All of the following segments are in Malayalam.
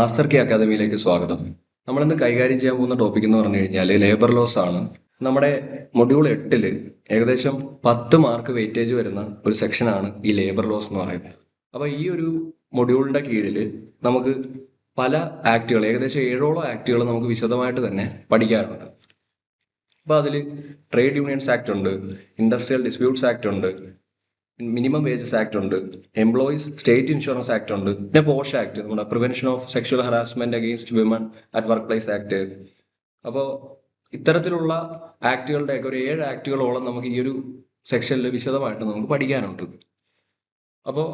മാസ്റ്റർ കെ അക്കാദമിയിലേക്ക് സ്വാഗതം. നമ്മളിന്ന് കൈകാര്യം ചെയ്യാൻ പോകുന്ന ടോപ്പിക് എന്ന് പറഞ്ഞു കഴിഞ്ഞാൽ ലേബർ ലോസ് ആണ്. നമ്മുടെ മൊഡ്യൂൾ 8 ഏകദേശം 10 മാർക്ക് വെയിറ്റേജ് വരുന്ന ഒരു സെക്ഷനാണ് ഈ ലേബർ ലോസ് എന്ന് പറയുന്നത്. അപ്പൊ ഈ ഒരു മൊഡ്യൂളിന്റെ കീഴിൽ നമുക്ക് പല ആക്ടുകൾ, ഏകദേശം 7ഓളം ആക്ടുകൾ നമുക്ക് വിശദമായിട്ട് തന്നെ പഠിക്കാറുണ്ട്. അപ്പൊ അതിൽ ട്രേഡ് യൂണിയൻസ് ആക്ട് ഉണ്ട്, ഇൻഡസ്ട്രിയൽ ഡിസ്പ്യൂട്ട്സ് ആക്ട് ഉണ്ട്, മിനിമം വേജസ് ആക്ട് ഉണ്ട്, എംപ്ലോയീസ് സ്റ്റേറ്റ് ഇൻഷുറൻസ് ആക്ട് ഉണ്ട്, പിന്നെ പോഷ് ആക്ട്, നമ്മുടെ prevention of sexual harassment against women at work place act. അപ്പോൾ ഇത്തരത്തിലുള്ള ആക്ടുകളുടെയൊക്കെ ഒരു 7 ആക്ടുകളോളം നമുക്ക് ഈ ഒരു സെക്ഷനിൽ വിശദമായിട്ട് നമുക്ക് പഠിക്കാനുണ്ട്. അപ്പോൾ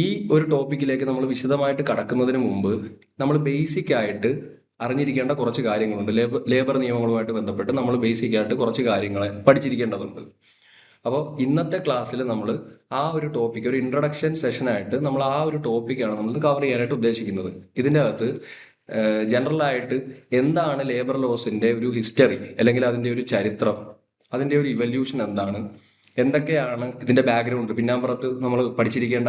ഈ ഒരു ടോപ്പിക്കിലേക്ക് നമ്മൾ വിശദമായിട്ട് കടക്കുന്നതിന് മുമ്പ് നമ്മൾ ബേസിക് ആയിട്ട് അറിഞ്ഞിരിക്കേണ്ട കുറച്ച് കാര്യങ്ങളുണ്ട്. ലേബർ നിയമങ്ങളുമായിട്ട് ബന്ധപ്പെട്ട് നമ്മൾ ബേസിക് ആയിട്ട് കുറച്ച് കാര്യങ്ങളെ പഠിച്ചിരിക്കേണ്ടതുണ്ട്. അപ്പോൾ ഇന്നത്തെ ക്ലാസ്സിൽ നമ്മൾ ആ ഒരു ടോപ്പിക്, ഒരു ഇൻട്രൊഡക്ഷൻ സെഷനായിട്ട് നമ്മൾ ആ ഒരു ടോപ്പിക്കാണ് നമ്മൾ കവർ ചെയ്യാനായിട്ട് ഉദ്ദേശിക്കുന്നത്. ഇതിൻ്റെ അകത്ത് ജനറൽ ആയിട്ട് എന്താണ് ലേബർ ലോസിന്റെ ഒരു ഹിസ്റ്ററി, അല്ലെങ്കിൽ അതിന്റെ ഒരു ചരിത്രം, അതിന്റെ ഒരു ഇവല്യൂഷൻ എന്താണ്, എന്തൊക്കെയാണ് ഇതിന്റെ ബാക്ക്ഗ്രൗണ്ട്, പിന്നാമ്പുറത്ത് നമ്മൾ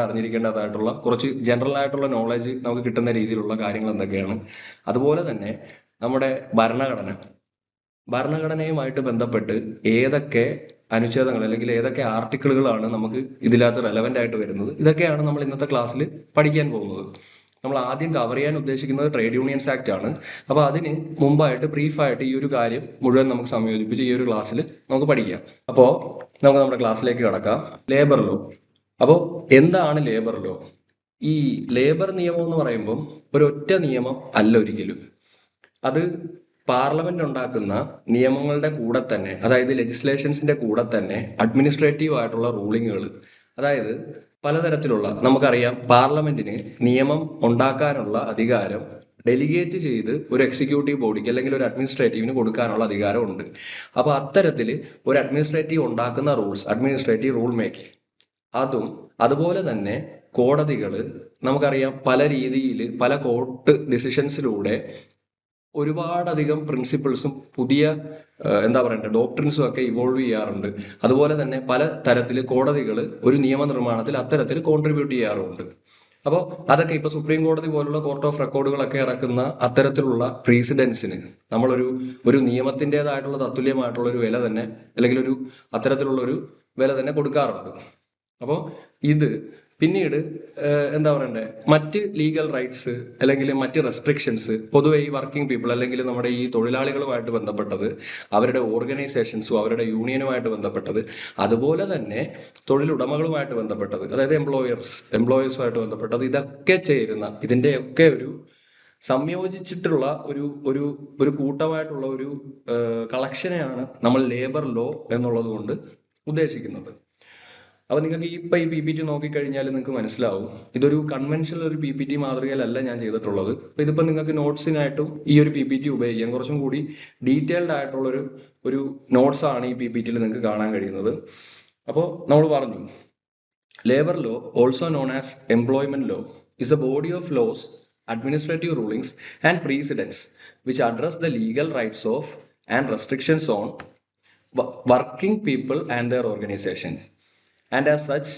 അറിഞ്ഞിരിക്കേണ്ടതായിട്ടുള്ള കുറച്ച് ജനറൽ ആയിട്ടുള്ള നോളജ് നമുക്ക് കിട്ടുന്ന രീതിയിലുള്ള കാര്യങ്ങൾ എന്തൊക്കെയാണ്, അതുപോലെ തന്നെ നമ്മുടെ ഭരണഘടനയുമായിട്ട് ബന്ധപ്പെട്ട് ഏതൊക്കെ അനുച്ഛേദങ്ങൾ അല്ലെങ്കിൽ ഏതൊക്കെ ആർട്ടിക്കിളുകളാണ് നമുക്ക് ഇതിനകത്ത് റെലവെന്റ് ആയിട്ട് വരുന്നത്, ഇതൊക്കെയാണ് നമ്മൾ ഇന്നത്തെ ക്ലാസ്സിൽ പഠിക്കാൻ പോകുന്നത്. നമ്മൾ ആദ്യം കവർ ചെയ്യാൻ ഉദ്ദേശിക്കുന്നത് ട്രേഡ് യൂണിയൻസ് ആക്ട് ആണ്. അപ്പൊ അതിന് മുമ്പായിട്ട് ബ്രീഫായിട്ട് ഈ ഒരു കാര്യം മുഴുവൻ നമുക്ക് സംയോജിപ്പിച്ച് ഈ ഒരു ക്ലാസ്സിൽ നമുക്ക് പഠിക്കാം. അപ്പോൾ നമുക്ക് നമ്മുടെ ക്ലാസ്സിലേക്ക് കടക്കാം. Labour law. അപ്പോൾ എന്താണ് ലേബർ ലോ? ഈ ലേബർ നിയമം എന്ന് പറയുമ്പം ഒരൊറ്റ നിയമം അല്ല ഒരിക്കലും. അത് പാർലമെന്റ് ഉണ്ടാക്കുന്ന നിയമങ്ങളുടെ കൂടെ തന്നെ, അതായത് ലെജിസ്ലേഷൻസിന്റെ കൂടെ തന്നെ അഡ്മിനിസ്ട്രേറ്റീവ് ആയിട്ടുള്ള റൂളിങ്ങുകൾ, അതായത് പലതരത്തിലുള്ള, നമുക്കറിയാം പാർലമെന്റിന് നിയമം ഉണ്ടാക്കാനുള്ള അധികാരം ഡെലിഗേറ്റ് ചെയ്ത് ഒരു എക്സിക്യൂട്ടീവ് ബോഡിക്ക് അല്ലെങ്കിൽ ഒരു അഡ്മിനിസ്ട്രേറ്റീവിന് കൊടുക്കാനുള്ള അധികാരമുണ്ട്. അപ്പൊ അത്തരത്തിൽ ഒരു അഡ്മിനിസ്ട്രേറ്റീവ് ഉണ്ടാക്കുന്ന റൂൾസ്, അഡ്മിനിസ്ട്രേറ്റീവ് റൂൾ മേക്കിംഗ്, അതും അതുപോലെ തന്നെ കോടതികൾ, നമുക്കറിയാം പല രീതിയിൽ പല കോർട്ട് ഡിസിഷൻസിലൂടെ ഒരുപാടധികം പ്രിൻസിപ്പിൾസും പുതിയ ഡോക്ട്രിൻസും ഒക്കെ ഇവോൾവ് ചെയ്യാറുണ്ട്. അതുപോലെ തന്നെ പല തരത്തിൽ കോടതികൾ ഒരു നിയമനിർമ്മാണത്തിൽ അത്തരത്തിൽ കോൺട്രിബ്യൂട്ട് ചെയ്യാറുണ്ട്. അപ്പോൾ അതൊക്കെ ഇപ്പൊ സുപ്രീം കോടതി പോലുള്ള കോർട്ട് ഓഫ് റെക്കോർഡുകളൊക്കെ ഇറക്കുന്ന അത്തരത്തിലുള്ള പ്രീസിഡൻസിന് ഒരു നിയമത്തിൻ്റെതായിട്ടുള്ള തത്തുല്യമായിട്ടുള്ള ഒരു വില തന്നെ, അല്ലെങ്കിൽ അത്തരത്തിലുള്ള ഒരു വില തന്നെ കൊടുക്കാറുണ്ട്. അപ്പോൾ ഇത് പിന്നീട് മറ്റ് ലീഗൽ റൈറ്റ്സ് അല്ലെങ്കിൽ മറ്റ് റെസ്ട്രിക്ഷൻസ്, പൊതുവെ ഈ വർക്കിംഗ് പീപ്പിൾ അല്ലെങ്കിൽ നമ്മുടെ ഈ തൊഴിലാളികളുമായിട്ട് ബന്ധപ്പെട്ടത്, അവരുടെ ഓർഗനൈസേഷൻസും അവരുടെ യൂണിയനുമായിട്ട് ബന്ധപ്പെട്ടത്, അതുപോലെ തന്നെ തൊഴിലുടമകളുമായിട്ട് ബന്ധപ്പെട്ടത്, അതായത് എംപ്ലോയേഴ്സുമായിട്ട് ബന്ധപ്പെട്ടത്, ഇതൊക്കെ ചേരുന്ന ഇതിന്റെയൊക്കെ ഒരു സംയോജിച്ചിട്ടുള്ള ഒരു കൂട്ടമായിട്ടുള്ള ഒരു കളക്ഷനെയാണ് നമ്മൾ ലേബർ ലോ എന്നുള്ളത് കൊണ്ട് ഉദ്ദേശിക്കുന്നത്. അപ്പൊ നിങ്ങൾക്ക് ഈ PPT നോക്കിക്കഴിഞ്ഞാൽ നിങ്ങൾക്ക് മനസ്സിലാവും, ഇതൊരു കൺവെൻഷണൽ ഒരു PPT മാതൃകയിലല്ല ഞാൻ ചെയ്തിട്ടുള്ളത്. അപ്പൊ ഇതിപ്പോ നിങ്ങൾക്ക് നോട്ട്സിനായിട്ടും ഈ ഒരു PPT ഉപയോഗിക്കാം. കുറച്ചും കൂടി ഡീറ്റെയിൽഡ് ആയിട്ടുള്ള ഒരു നോട്ട്സ് ആണ് ഈ PPTയിൽ നിങ്ങൾക്ക് കാണാൻ കഴിയുന്നത്. അപ്പോൾ നമ്മൾ പറഞ്ഞു, labour law, also known as employment law, is a body of laws, administrative rulings and precedents which address the legal rights of and restrictions on working people and their organization. And as such,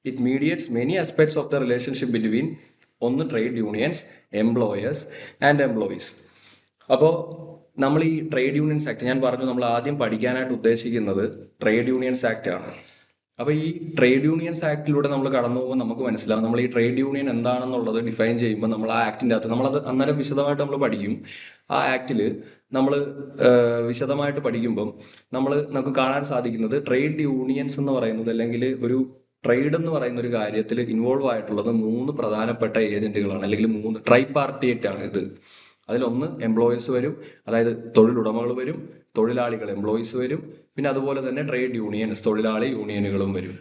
it mediates many aspects of the relationship between trade unions, employers and employees. അപ്പോൾ നമ്മൾ ഈ ട്രേഡ് യൂണിയൻസ് ആക്ട്, ഞാൻ പറഞ്ഞു നമ്മൾ ആദ്യം പഠിക്കാനായിട്ട് ഉദ്ദേശിക്കുന്നത് ട്രേഡ് യൂണിയൻസ് ആക്ട് ആണ്. അപ്പൊ ഈ ട്രേഡ് യൂണിയൻസ് ആക്ടിലൂടെ നമ്മൾ കടന്നു പോകുമ്പോൾ നമുക്ക് മനസ്സിലാവും, നമ്മൾ ഈ ട്രേഡ് യൂണിയൻ എന്താണെന്നുള്ളത് ഡിഫൈൻ ചെയ്യുമ്പോൾ നമ്മൾ ആ ആക്ടിന്റെ അകത്ത് നമ്മളത് അന്നേരം വിശദമായിട്ട് നമ്മൾ പഠിക്കും. ആ ആക്ടിൽ നമ്മൾ വിശദമായിട്ട് പഠിക്കുമ്പം നമുക്ക് കാണാൻ സാധിക്കുന്നത്, ട്രേഡ് യൂണിയൻസ് എന്ന് പറയുന്നത്, അല്ലെങ്കിൽ ഒരു ട്രേഡ് എന്ന് പറയുന്ന ഒരു കാര്യത്തിൽ ഇൻവോൾവ് ആയിട്ടുള്ളത് 3 പ്രധാനപ്പെട്ട ഏജന്റുകളാണ്, അല്ലെങ്കിൽ 3 ട്രൈ പാർട്ടിയേറ്റ് ആണ് ഇത്. അതിലൊന്ന് എംപ്ലോയീസ് വരും, അതായത് തൊഴിലുടമകൾ വരും, തൊഴിലാളികൾ എംപ്ലോയീസ് വരും, പിന്നെ അതുപോലെ തന്നെ ട്രേഡ് യൂണിയൻസ്, തൊഴിലാളി യൂണിയനുകളും വരും.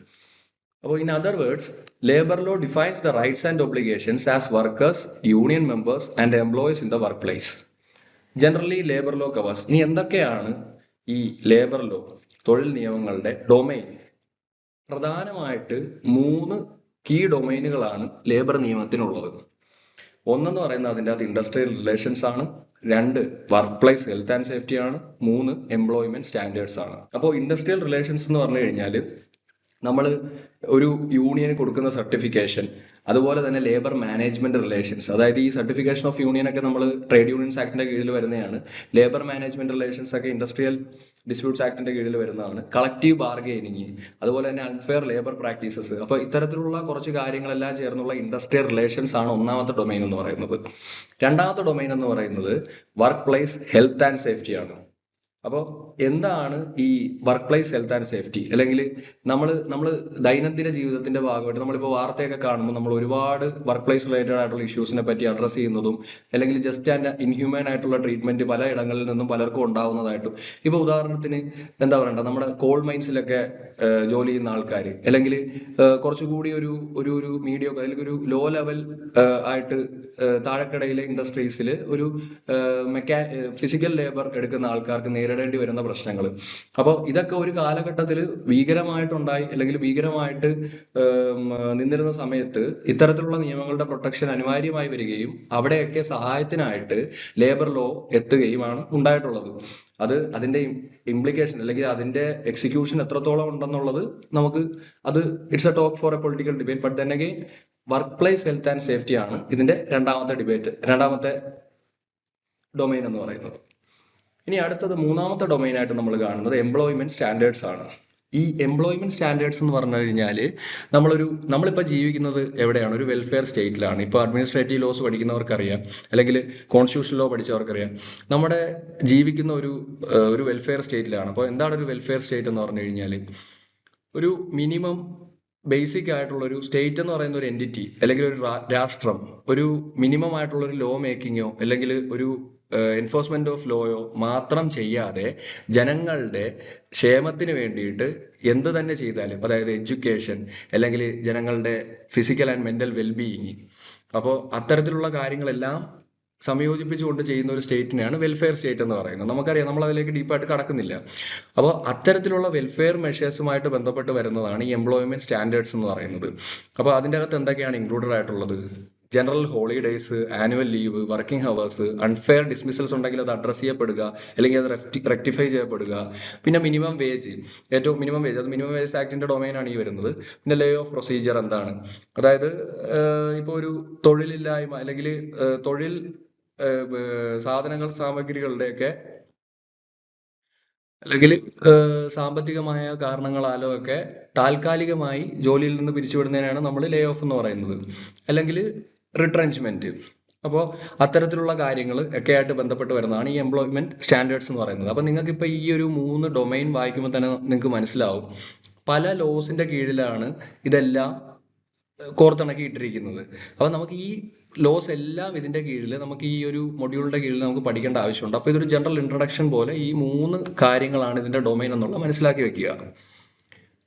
അപ്പോൾ in other words, labour law defines the rights and obligations as workers, union members and employees in the work place. Generally labour law covers. ഇനി എന്തൊക്കെയാണ് ഈ ലേബർ ലോ, തൊഴിൽ നിയമങ്ങളുടെ ഡൊമൈൻ? പ്രധാനമായിട്ട് 3 കീ ഡൊമൈനുകളാണ് ലേബർ നിയമത്തിനുള്ളത്. ഒന്നെന്ന് പറയുന്നത് അതിൻ്റെ അകത്ത് ഇൻഡസ്ട്രിയൽ റിലേഷൻസ് ആണ്, 2 work place health and safety ആണ്, 3 എംപ്ലോയ്മെന്റ് സ്റ്റാൻഡേർഡ്സ് ആണ്. അപ്പോൾ ഇൻഡസ്ട്രിയൽ റിലേഷൻസ് എന്ന് പറഞ്ഞു കഴിഞ്ഞാൽ നമ്മൾ ഒരു യൂണിയന് കൊടുക്കുന്ന സർട്ടിഫിക്കേഷൻ, അതുപോലെ തന്നെ ലേബർ മാനേജ്മെന്റ് റിലേഷൻസ്, അതായത് ഈ സർട്ടിഫിക്കേഷൻ ഓഫ് യൂണിയൻ ഒക്കെ നമ്മൾ ട്രേഡ് യൂണിയൻസ് ആക്ടിന്റെ കീഴിൽ വരുന്നതാണ്. ലേബർ മാനേജ്മെന്റ് റിലേഷൻസ് ഒക്കെ ഇൻഡസ്ട്രിയൽ ഡിസ്പ്യൂട്ട്സ് ആക്ടിന്റെ കീഴിൽ വരുന്നതാണ്. കളക്റ്റീവ് ബാർഗെയിനിങ്, അതുപോലെ തന്നെ അൺഫെയർ ലേബർ പ്രാക്ടീസസ്. അപ്പൊ ഇത്തരത്തിലുള്ള കുറച്ച് കാര്യങ്ങളെല്ലാം ചേർന്നുള്ള ഇൻഡസ്ട്രിയൽ റിലേഷൻസ് ആണ് ഒന്നാമത്തെ ഡൊമൈൻ എന്ന് പറയുന്നത്. രണ്ടാമത്തെ ഡൊമൈൻ എന്ന് പറയുന്നത് work place health and safety ആണ്. അപ്പോൾ എന്താണ് ഈ work place health and safety? അല്ലെങ്കിൽ നമ്മൾ ദൈനംദിന ജീവിതത്തിന്റെ ഭാഗമായിട്ട് നമ്മളിപ്പോൾ വാർത്തയൊക്കെ കാണുമ്പോൾ നമ്മൾ ഒരുപാട് വർക്ക് പ്ലേസ് റിലേറ്റഡ് ആയിട്ടുള്ള ഇഷ്യൂസിനെ പറ്റി അഡ്രസ് ചെയ്യുന്നതും, അല്ലെങ്കിൽ ജസ്റ്റ് ആൻഡ് ഇൻഹ്യൂമൻ ആയിട്ടുള്ള ട്രീറ്റ്മെന്റ് പല ഇടങ്ങളിൽ നിന്നും പലർക്കും ഉണ്ടാവുന്നതായിട്ടും. ഇപ്പൊ ഉദാഹരണത്തിന് എന്താ പറയണ്ട, നമ്മുടെ കോൾ മൈൻസിലൊക്കെ ജോലി ചെയ്യുന്ന ആൾക്കാർ, അല്ലെങ്കിൽ കുറച്ചുകൂടി ഒരു ഒരു ഒരു മീഡിയം അല്ലെങ്കിൽ ഒരു ലോ ലെവൽ ആയിട്ട് താഴെക്കിടയിലെ ഇൻഡസ്ട്രീസിൽ ഒരു ഫിസിക്കൽ ലേബർ എടുക്കുന്ന ആൾക്കാർക്ക് നേരിടേണ്ടി വരുന്ന പ്രശ്നങ്ങൾ. അപ്പോൾ ഇതൊക്കെ ഒരു കാലഘട്ടത്തിൽ ഭീകരമായിട്ടുണ്ടായി, അല്ലെങ്കിൽ ഭീകരമായിട്ട് നിന്നിരുന്ന സമയത്ത് ഇത്തരത്തിലുള്ള നിയമങ്ങളുടെ പ്രൊട്ടക്ഷൻ അനിവാര്യമായി വരികയും അവിടെയൊക്കെ സഹായത്തിനായിട്ട് ലേബർ ലോ എത്തുകയുമാണ് ഉണ്ടായിട്ടുള്ളത്. അതിന്റെ ഇംപ്ലിക്കേഷൻ അല്ലെങ്കിൽ അതിന്റെ എക്സിക്യൂഷൻ എത്രത്തോളം ഉണ്ടെന്നുള്ളത് നമുക്ക് it's A talk for A political debate. But then again work place health and safety ആണ് ഇതിന്റെ രണ്ടാമത്തെ ഡൊമൈൻ എന്ന് പറയുന്നത്. ഇനി അടുത്തത് മൂന്നാമത്തെ ഡൊമൈൻ ആയിട്ട് നമ്മൾ കാണുന്നത് എംപ്ലോയ്മെന്റ് സ്റ്റാൻഡേർഡ്സ് ആണ്. ഈ എംപ്ലോയ്മെന്റ് സ്റ്റാൻഡേർഡ്സ് എന്ന് പറഞ്ഞു കഴിഞ്ഞാൽ നമ്മളിപ്പോൾ ജീവിക്കുന്നത് എവിടെയാണ്? ഒരു വെൽഫെയർ സ്റ്റേറ്റിലാണ്. ഇപ്പോൾ അഡ്മിനിസ്ട്രേറ്റീവ് ലോസ് പഠിക്കുന്നവർക്കറിയാം, അല്ലെങ്കിൽ കോൺസ്റ്റിറ്റ്യൂഷൻ ലോ പഠിച്ചവർക്കറിയാം, നമ്മുടെ ജീവിക്കുന്ന ഒരു വെൽഫെയർ സ്റ്റേറ്റിലാണ്. അപ്പോൾ എന്താണ് ഒരു വെൽഫെയർ സ്റ്റേറ്റ് എന്ന് പറഞ്ഞു കഴിഞ്ഞാൽ, ഒരു മിനിമം ബേസിക് ആയിട്ടുള്ള ഒരു സ്റ്റേറ്റ് എന്ന് പറയുന്ന ഒരു എൻറ്റിറ്റി, അല്ലെങ്കിൽ ഒരു രാഷ്ട്രം ഒരു മിനിമം ആയിട്ടുള്ള ഒരു ലോ മേക്കിങ്ങോ അല്ലെങ്കിൽ ഒരു എൻഫോഴ്സ്മെന്റ് ഓഫ് ലോയോ മാത്രം ചെയ്യാതെ ജനങ്ങളുടെ ക്ഷേമത്തിന് വേണ്ടിയിട്ട് എന്ത് തന്നെ ചെയ്താലും, അതായത് എഡ്യൂക്കേഷൻ, അല്ലെങ്കിൽ ജനങ്ങളുടെ ഫിസിക്കൽ ആൻഡ് മെന്റൽ വെൽബീയിങ്, അപ്പോൾ അത്തരത്തിലുള്ള കാര്യങ്ങളെല്ലാം സംയോജിപ്പിച്ചുകൊണ്ട് ചെയ്യുന്ന ഒരു സ്റ്റേറ്റിനെയാണ് വെൽഫെയർ സ്റ്റേറ്റ് എന്ന് പറയുന്നത്. നമുക്കറിയാം, നമ്മൾ അതിലേക്ക് ഡീപ്പായിട്ട് കടക്കുന്നില്ല. അപ്പോൾ അത്തരത്തിലുള്ള വെൽഫെയർ മെഷേഴ്സുമായിട്ട് ബന്ധപ്പെട്ട് വരുന്നതാണ് ഈ എംപ്ലോയ്മെന്റ് സ്റ്റാൻഡേർഡ്സ് എന്ന് പറയുന്നത്. അപ്പോൾ അതിൻ്റെ അകത്ത് എന്തൊക്കെയാണ് ഇൻക്ലൂഡഡ് ആയിട്ടുള്ളത്? General holidays, annual leave, working hours, unfair dismissals ഉണ്ടെങ്കിൽ അത് അഡ്രസ് ചെയ്യപ്പെടുക, അല്ലെങ്കിൽ അത് റെക്ടിഫൈ ചെയ്യപ്പെടുക. പിന്നെ മിനിമം വേജ്, മിനിമം വേജ് ആക്ടിന്റെ ഡൊമൈനാണ് ഈ വരുന്നത്. പിന്നെ ലേ ഓഫ് പ്രൊസീജിയർ എന്താണ്? അതായത് ഇപ്പോൾ ഒരു തൊഴിലില്ലായ്മ അല്ലെങ്കിൽ തൊഴിൽ സാമഗ്രികളുടെയൊക്കെ അല്ലെങ്കിൽ സാമ്പത്തികമായ കാരണങ്ങളാലോ ഒക്കെ താൽക്കാലികമായി ജോലിയിൽ നിന്ന് പിരിച്ചുവിടുന്നതിനാണ് നമ്മൾ ലേ ഓഫ് എന്ന് പറയുന്നത്, അല്ലെങ്കിൽ റിട്രെഞ്ച്മെന്റ്. അപ്പോൾ അത്തരത്തിലുള്ള കാര്യങ്ങൾ ഒക്കെ ആയിട്ട് ബന്ധപ്പെട്ട് വരുന്നതാണ് ഈ എംപ്ലോയ്മെന്റ് സ്റ്റാൻഡേർഡ്സ് എന്ന് പറയുന്നത്. അപ്പൊ നിങ്ങൾക്ക് ഇപ്പൊ ഈ ഒരു 3 ഡൊമൈൻ വായിക്കുമ്പോൾ തന്നെ നിങ്ങൾക്ക് മനസ്സിലാവും, പല ലോസിന്റെ കീഴിലാണ് ഇതെല്ലാം കോർത്തിണക്കിയിട്ടിരിക്കുന്നത്. അപ്പൊ നമുക്ക് ഈ ലോസ് എല്ലാം ഇതിന്റെ കീഴിൽ, നമുക്ക് ഈ ഒരു മൊഡ്യൂളിന്റെ കീഴിൽ നമുക്ക് പഠിക്കേണ്ട ആവശ്യമുണ്ട്. അപ്പൊ ഇതൊരു ജനറൽ ഇൻട്രൊഡക്ഷൻ പോലെ ഈ 3 കാര്യങ്ങളാണ് ഇതിന്റെ ഡൊമൈൻ എന്നുള്ള മനസ്സിലാക്കി വെക്കുക.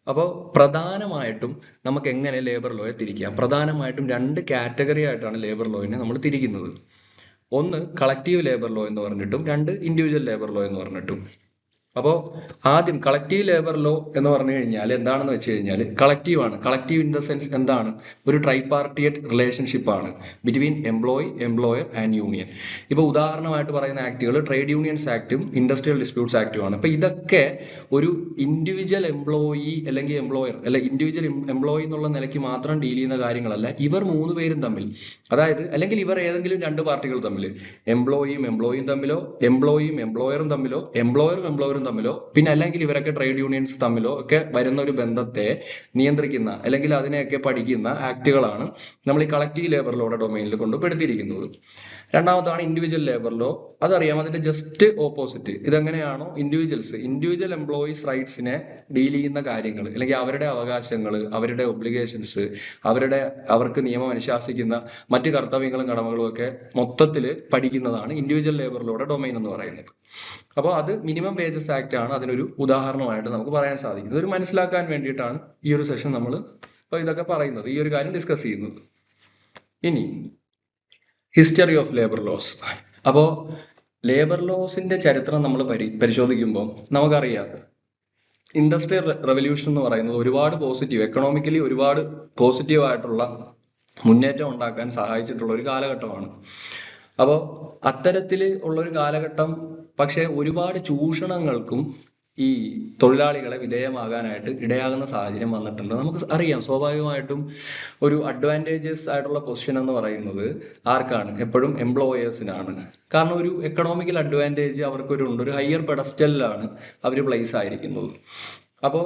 അപ്പോൾ പ്രധാനമായിട്ടും നമുക്ക് എങ്ങനെ ലേബർ ലോയെ തിരിക്കാം? പ്രധാനമായിട്ടും 2 കാറ്റഗറി ആയിട്ടാണ് ലേബർ ലോയിനെ നമ്മൾ തിരിക്കുന്നത്. ഒന്ന് കളക്റ്റീവ് ലേബർ ലോ എന്ന് പറഞ്ഞിട്ടും, 2 ഇൻഡിവിജ്വൽ ലേബർ ലോ എന്ന് പറഞ്ഞിട്ടും. അപ്പോൾ ആദ്യം കളക്റ്റീവ് ലേബർ ലോ എന്ന് പറഞ്ഞു കഴിഞ്ഞാൽ എന്താണെന്ന് വെച്ച് കഴിഞ്ഞാൽ, കളക്റ്റീവ് ആണ്. കളക്റ്റീവ് ഇൻ ദ സെൻസ് എന്താണ്? ഒരു ട്രൈപാർട്ടിയറ്റ് റിലേഷൻഷിപ്പ് ആണ് between employee, employer and union. ഇപ്പൊ ഉദാഹരണമായിട്ട് പറയുന്ന ആക്ടുകൾ ട്രേഡ് യൂണിയൻസ് ആക്ടും ഇൻഡസ്ട്രിയൽ ഡിസ്പ്യൂട്ട്സ് ആക്ടും ആണ്. അപ്പൊ ഇതൊക്കെ ഒരു ഇൻഡിവിജ്വൽ എംപ്ലോയി അല്ലെങ്കിൽ എംപ്ലോയർ ഇൻഡിവിജ്വൽ എംപ്ലോയി എന്നുള്ള നിലയ്ക്ക് മാത്രം ഡീൽ ചെയ്യുന്ന കാര്യങ്ങളല്ല. ഇവർ 3 പേരും തമ്മിൽ, അതായത് അല്ലെങ്കിൽ ഇവർ ഏതെങ്കിലും 2 പാർട്ടികൾ തമ്മിൽ, എംപ്ലോയിയും തമ്മിലോ, എംപ്ലോയിയും എംപ്ലോയറും തമ്മിലോ, എംപ്ലോയറും തമ്മിലോ, പിന്നെ അല്ലെങ്കിൽ ഇവരൊക്കെ ട്രേഡ് യൂണിയൻസ് തമ്മിലോ ഒക്കെ വരുന്ന ഒരു ബന്ധത്തെ നിയന്ത്രിക്കുന്ന അല്ലെങ്കിൽ അതിനെയൊക്കെ പഠിക്കുന്ന ആക്ടുകളാണ് നമ്മൾ ഈ കളക്റ്റീവ് ലേബർ ലോയുടെ ഡൊമൈനിൽ കൊണ്ടുപെടുത്തിയിരിക്കുന്നത്. രണ്ടാമതാണ് ഇൻഡിവിജ്വൽ ലേബർ ലോ. അതറിയാം, അതിന്റെ ജസ്റ്റ് ഓപ്പോസിറ്റ്. ഇതെങ്ങനെയാണോ ഇൻഡിവിജ്വൽ എംപ്ലോയീസ് റൈറ്റ്സിനെ ഡീൽ ചെയ്യുന്ന കാര്യങ്ങൾ, അല്ലെങ്കിൽ അവരുടെ അവകാശങ്ങൾ, അവരുടെ ഒബ്ലിഗേഷൻസ്, അവർക്ക് നിയമം അനുശാസിക്കുന്ന മറ്റ് കർത്തവ്യങ്ങളും കടമകളും ഒക്കെ മൊത്തത്തിൽ പഠിക്കുന്നതാണ് ഇൻഡിവിജ്വൽ ലേബർ ലോയുടെ ഡൊമൈൻ എന്ന് പറയുന്നത്. അപ്പോൾ അത് മിനിമം വേജസ് ആക്ട് ആണ് അതിനൊരു ഉദാഹരണമായിട്ട് നമുക്ക് പറയാൻ സാധിക്കും. ഇതൊരു മനസ്സിലാക്കാൻ വേണ്ടിയിട്ടാണ് ഈ ഒരു സെഷൻ നമ്മൾ ഇപ്പോൾ ഇതൊക്കെ പറയുന്നത്, ഈ ഒരു കാര്യം ഡിസ്കസ് ചെയ്യുന്നത്. ഇനി ഹിസ്റ്ററി ഓഫ് ലേബർ ലോസ്. അപ്പോൾ ലേബർ ലോസിന്റെ ചരിത്രം നമ്മൾ പരിശോധിക്കുമ്പോൾ നമുക്കറിയാം, ഇൻഡസ്ട്രിയൽ റെവല്യൂഷൻ എന്ന് പറയുന്നത് ഒരുപാട് എക്കണോമിക്കലി ഒരുപാട് പോസിറ്റീവ് ആയിട്ടുള്ള മുന്നേറ്റം ഉണ്ടാക്കാൻ സഹായിച്ചിട്ടുള്ള ഒരു കാലഘട്ടമാണ്. അപ്പോൾ അത്തരത്തിൽ ഉള്ളൊരു കാലഘട്ടം, പക്ഷെ ഒരുപാട് ചൂഷണങ്ങൾക്കും ഈ തൊഴിലാളികളെ വിധേയമാകാനായിട്ട് ഇടയാകുന്ന സാഹചര്യം വന്നിട്ടുണ്ട്. നമുക്ക് അറിയാം, സ്വാഭാവികമായിട്ടും ഒരു അഡ്വാൻറ്റേജസ് ആയിട്ടുള്ള പൊസിഷൻ എന്ന് പറയുന്നത് ആർക്കാണ്? എപ്പോഴും എംപ്ലോയേഴ്സിനാണ്. കാരണം ഒരു എക്കണോമിക്കൽ അഡ്വാൻറ്റേജ് അവർക്കൊരു ഉണ്ട്, ഒരു ഹയർ പെഡസ്റ്റലിലാണ് അവർ പ്ലേസ് ആയിരിക്കുന്നത്. അപ്പോൾ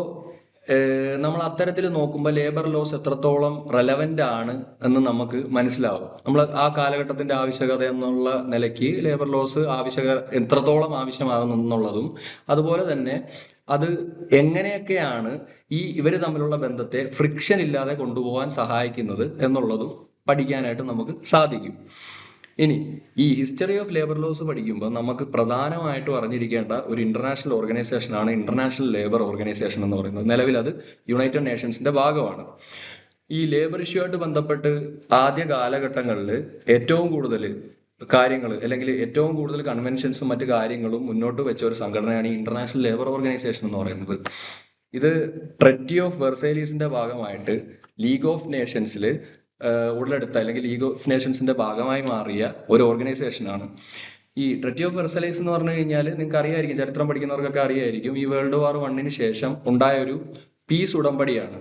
നമ്മൾ അത്തരത്തിൽ നോക്കുമ്പോൾ ലേബർ ലോസ് എത്രത്തോളം റെലവെന്റ് ആണ് എന്ന് നമുക്ക് മനസ്സിലാവും. നമ്മൾ ആ കാലഘട്ടത്തിന്റെ ആവശ്യകത എന്നുള്ള നിലയ്ക്ക് ലേബർ ലോസ് എത്രത്തോളം ആവശ്യമാകുന്നു എന്നുള്ളതും, അതുപോലെ തന്നെ അത് എങ്ങനെയൊക്കെയാണ് ഇവര് തമ്മിലുള്ള ബന്ധത്തെ ഫ്രിക്ഷൻ ഇല്ലാതെ കൊണ്ടുപോകാൻ സഹായിക്കുന്നത് എന്നുള്ളതും പഠിക്കാനായിട്ട് നമുക്ക് സാധിക്കും. ഇനി ഈ ഹിസ്റ്ററി ഓഫ് ലേബർ ലോസ് പഠിക്കുമ്പോൾ നമുക്ക് പ്രധാനമായിട്ടും അറിഞ്ഞിരിക്കേണ്ട ഒരു ഇന്റർനാഷണൽ ഓർഗനൈസേഷനാണ് ഇന്റർനാഷണൽ ലേബർ ഓർഗനൈസേഷൻ എന്ന് പറയുന്നത്. നിലവിൽ അത് യുണൈറ്റഡ് നേഷൻസിന്റെ ഭാഗമാണ്. ഈ ലേബർ ഇഷ്യൂ ആയിട്ട് ബന്ധപ്പെട്ട് ആദ്യ കാലഘട്ടങ്ങളിൽ ഏറ്റവും കൂടുതൽ കാര്യങ്ങൾ അല്ലെങ്കിൽ ഏറ്റവും കൂടുതൽ കൺവെൻഷൻസും മറ്റു കാര്യങ്ങളും മുന്നോട്ട് വെച്ച ഒരു സംഘടനയാണ് ഈ ഇന്റർനാഷണൽ ലേബർ ഓർഗനൈസേഷൻ എന്ന് പറയുന്നത്. ഇത് ട്രെറ്റി ഓഫ് വെർസൈലീസിന്റെ ഭാഗമായിട്ട് ലീഗ് ഓഫ് നേഷൻസിൽ ഉടലെടുത്ത അല്ലെങ്കിൽ ലീഗ് ഓഫ് നേഷൻസിന്റെ ഭാഗമായി മാറിയ ഒരു ഓർഗനൈസേഷനാണ്. ഈ ട്രെറ്റി ഓഫ് വെർസൈലീസ് എന്ന് പറഞ്ഞു കഴിഞ്ഞാൽ നിങ്ങൾക്ക് അറിയായിരിക്കും, ചരിത്രം പഠിക്കുന്നവർക്കൊക്കെ അറിയായിരിക്കും, ഈ വേൾഡ് വാർ 1 ശേഷം ഉണ്ടായ ഒരു പീസ് ഉടമ്പടിയാണ്.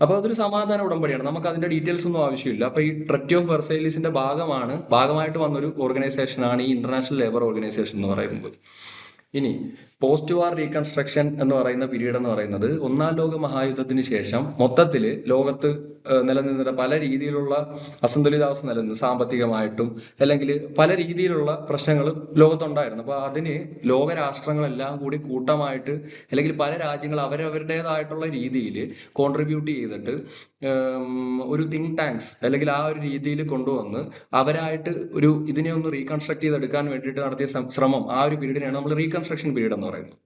അപ്പൊ അതൊരു സമാധാന ഉടമ്പടിയാണ്. നമുക്ക് അതിന്റെ ഡീറ്റെയിൽസ് ഒന്നും ആവശ്യമില്ല. അപ്പൊ ഈ ട്രെറ്റി ഓഫ് വെർസൈലീസിന്റെ ഭാഗമായിട്ട് വന്നൊരു ഓർഗനൈസേഷനാണ് ഈ ഇന്റർനാഷണൽ ലേബർ ഓർഗനൈസേഷൻ എന്ന് പറയുന്നത്. ഇനി പോസ്റ്റ് വാർ റീകൺസ്ട്രക്ഷൻ എന്ന് പറയുന്ന പീരീഡ് എന്ന് പറയുന്നത് 1-ാം ലോക മഹായുദ്ധത്തിന് ശേഷം മൊത്തത്തില് ലോകത്ത് നിലനിന്നിരുന്ന പല രീതിയിലുള്ള അസന്തുലിതാവസ്ഥ നിലനിന്നു, സാമ്പത്തികമായിട്ടും അല്ലെങ്കിൽ പല രീതിയിലുള്ള പ്രശ്നങ്ങൾ ലോകത്തുണ്ടായിരുന്നു. അപ്പൊ അതിന് ലോകരാഷ്ട്രങ്ങളെല്ലാം കൂടി കൂട്ടമായിട്ട് അല്ലെങ്കിൽ പല രാജ്യങ്ങൾ അവരവരുടേതായിട്ടുള്ള രീതിയിൽ കോൺട്രിബ്യൂട്ട് ചെയ്തിട്ട് ഒരു തിങ്ക് ടാങ്ക്സ് അല്ലെങ്കിൽ ആ ഒരു രീതിയിൽ കൊണ്ടുവന്ന് അവരായിട്ട് ഇതിനെ ഒന്ന് റീകൺസ്ട്രക്ട് ചെയ്തെടുക്കാൻ വേണ്ടിയിട്ട് നടത്തിയ ശ്രമം, ആ ഒരു പീരീഡിനെയാണ് നമ്മൾ റീകൺസ്ട്രക്ഷൻ പീരീഡ് എന്ന് പറയുന്നത്.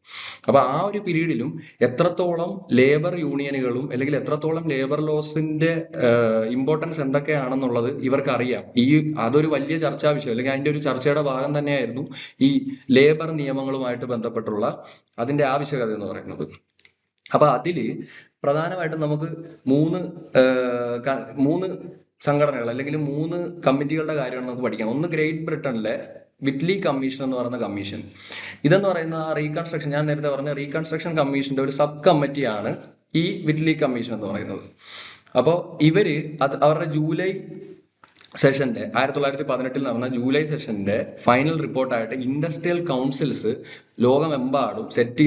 അപ്പൊ ആ ഒരു പീരീഡിലും എത്രത്തോളം ലേബർ യൂണിയനുകളും അല്ലെങ്കിൽ എത്രത്തോളം ലേബർ ലോസിന്റെ ഇമ്പോർട്ടൻസ് എന്തൊക്കെയാണെന്നുള്ളത് ഇവർക്ക് അറിയാം. അതൊരു വലിയ ചർച്ചാ വിഷയം അല്ലെങ്കിൽ അതിന്റെ ഒരു ചർച്ചയുടെ ഭാഗം തന്നെയായിരുന്നു ഈ ലേബർ നിയമങ്ങളുമായിട്ട് ബന്ധപ്പെട്ടുള്ള അതിന്റെ ആവശ്യകത എന്ന് പറയുന്നത്. അപ്പൊ അതില് പ്രധാനമായിട്ടും നമുക്ക് മൂന്ന് സംഘടനകൾ അല്ലെങ്കിൽ 3 കമ്മിറ്റികളുടെ കാര്യമാണ് നമുക്ക് പഠിക്കാം. ഒന്ന് ഗ്രേറ്റ് ബ്രിട്ടനിലെ വിറ്റ്ലി കമ്മീഷൻ എന്ന് പറയുന്ന കമ്മീഷൻ. ഇതെന്ന് പറയുന്ന റീകൺസ്ട്രക്ഷൻ, ഞാൻ നേരത്തെ പറഞ്ഞ റീകൺസ്ട്രക്ഷൻ കമ്മീഷന്റെ ഒരു സബ് കമ്മിറ്റിയാണ് ഈ വിറ്റ്ലി കമ്മീഷൻ എന്ന് പറയുന്നത്. അപ്പോൾ ഇവര് അവരുടെ ജൂലൈ സെഷന്റെ 1918 നടന്ന ജൂലൈ സെഷന്റെ ഫൈനൽ റിപ്പോർട്ടായിട്ട് ഇൻഡസ്ട്രിയൽ കൗൺസിൽസ് ലോകമെമ്പാടും സെറ്റിൽ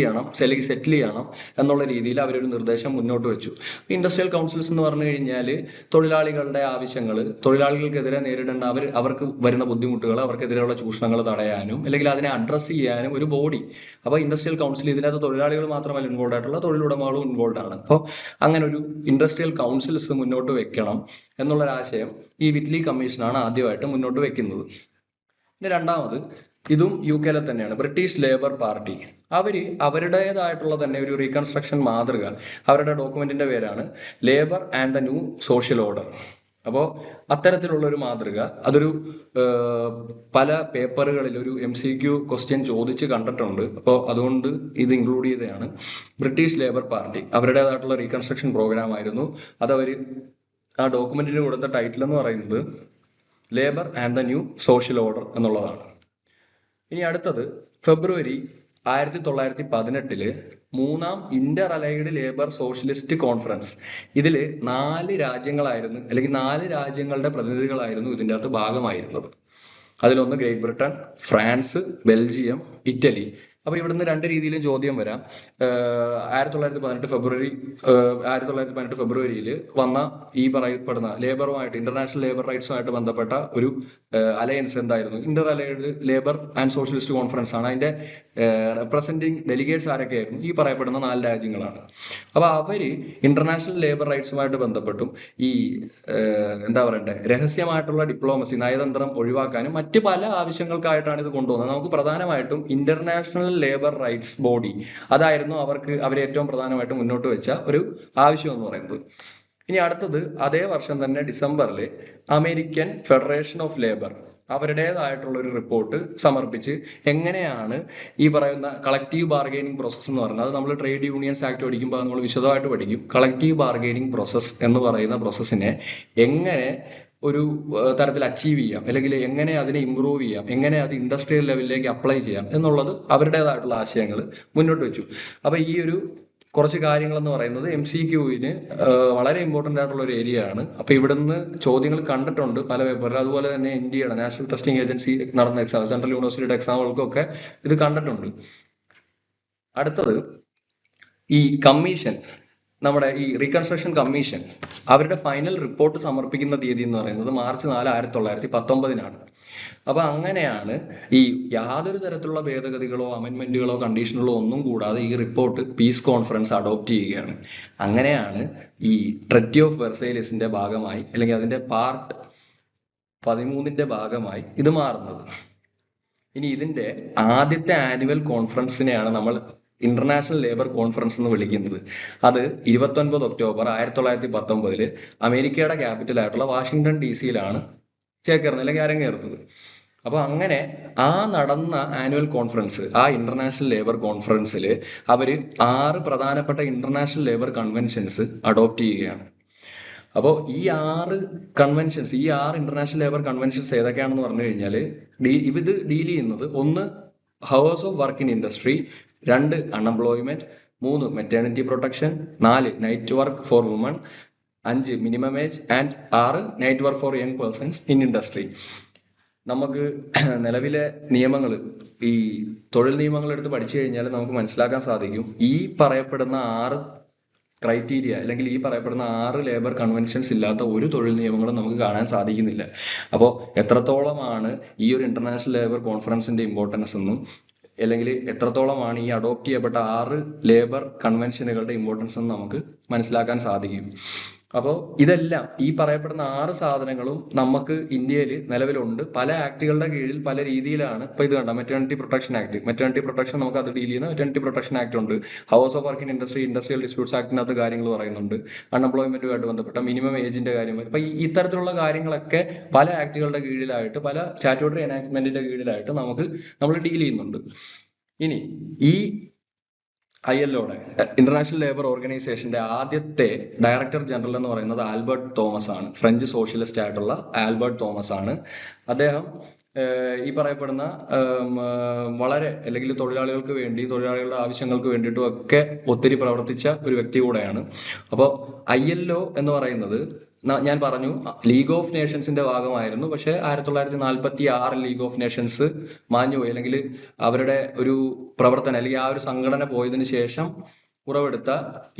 ചെയ്യണം എന്നുള്ള രീതിയിൽ അവരൊരു നിർദ്ദേശം മുന്നോട്ട് വെച്ചു. ഇൻഡസ്ട്രിയൽ കൗൺസിൽസ് എന്ന് പറഞ്ഞു കഴിഞ്ഞാൽ തൊഴിലാളികളുടെ ആവശ്യങ്ങൾ, തൊഴിലാളികൾക്കെതിരെ നേരിടേണ്ട അവർക്ക് വരുന്ന ബുദ്ധിമുട്ടുകൾ, അവർക്കെതിരെയുള്ള ചൂഷണങ്ങൾ തടയാനും അല്ലെങ്കിൽ അതിനെ അഡ്രസ്സ് ചെയ്യാനും ഒരു ബോഡി. അപ്പോൾ ഇൻഡസ്ട്രിയൽ കൗൺസിൽ ഇതിനകത്ത് തൊഴിലാളികൾ മാത്രമല്ല ഇൻവോൾവ് ആയിട്ടുള്ള തൊഴിലുടമകളും ഇൻവോൾവ് ആണ്. അപ്പോൾ അങ്ങനെ ഒരു ഇൻഡസ്ട്രിയൽ കൗൺസിൽസ് മുന്നോട്ട് വെക്കണം എന്നുള്ളൊരാശയം ഈ വിറ്റ്ലി കമ്മീഷനാണ് ആദ്യമായിട്ട് മുന്നോട്ട് വെക്കുന്നത്. പിന്നെ രണ്ടാമത്, ഇതും UK തന്നെയാണ്, ബ്രിട്ടീഷ് ലേബർ പാർട്ടി. അവരുടേതായിട്ടുള്ള തന്നെ ഒരു റീകൺസ്ട്രക്ഷൻ മാതൃക, അവരുടെ ഡോക്യുമെന്റിന്റെ പേരാണ് labour and the new social order. അപ്പോൾ അത്തരത്തിലുള്ള ഒരു മാതൃക, അതൊരു പല പേപ്പറുകളിൽ ഒരു MCQ ക്വസ്റ്റ്യൻ ചോദിച്ച് കണ്ടിട്ടുണ്ട്. അപ്പോൾ അതുകൊണ്ട് ഇത് ഇൻക്ലൂഡ് ചെയ്തതാണ്. ബ്രിട്ടീഷ് ലേബർ പാർട്ടി അവരുടേതായിട്ടുള്ള റീകൺസ്ട്രക്ഷൻ പ്രോഗ്രാം ആയിരുന്നു. അതവര് ആ ഡോക്യുമെന്റിന് കൊടുത്ത ടൈറ്റിൽ എന്ന് പറയുന്നത് labour and the new social order എന്നുള്ളതാണ്. ഇനി അടുത്തത് ഫെബ്രുവരി 1918 3-ാം Inter allied labour socialist conference. ഇതിൽ 4 രാജ്യങ്ങളായിരുന്നു അല്ലെങ്കിൽ 4 രാജ്യങ്ങളുടെ പ്രതിനിധികളായിരുന്നു ഇതിൻ്റെ അകത്ത് ഭാഗമായിരുന്നത്. അതിലൊന്ന് great Britain, France, Belgium, Italy. അപ്പൊ ഇവിടുന്ന് 2 രീതിയിലും ചോദ്യം വരാം. 1918 ഫെബ്രുവരിയിൽ വന്ന ഈ പറയപ്പെടുന്ന ലേബറുമായിട്ട്, ഇന്റർനാഷണൽ ലേബർ റൈറ്റ്സുമായിട്ട് ബന്ധപ്പെട്ട ഒരു അലയൻസ് എന്തായിരുന്നു? Inter allied labour and socialist conference ആണ്. അതിന്റെ റെപ്രസെന്റിങ് ഡെലിഗേറ്റ്സ് ആരൊക്കെയായിരുന്നു? ഈ പറയപ്പെടുന്ന 4 രാജ്യങ്ങളാണ്. അപ്പൊ അവര് ഇന്റർനാഷണൽ ലേബർ റൈറ്റ്സുമായിട്ട് ബന്ധപ്പെട്ടും ഈ എന്താ പറയണ്ടേ, രഹസ്യമായിട്ടുള്ള ഡിപ്ലോമസി, നയതന്ത്രം ഒഴിവാക്കാനും മറ്റ് പല ആവശ്യങ്ങൾക്കായിട്ടാണ് ഇത് കൊണ്ടുവന്നത്. നമുക്ക് പ്രധാനമായിട്ടും ഇന്റർനാഷണൽ ലേബർ റൈറ്റ്സ് ബോഡി, അതായിരുന്നു അവർ ഏറ്റവും പ്രധാനമായിട്ട് മുന്നോട്ട് വെച്ച ഒരു ആവശ്യം എന്ന് പറയുന്നത്. ഇനി അടുത്തത്, അതേ വർഷം തന്നെ ഡിസംബറിൽ അമേരിക്കൻ ഫെഡറേഷൻ ഓഫ് ലേബർ അവരുടേതായിട്ടുള്ള ഒരു റിപ്പോർട്ട് സമർപ്പിച്ച് എങ്ങനെയാണ് ഈ പറയുന്ന കളക്റ്റീവ് ബാർഗെയിനിങ് പ്രോസസ്സ് എന്ന് പറയുന്നത്, അത് നമ്മൾ ട്രേഡ് യൂണിയൻസ് ആക്ട് പഠിക്കുമ്പോൾ നമ്മൾ വിശദമായിട്ട് പഠിക്കും. കളക്റ്റീവ് ബാർഗെയിനിങ് പ്രോസസ്സ് എന്ന് പറയുന്ന പ്രോസസ്സിനെ എങ്ങനെ ഒരു തരത്തിൽ അച്ചീവ് ചെയ്യാം, അല്ലെങ്കിൽ എങ്ങനെ അതിനെ ഇമ്പ്രൂവ് ചെയ്യാം, എങ്ങനെ അത് ഇൻഡസ്ട്രിയൽ ലെവലിലേക്ക് അപ്ലൈ ചെയ്യാം എന്നുള്ളത് അവരുടേതായിട്ടുള്ള ആശയങ്ങൾ മുന്നോട്ട് വെച്ചു. അപ്പൊ ഈ ഒരു കുറച്ച് കാര്യങ്ങൾ എന്ന് പറയുന്നത് MCQവിന് വളരെ ഇമ്പോർട്ടന്റ് ആയിട്ടുള്ള ഒരു ഏരിയ ആണ്. അപ്പൊ ഇവിടുന്ന് ചോദ്യങ്ങൾ കണ്ടിട്ടുണ്ട് പല പേപ്പറിൽ. അതുപോലെ തന്നെ NDAയുടെ നാഷണൽ ടെസ്റ്റിംഗ് ഏജൻസി നടന്ന എക്സാം, സെൻട്രൽ യൂണിവേഴ്സിറ്റിയുടെ എക്സാമുകൾക്കൊക്കെ ഇത് കണ്ടിട്ടുണ്ട്. അടുത്തത് ഈ കമ്മീഷൻ, നമ്മുടെ ഈ റീകൺസ്ട്രക്ഷൻ കമ്മീഷൻ അവരുടെ ഫൈനൽ റിപ്പോർട്ട് സമർപ്പിക്കുന്ന തീയതി എന്ന് പറയുന്നത് മാർച്ച് 4, 1919 അപ്പൊ അങ്ങനെയാണ് ഈ യാതൊരു തരത്തിലുള്ള ഭേദഗതികളോ അമെന്റ്മെന്റുകളോ കണ്ടീഷനുകളോ ഒന്നും കൂടാതെ ഈ റിപ്പോർട്ട് പീസ് കോൺഫറൻസ് അഡോപ്റ്റ് ചെയ്യുകയാണ്. അങ്ങനെയാണ് ഈ ട്രെറ്റി ഓഫ് വെർസൈലസിന്റെ ഭാഗമായി, അല്ലെങ്കിൽ അതിന്റെ പാർട്ട് 13ന്റെ ഭാഗമായി ഇത് മാറുന്നത്. ഇനി ഇതിന്റെ ആദ്യത്തെ ആനുവൽ കോൺഫറൻസിനെയാണ് നമ്മൾ ഇന്റർനാഷണൽ ലേബർ കോൺഫറൻസ് എന്ന് വിളിക്കുന്നത്. അത് 29 ഒക്ടോബർ 1919 അമേരിക്കയുടെ ക്യാപിറ്റൽ ആയിട്ടുള്ള വാഷിംഗ്ടൺ DC ചേർന്നത്, അല്ലെങ്കിൽ അരങ്ങേറുന്നത്. അപ്പൊ അങ്ങനെ ആ നടന്ന ആനുവൽ കോൺഫറൻസ്, ആ ഇന്റർനാഷണൽ ലേബർ കോൺഫറൻസിൽ അവര് 6 പ്രധാനപ്പെട്ട ഇന്റർനാഷണൽ ലേബർ കൺവെൻഷൻസ് അഡോപ്റ്റ് ചെയ്യുകയാണ്. അപ്പോൾ ഈ 6 കൺവെൻഷൻസ്, ഈ 6 ഇന്റർനാഷണൽ ലേബർ കൺവെൻഷൻസ് ഏതൊക്കെയാണെന്ന് പറഞ്ഞു കഴിഞ്ഞാൽ ഇത് ഡീൽ ചെയ്യുന്നത് 1 hours of work in industry, 2 unemployment, 3 maternity protection, 4 night work for women, 5 minimum age, and 6 night work for young persons in industry. നമുക്ക് നിലവിലെ നിയമങ്ങൾ, ഈ തൊഴിൽ നിയമങ്ങൾ എടുത്ത് പഠിച്ചു കഴിഞ്ഞാൽ നമുക്ക് മനസ്സിലാക്കാൻ സാധിക്കും, ഈ പറയപ്പെടുന്ന 6 ക്രൈറ്റീരിയ, അല്ലെങ്കിൽ ഈ പറയപ്പെടുന്ന 6 ലേബർ കൺവെൻഷൻസ് ഇല്ലാത്ത ഒരു തൊഴിൽ നിയമങ്ങളും നമുക്ക് കാണാൻ സാധിക്കുന്നില്ല. അപ്പോൾ എത്രത്തോളമാണ് ഈ ഒരു ഇന്റർനാഷണൽ ലേബർ കോൺഫറൻസിന്റെ ഇമ്പോർട്ടൻസ് എന്നും, അല്ലെങ്കിൽ എത്രത്തോളമാണ് ഈ അഡോപ്റ്റ് ചെയ്യപ്പെട്ട 6 ലേബർ കൺവെൻഷനുകളുടെ ഇമ്പോർട്ടൻസ് എന്നും നമുക്ക് മനസ്സിലാക്കാൻ സാധിക്കും. അപ്പോൾ ഇതെല്ലാം, ഈ പറയപ്പെടുന്ന 6 സാധനങ്ങളും നമുക്ക് ഇന്ത്യയിൽ നിലവിലുണ്ട്. പല ആക്ടുകളുടെ കീഴിൽ പല രീതിയിലാണ്. ഇപ്പൊ ഇത് കണ്ട maternity protection act, maternity protection നമുക്ക് അത് ഡീൽ ചെയ്യുന്ന മെറ്റേണിറ്റി പ്രൊട്ടക്ഷൻ ആക്ട് ഉണ്ട്. Hours of work in industry, industrial disputes ആക്ടിനകത്ത് കാര്യങ്ങൾ പറയുന്നുണ്ട്. അൺഎംപ്ലോയ്മെന്റുമായിട്ട് ബന്ധപ്പെട്ട മിനിമം ഏജിന്റെ കാര്യം, അപ്പൊ ഇത്തരത്തിലുള്ള കാര്യങ്ങളൊക്കെ പല ആക്ടുകളുടെ കീഴിലായിട്ട്, പല സ്റ്റാറ്റ്യൂട്ടറി എനാക്ട്മെന്റിന്റെ കീഴിലായിട്ട് നമ്മൾ ഡീൽ ചെയ്യുന്നുണ്ട്. ഇനി ഈ ILOയുടെ ഇന്റർനാഷണൽ ലേബർ ഓർഗനൈസേഷന്റെ ആദ്യത്തെ ഡയറക്ടർ ജനറൽ എന്ന് പറയുന്നത് ആൽബർട്ട് തോമസ് ആണ്. ഫ്രഞ്ച് സോഷ്യലിസ്റ്റ് ആയിട്ടുള്ള ആൽബർട്ട് തോമസ് ആണ്. അദ്ദേഹം ഈ പറയപ്പെടുന്ന വളരെ, അല്ലെങ്കിൽ തൊഴിലാളികൾക്ക് വേണ്ടി, തൊഴിലാളികളുടെ ആവശ്യങ്ങൾക്ക് വേണ്ടിയിട്ടും ഒക്കെ ഒത്തിരി പ്രവർത്തിച്ച ഒരു വ്യക്തി കൂടെയാണ്. അപ്പോൾ ILO എന്ന് പറയുന്നത് ഞാൻ പറഞ്ഞു ലീഗ് ഓഫ് നേഷൻസിന്റെ ഭാഗമായിരുന്നു. പക്ഷെ 1946 ലീഗ് ഓഫ് നേഷൻസ് മാഞ്ഞുപോയി, അല്ലെങ്കിൽ അവരുടെ ഒരു പ്രവർത്തനം, അല്ലെങ്കിൽ ആ ഒരു സംഘടന പോയതിനു ശേഷം ഉറവെടുത്ത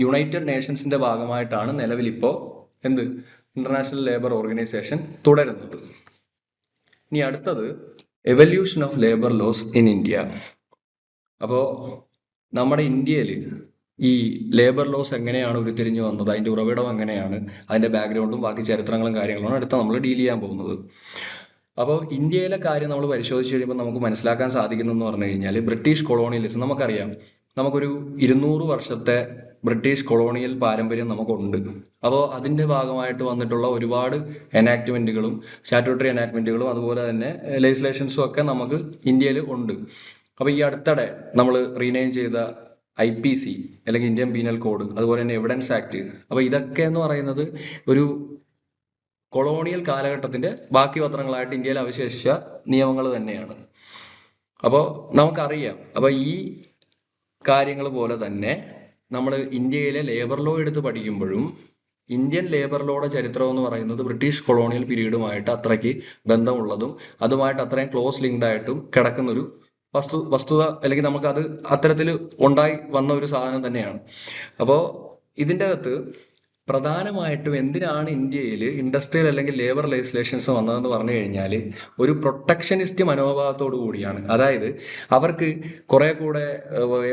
യുണൈറ്റഡ് നേഷൻസിന്റെ ഭാഗമായിട്ടാണ് നിലവിൽ ഇപ്പോ ഇന്റർനാഷണൽ ലേബർ ഓർഗനൈസേഷൻ തുടരുന്നത്. ഇനി അടുത്തത് evolution of labour loss in India. അപ്പോ നമ്മുടെ ഇന്ത്യയിൽ ഈ ലേബർ ലോസ് എങ്ങനെയാണ് ഉരുത്തിരിഞ്ഞു വന്നത്, അതിന്റെ ഉറവിടം എങ്ങനെയാണ്, അതിന്റെ ബാക്ക്ഗ്രൗണ്ടും ബാക്കി ചരിത്രങ്ങളും കാര്യങ്ങളുമാണ് അടുത്ത നമ്മൾ ഡീൽ ചെയ്യാൻ പോകുന്നത്. അപ്പോൾ ഇന്ത്യയിലെ കാര്യം നമ്മൾ പരിശോധിച്ച് കഴിയുമ്പോൾ നമുക്ക് മനസ്സിലാക്കാൻ സാധിക്കുന്നതെന്ന് പറഞ്ഞു കഴിഞ്ഞാൽ, ബ്രിട്ടീഷ് കൊളോണിയലിസം നമുക്കറിയാം. നമുക്കൊരു 200 വർഷത്തെ ബ്രിട്ടീഷ് കൊളോണിയൽ പാരമ്പര്യം നമുക്കുണ്ട്. അപ്പോൾ അതിന്റെ ഭാഗമായിട്ട് വന്നിട്ടുള്ള ഒരുപാട് എനാക്ട്മെന്റുകളും, സ്റ്റാറ്റ്യൂട്ടറി എനാക്ട്മെന്റുകളും, അതുപോലെ തന്നെ ലെജിസ്ലേഷൻസും ഒക്കെ നമുക്ക് ഇന്ത്യയിൽ ഉണ്ട്. അപ്പൊ ഈ അടുത്തിടെ നമ്മൾ റീനെയിം ചെയ്ത IPC, അല്ലെങ്കിൽ ഇന്ത്യൻ പീനൽ കോഡ്, അതുപോലെ തന്നെ എവിഡൻസ് ആക്ട്, അപ്പൊ ഇതൊക്കെ എന്ന് പറയുന്നത് ഒരു കൊളോണിയൽ കാലഘട്ടത്തിന്റെ ബാക്കി പത്രങ്ങളായിട്ട് ഇന്ത്യയിൽ അവശേഷിച്ച നിയമങ്ങൾ തന്നെയാണ്. അപ്പോൾ നമുക്കറിയാം. അപ്പൊ ഈ കാര്യങ്ങൾ പോലെ തന്നെ നമ്മൾ ഇന്ത്യയിലെ ലേബർ ലോ എടുത്ത് പഠിക്കുമ്പോഴും ഇന്ത്യൻ ലേബർ ലോയുടെ ചരിത്രം എന്ന് പറയുന്നത് ബ്രിട്ടീഷ് കൊളോണിയൽ പീരീഡുമായിട്ട് അത്രയ്ക്ക് ബന്ധമുള്ളതും അതുമായിട്ട് അത്രയും ക്ലോസ് ലിങ്ക്ഡ് ആയിട്ടും കിടക്കുന്നൊരു വസ്തുത, അല്ലെങ്കിൽ നമുക്ക് അത് അത്തരത്തിൽ ഉണ്ടായി വന്ന ഒരു സാധനം തന്നെയാണ്. അപ്പോൾ ഇതിൻ്റെ അകത്ത് പ്രധാനമായിട്ടും എന്തിനാണ് ഇന്ത്യയിൽ ഇൻഡസ്ട്രിയൽ അല്ലെങ്കിൽ ലേബർ ലെജിസ്ലേഷൻസ് വന്നതെന്ന് പറഞ്ഞു കഴിഞ്ഞാൽ, ഒരു പ്രൊട്ടക്ഷനിസ്റ്റ് മനോഭാവത്തോടു കൂടിയാണ്. അതായത് അവർക്ക് കുറെ കൂടെ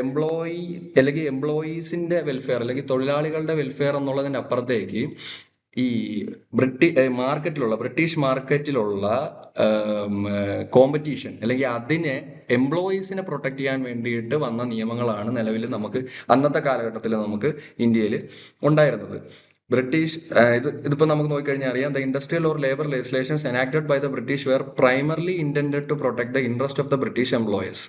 എംപ്ലോയി, അല്ലെങ്കിൽ എംപ്ലോയീസിന്റെ വെൽഫെയർ, അല്ലെങ്കിൽ തൊഴിലാളികളുടെ വെൽഫെയർ എന്നുള്ളതിന്റെ അപ്പുറത്തേക്ക് ഈ ബ്രിട്ടീഷ് മാർക്കറ്റിലുള്ള കോമ്പറ്റീഷൻ, അല്ലെങ്കിൽ അതിനെ എംപ്ലോയീസിനെ പ്രൊട്ടക്ട് ചെയ്യാൻ വേണ്ടിയിട്ട് വന്ന നിയമങ്ങളാണ് നിലവിൽ നമുക്ക് അന്നത്തെ കാലഘട്ടത്തിൽ നമുക്ക് ഇന്ത്യയിൽ ഉണ്ടായിരുന്നത്. ബ്രിട്ടീഷ് ഇതിപ്പോ നമുക്ക് നോക്കിക്കഴിഞ്ഞാൽ അറിയാം, the industrial or labour legislations enacted by the British were primarily intended to protect the interest of the British employers.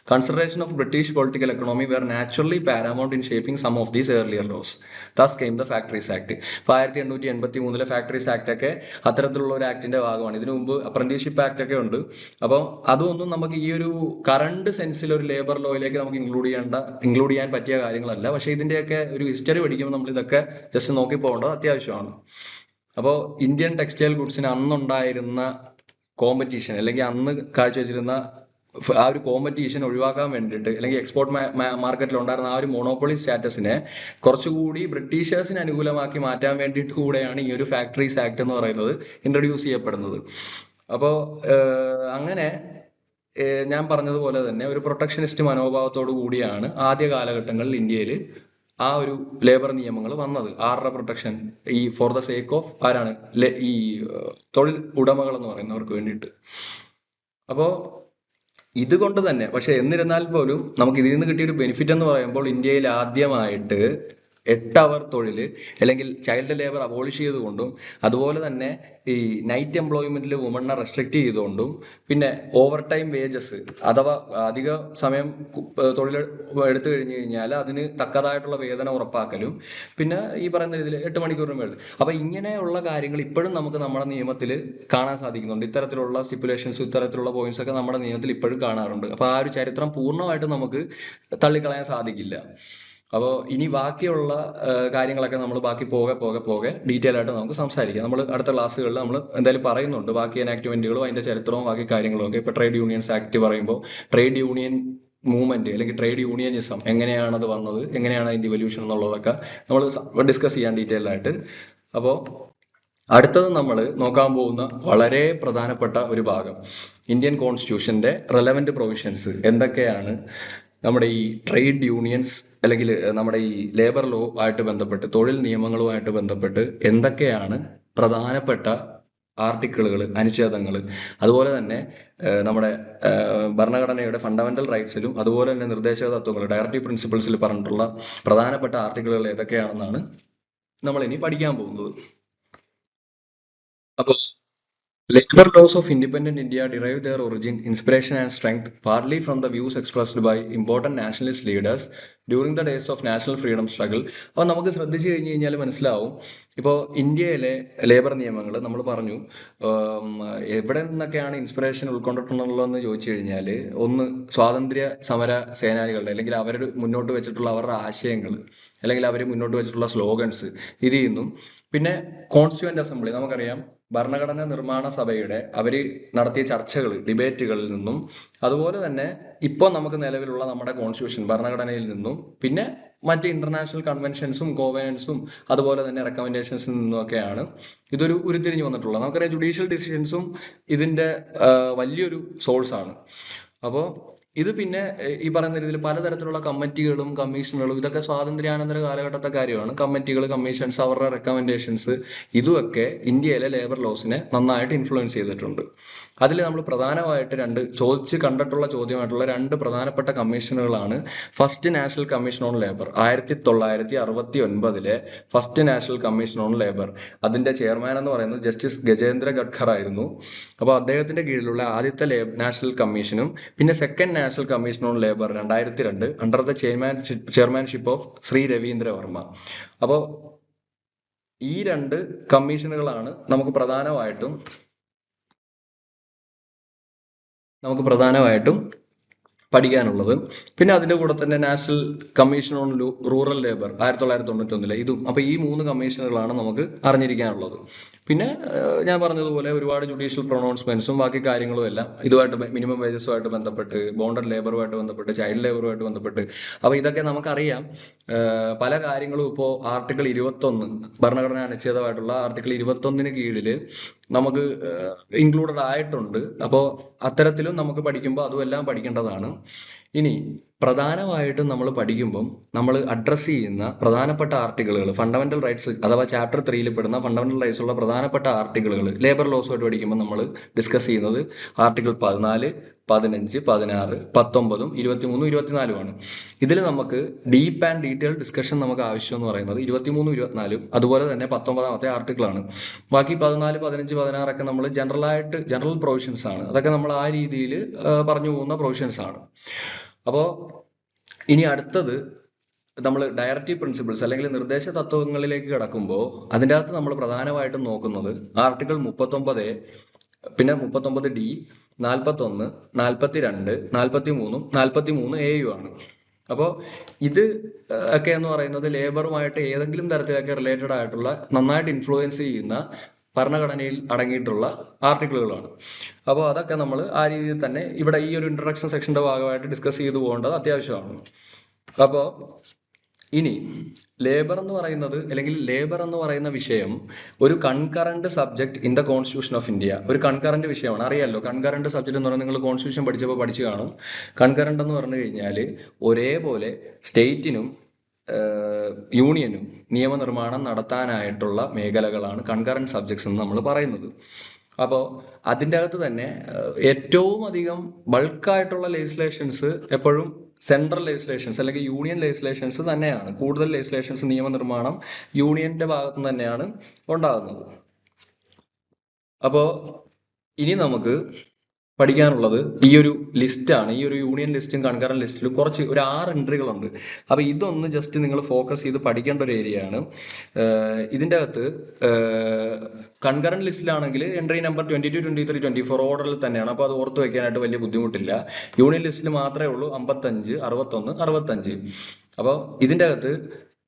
Consideration of British political economy were naturally paramount in shaping some of these earlier laws. Thus came the Factories Act. ഇപ്പോൾ 1883 ഫാക്ടറീസ് ആക്ട് ഒക്കെ അത്തരത്തിലുള്ള ഒരു ആക്ടിന്റെ ഭാഗമാണ്. ഇതിനു മുമ്പ് അപ്രന്റീസ്ഷിപ്പ് ആക്ട് ഒക്കെ ഉണ്ട്. അപ്പം അതൊന്നും നമുക്ക് ഈ ഒരു കറണ്ട് സെൻസിൽ ഒരു ലേബർ ലോയിലേക്ക് നമുക്ക് ഇൻക്ലൂഡ് ചെയ്യാൻ പറ്റിയ കാര്യങ്ങളല്ല. പക്ഷെ ഇതിന്റെയൊക്കെ ഒരു ഹിസ്റ്ററി പഠിക്കുമ്പോൾ നമ്മൾ ഇതൊക്കെ ജസ്റ്റ് നോക്കി പോകേണ്ടത് അത്യാവശ്യമാണ്. അപ്പോൾ ഇന്ത്യൻ ടെക്സ്റ്റൈൽ ഗുഡ്സിന് അന്നുണ്ടായിരുന്ന കോമ്പറ്റീഷൻ അല്ലെങ്കിൽ അന്ന് കാഴ്ചവെച്ചിരുന്ന ആ ഒരു കോമ്പറ്റീഷൻ ഒഴിവാക്കാൻ വേണ്ടിയിട്ട് അല്ലെങ്കിൽ എക്സ്പോർട്ട് മാർക്കറ്റിൽ ഉണ്ടായിരുന്ന ആ ഒരു മോണോപ്പൊളി സ്റ്റാറ്റസിനെ കുറച്ചുകൂടി ബ്രിട്ടീഷേഴ്സിന് അനുകൂലമാക്കി മാറ്റാൻ വേണ്ടിയിട്ട് കൂടെയാണ് ഈ ഒരു ഫാക്ടറീസ് ആക്ട് എന്ന് പറയുന്നത് ഇൻട്രൊഡ്യൂസ് ചെയ്യപ്പെടുന്നത്. അപ്പോൾ അങ്ങനെ ഞാൻ പറഞ്ഞതുപോലെ തന്നെ ഒരു പ്രൊട്ടക്ഷനിസ്റ്റ് മനോഭാവത്തോടു കൂടിയാണ് ആദ്യ കാലഘട്ടങ്ങളിൽ ഇന്ത്യയിൽ ആ ഒരു ലേബർ നിയമങ്ങൾ വന്നത്. ആരുടെ പ്രൊട്ടക്ഷൻ? ഈ ഫോർ ദ സേക്ക് ഓഫ് ആരാണ്? ഈ തൊഴിൽ ഉടമകൾ എന്ന് പറയുന്നവർക്ക് വേണ്ടിയിട്ട്. അപ്പോ ഇതുകൊണ്ട് തന്നെ പക്ഷെ എന്നിരുന്നാൽ പോലും നമുക്ക് ഇതിൽ നിന്ന് കിട്ടിയ ഒരു ബെനിഫിറ്റ് എന്ന് പറയുമ്പോൾ ഇന്ത്യയിൽ ആദ്യമായിട്ട് 8 അവർ തൊഴില് അല്ലെങ്കിൽ ചൈൽഡ് ലേബർ അബോളിഷ് ചെയ്തുകൊണ്ടും അതുപോലെ തന്നെ ഈ നൈറ്റ് എംപ്ലോയ്മെന്റിൽ വുമണിനെ റെസ്ട്രിക്ട് ചെയ്തുകൊണ്ടും പിന്നെ ഓവർ ടൈം വേജസ് അഥവാ അധിക സമയം തൊഴിൽ എടുത്തു കഴിഞ്ഞു കഴിഞ്ഞാൽ അതിന് തക്കതായിട്ടുള്ള വേതനം ഉറപ്പാക്കലും പിന്നെ ഈ പറയുന്ന രീതിയിൽ 8 മണിക്കൂറിന് മേളിൽ. അപ്പൊ ഇങ്ങനെയുള്ള കാര്യങ്ങൾ ഇപ്പോഴും നമുക്ക് നമ്മുടെ നിയമത്തിൽ കാണാൻ സാധിക്കുന്നുണ്ട്. ഇത്തരത്തിലുള്ള സ്റ്റിപ്പുലേഷൻസ് ഇത്തരത്തിലുള്ള പോയിന്റ്സ് ഒക്കെ നമ്മുടെ നിയമത്തിൽ ഇപ്പോഴും കാണാറുണ്ട്. അപ്പൊ ആ ഒരു ചരിത്രം പൂർണ്ണമായിട്ട് നമുക്ക് തള്ളിക്കളയാൻ സാധിക്കില്ല. അപ്പോൾ ഇനി ബാക്കിയുള്ള കാര്യങ്ങളൊക്കെ നമ്മൾ ബാക്കി പോകെ ഡീറ്റെയിൽ ആയിട്ട് നമുക്ക് സംസാരിക്കാം. നമ്മൾ അടുത്ത ക്ലാസ്സുകളിൽ നമ്മൾ എന്തായാലും പറയുന്നുണ്ട് ബാക്കി എനാക്ട്മെന്റുകളും അതിന്റെ ചരിത്രവും ബാക്കി കാര്യങ്ങളും ഒക്കെ. ഇപ്പൊ ട്രേഡ് യൂണിയൻസ് ആക്ട് പറയുമ്പോൾ ട്രേഡ് യൂണിയൻ മൂവ്മെന്റ് അല്ലെങ്കിൽ ട്രേഡ് യൂണിയനിസം എങ്ങനെയാണ് അത് വന്നത്, എങ്ങനെയാണ് അതിന്റെ ഇവല്യൂഷൻ എന്നുള്ളതൊക്കെ നമ്മൾ ഡിസ്കസ് ചെയ്യാൻ ഡീറ്റെയിൽ ആയിട്ട്. അപ്പോൾ അടുത്തത് നമ്മൾ നോക്കാൻ പോകുന്ന വളരെ പ്രധാനപ്പെട്ട ഒരു ഭാഗം ഇന്ത്യൻ കോൺസ്റ്റിറ്റ്യൂഷന്റെ റെലവന്റ് പ്രൊവിഷൻസ് എന്തൊക്കെയാണ് നമ്മുടെ ഈ ട്രേഡ് യൂണിയൻസ് അല്ലെങ്കിൽ നമ്മുടെ ഈ ലേബർ ലോ ആയിട്ട് ബന്ധപ്പെട്ട് തൊഴിൽ നിയമങ്ങളുമായിട്ട് ബന്ധപ്പെട്ട് എന്തൊക്കെയാണ് പ്രധാനപ്പെട്ട ആർട്ടിക്കിളുകൾ, അനുച്ഛേദങ്ങൾ, അതുപോലെ തന്നെ നമ്മുടെ ഭരണഘടനയുടെ ഫണ്ടമെന്റൽ റൈറ്റ്സിലും അതുപോലെ തന്നെ നിർദ്ദേശക തത്വങ്ങൾ ഡയറക്റ്റീവ് പ്രിൻസിപ്പിൾസിൽ പറഞ്ഞിട്ടുള്ള പ്രധാനപ്പെട്ട ആർട്ടിക്കിളുകൾ ഏതൊക്കെയാണെന്നാണ് നമ്മൾ ഇനി പഠിക്കാൻ പോകുന്നത്. അപ്പോൾ labor laws of independent India derive their origin, inspiration and strength partly from the views expressed by important nationalist leaders during the days of national freedom struggle. അപ്പോൾ നമുക്ക് ശ്രദ്ധിച്ചു കഴിഞ്ഞു കഴിഞ്ഞാൽ മനസ്സിലാവും ഇപ്പോൾ ഇന്ത്യയിലെ ലേബർ നിയമങ്ങൾ നമ്മൾ പറഞ്ഞു എവിടെ നിന്നൊക്കെയാണ് ഇൻസ്പിറേഷൻ ഉൾക്കൊണ്ടിട്ടുള്ളതെന്ന് ചോദിച്ചു കഴിഞ്ഞാൽ ഒന്ന് സ്വാതന്ത്ര്യ സമര സേനാനികളുടെ അല്ലെങ്കിൽ അവർ മുന്നോട്ട് വെച്ചിട്ടുള്ള അവരുടെ ആശയങ്ങൾ അല്ലെങ്കിൽ അവർ മുന്നോട്ട് വെച്ചിട്ടുള്ള സ്ലോഗൻസ് ഇതിൽ നിന്നും പിന്നെ കോൺസ്റ്റിറ്റ്യൂവന്റ് അസംബ്ലി നമുക്കറിയാം ഭരണഘടനാ നിർമ്മാണ സഭയുടെ അവര് നടത്തിയ ചർച്ചകൾ ഡിബേറ്റുകളിൽ നിന്നും അതുപോലെ തന്നെ ഇപ്പോൾ നമുക്ക് നിലവിലുള്ള നമ്മുടെ കോൺസ്റ്റിറ്റ്യൂഷൻ ഭരണഘടനയിൽ നിന്നും പിന്നെ മറ്റ് ഇന്റർനാഷണൽ കൺവെൻഷൻസും കോവനൻസും അതുപോലെ തന്നെ റെക്കമെൻഡേഷൻസിൽ നിന്നുമൊക്കെയാണ് ഇതൊരു ഉരുത്തിരിഞ്ഞു വന്നിട്ടുള്ളത്. നമുക്കറിയാം ജുഡീഷ്യൽ ഡിസിഷൻസും ഇതിന്റെ വലിയൊരു സോഴ്സ് ആണ്. അപ്പോൾ ഇത് പിന്നെ ഈ പറയുന്ന രീതിയിൽ പലതരത്തിലുള്ള കമ്മിറ്റികളും കമ്മീഷനുകളും ഇതൊക്കെ സ്വാതന്ത്ര്യാനന്തര കാലഘട്ടത്തെ കാര്യമാണ്. കമ്മിറ്റികൾ, കമ്മീഷൻസ്, അവരുടെ റെക്കമെൻഡേഷൻസ് ഇതുമൊക്കെ ഇന്ത്യയിലെ ലേബർ ലോസിനെ നന്നായിട്ട് ഇൻഫ്ലുവൻസ് ചെയ്തിട്ടുണ്ട്. അതിൽ നമ്മൾ പ്രധാനമായിട്ട് കണ്ടിട്ടുള്ള ചോദ്യമായിട്ടുള്ള 2 പ്രധാനപ്പെട്ട കമ്മീഷനുകളാണ് first national commission on labour 1969 first national commission on labour. അതിന്റെ ചെയർമാൻ എന്ന് പറയുന്നത് ജസ്റ്റിസ് ഗജേന്ദ്ര ഗഡ്കർ ആയിരുന്നു. അപ്പോൾ അദ്ദേഹത്തിന്റെ കീഴിലുള്ള ആദ്യത്തെ നാഷണൽ കമ്മീഷനും പിന്നെ second national commission on labour 2002 under the chairmanship of Shri Ravindra Varma. അപ്പോൾ ഈ 2 കമ്മീഷനുകളാണ് നമുക്ക് പ്രധാനമായിട്ടും പഠിക്കാനുള്ളത്. പിന്നെ അതിന്റെ കൂടെ തന്നെ national commission on rural labour 1991 ഇതും. അപ്പൊ ഈ 3 കമ്മീഷനുകളാണ് നമുക്ക് അറിഞ്ഞിരിക്കാനുള്ളത്. പിന്നെ ഞാൻ പറഞ്ഞതുപോലെ ഒരുപാട് ജുഡീഷ്യൽ പ്രൊണൗൺസ്മെന്റ്സും ബാക്കി കാര്യങ്ങളും എല്ലാം ഇതുമായിട്ട് മിനിമം വേജസുമായിട്ട് ബന്ധപ്പെട്ട് ബോണ്ടഡ് ലേബറുമായിട്ട് ബന്ധപ്പെട്ട് ചൈൽഡ് ലേബറുമായിട്ട് ബന്ധപ്പെട്ട്. അപ്പൊ ഇതൊക്കെ നമുക്കറിയാം. പല കാര്യങ്ങളും ഇപ്പോൾ ആർട്ടിക്കിൾ 21 ഭരണഘടനാ അനുച്ഛേദമായിട്ടുള്ള ആർട്ടിക്കിൾ 21 കീഴിൽ നമുക്ക് ഇൻക്ലൂഡഡ് ആയിട്ടുണ്ട്. അപ്പോൾ അത്തരത്തിലും നമുക്ക് പഠിക്കുമ്പോൾ അതുമെല്ലാം പഠിക്കേണ്ടതാണ്. ഇനി പ്രധാനമായിട്ടും നമ്മൾ പഠിക്കുമ്പം നമ്മൾ അഡ്രസ്സ് ചെയ്യുന്ന പ്രധാനപ്പെട്ട ആർട്ടിക്കിളുകൾ ഫണ്ടമെന്റൽ റൈറ്റ്സ് അഥവാ ചാപ്റ്റർ 3 പെടുന്ന ഫണ്ടമെന്റൽ റൈറ്റ്സ് ഉള്ള പ്രധാനപ്പെട്ട ആർട്ടിക്കിളുകൾ ലേബർ ലോസുമായിട്ട് പഠിക്കുമ്പോൾ നമ്മൾ ഡിസ്കസ് ചെയ്യുന്നത് ആർട്ടിക്കിൾ 14, 15, 16, 19, 23, 24 ആണ്. ഇതിൽ നമുക്ക് ഡീപ്പ് ആൻഡ് ഡീറ്റെയിൽ ഡിസ്കഷൻ നമുക്ക് ആവശ്യം എന്ന് പറയുന്നത് 23, 24 അതുപോലെ തന്നെ 19ാമത്തെ ആർട്ടിക്കിൾ ആണ്. ബാക്കി 14, 15, 16 ഒക്കെ നമ്മൾ ജനറൽ പ്രൊവിഷൻസ് ആണ്. അതൊക്കെ നമ്മൾ ആ രീതിയിൽ പറഞ്ഞു പോകുന്ന പ്രൊവിഷൻസ് ആണ്. അപ്പോൾ ഇനി അടുത്തത് നമ്മൾ ഡയറക്റ്റീവ് പ്രിൻസിപ്പിൾസ് അല്ലെങ്കിൽ നിർദ്ദേശ തത്വങ്ങളിലേക്ക് കടക്കുമ്പോൾ അതിൻ്റെ അകത്ത് നമ്മൾ പ്രധാനമായിട്ടും നോക്കുന്നത് ആർട്ടിക്കിൾ 39A, പിന്നെ 39D, 41, 42, 43, 43A ആണ്. അപ്പോൾ ഇത് ഒക്കെ എന്ന് പറയുന്നത് ലേബറുമായിട്ട് ഏതെങ്കിലും തരത്തിലൊക്കെ റിലേറ്റഡ് ആയിട്ടുള്ള നന്നായിട്ട് ഇൻഫ്ലുവൻസ് ചെയ്യുന്ന ഭരണഘടനയിൽ അടങ്ങിയിട്ടുള്ള ആർട്ടിക്കിളുകളാണ്. അപ്പോൾ അതൊക്കെ നമ്മൾ ആ രീതിയിൽ തന്നെ ഇവിടെ ഈ ഒരു ഇൻട്രൊഡക്ഷൻ സെക്ഷന്റെ ഭാഗമായിട്ട് ഡിസ്കസ് ചെയ്തു പോകേണ്ടത് അത്യാവശ്യമാണ്. അപ്പോൾ ഇനി ലേബർ എന്ന് പറയുന്നത് അല്ലെങ്കിൽ ലേബർ എന്ന് പറയുന്ന വിഷയം ഒരു concurrent subject in the constitution of India, ഒരു കൺകറന്റ് വിഷയമാണ്. അറിയാലോ കൺകറന്റ് സബ്ജക്ട് എന്ന് പറയുന്നത് നിങ്ങൾ കോൺസ്റ്റിറ്റ്യൂഷൻ പഠിച്ചപ്പോൾ പഠിച്ചു കാണും. കൺകറന്റ് എന്ന് പറഞ്ഞു കഴിഞ്ഞാൽ ഒരേപോലെ സ്റ്റേറ്റിനും യൂണിയനും നിയമനിർമ്മാണം നടത്താനായിട്ടുള്ള മേഖലകളാണ് കൺകറന്റ് സബ്ജക്ട്സ് എന്ന് നമ്മൾ പറയുന്നത്. അപ്പോൾ അതിൻ്റെ അകത്ത് തന്നെ ഏറ്റവും അധികം ബൾക്കായിട്ടുള്ള ലെജിസ്ലേഷൻസ് എപ്പോഴും സെൻട്രൽ ലെജിസ്ലേഷൻസ് അല്ലെങ്കിൽ യൂണിയൻ ലെജിസ്ലേഷൻസ് തന്നെയാണ്. കൂടുതൽ ലെജിസ്ലേഷൻസ് നിയമനിർമ്മാണം യൂണിയന്റെ ഭാഗത്തു നിന്ന് തന്നെയാണ് ഉണ്ടാകുന്നത്. അപ്പോൾ ഇനി നമുക്ക് പഠിക്കാനുള്ളത് ഈ ഒരു ലിസ്റ്റാണ്. ഈ ഒരു യൂണിയൻ ലിസ്റ്റും കൺകറന്റ് ലിസ്റ്റിലും കുറച്ച് ഒരു 6 എൻട്രികളുണ്ട്. അപ്പൊ ഇതൊന്ന് ജസ്റ്റ് നിങ്ങൾ ഫോക്കസ് ചെയ്ത് പഠിക്കേണ്ട ഒരു ഏരിയ ആണ്. ഇതിൻ്റെ അകത്ത് കൺകറന്റ് ലിസ്റ്റിലാണെങ്കിൽ എൻട്രി നമ്പർ 22, 23, 24 ഓർഡറിൽ തന്നെയാണ്. അപ്പോൾ അത് ഓർത്ത് വെക്കാനായിട്ട് വലിയ ബുദ്ധിമുട്ടില്ല. യൂണിയൻ ലിസ്റ്റിൽ മാത്രമേ ഉള്ളൂ 55, 61, 65. അപ്പോൾ ഇതിൻ്റെ അകത്ത്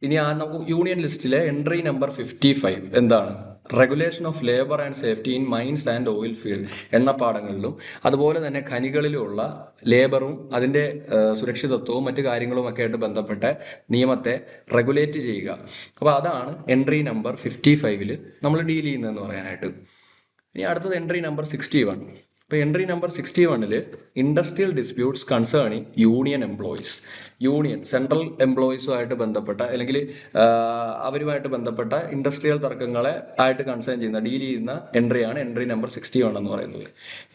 ഇനി നമുക്ക് യൂണിയൻ ലിസ്റ്റിലെ എൻട്രി നമ്പർ 55 എന്താണ്? Regulation of labour and safety in mines and oil field, എണ്ണപ്പാടങ്ങളിലും അതുപോലെ തന്നെ ഖനികളിലുമുള്ള ലേബറും അതിന്റെ സുരക്ഷിതത്വവും മറ്റു കാര്യങ്ങളും ഒക്കെ ആയിട്ട് ബന്ധപ്പെട്ട നിയമത്തെ റെഗുലേറ്റ് ചെയ്യുക. അപ്പൊ അതാണ് എൻട്രി നമ്പർ 55 നമ്മൾ ഡീൽ ചെയ്യുന്നതെന്ന് പറയാനായിട്ട്. ഇനി അടുത്തത് എൻട്രി നമ്പർ 61. ഇപ്പൊ entry number 61 industrial disputes concerning union employees, union central എംപ്ലോയീസുമായിട്ട് ബന്ധപ്പെട്ട അല്ലെങ്കിൽ അവരുമായിട്ട് ബന്ധപ്പെട്ട ഇൻഡസ്ട്രിയൽ തർക്കങ്ങളെ ആയിട്ട് കൺസേൺ ചെയ്യുന്ന ഡീൽ ചെയ്യുന്ന എൻട്രിയാണ് എൻട്രി നമ്പർ 61 എന്ന് പറയുന്നത്.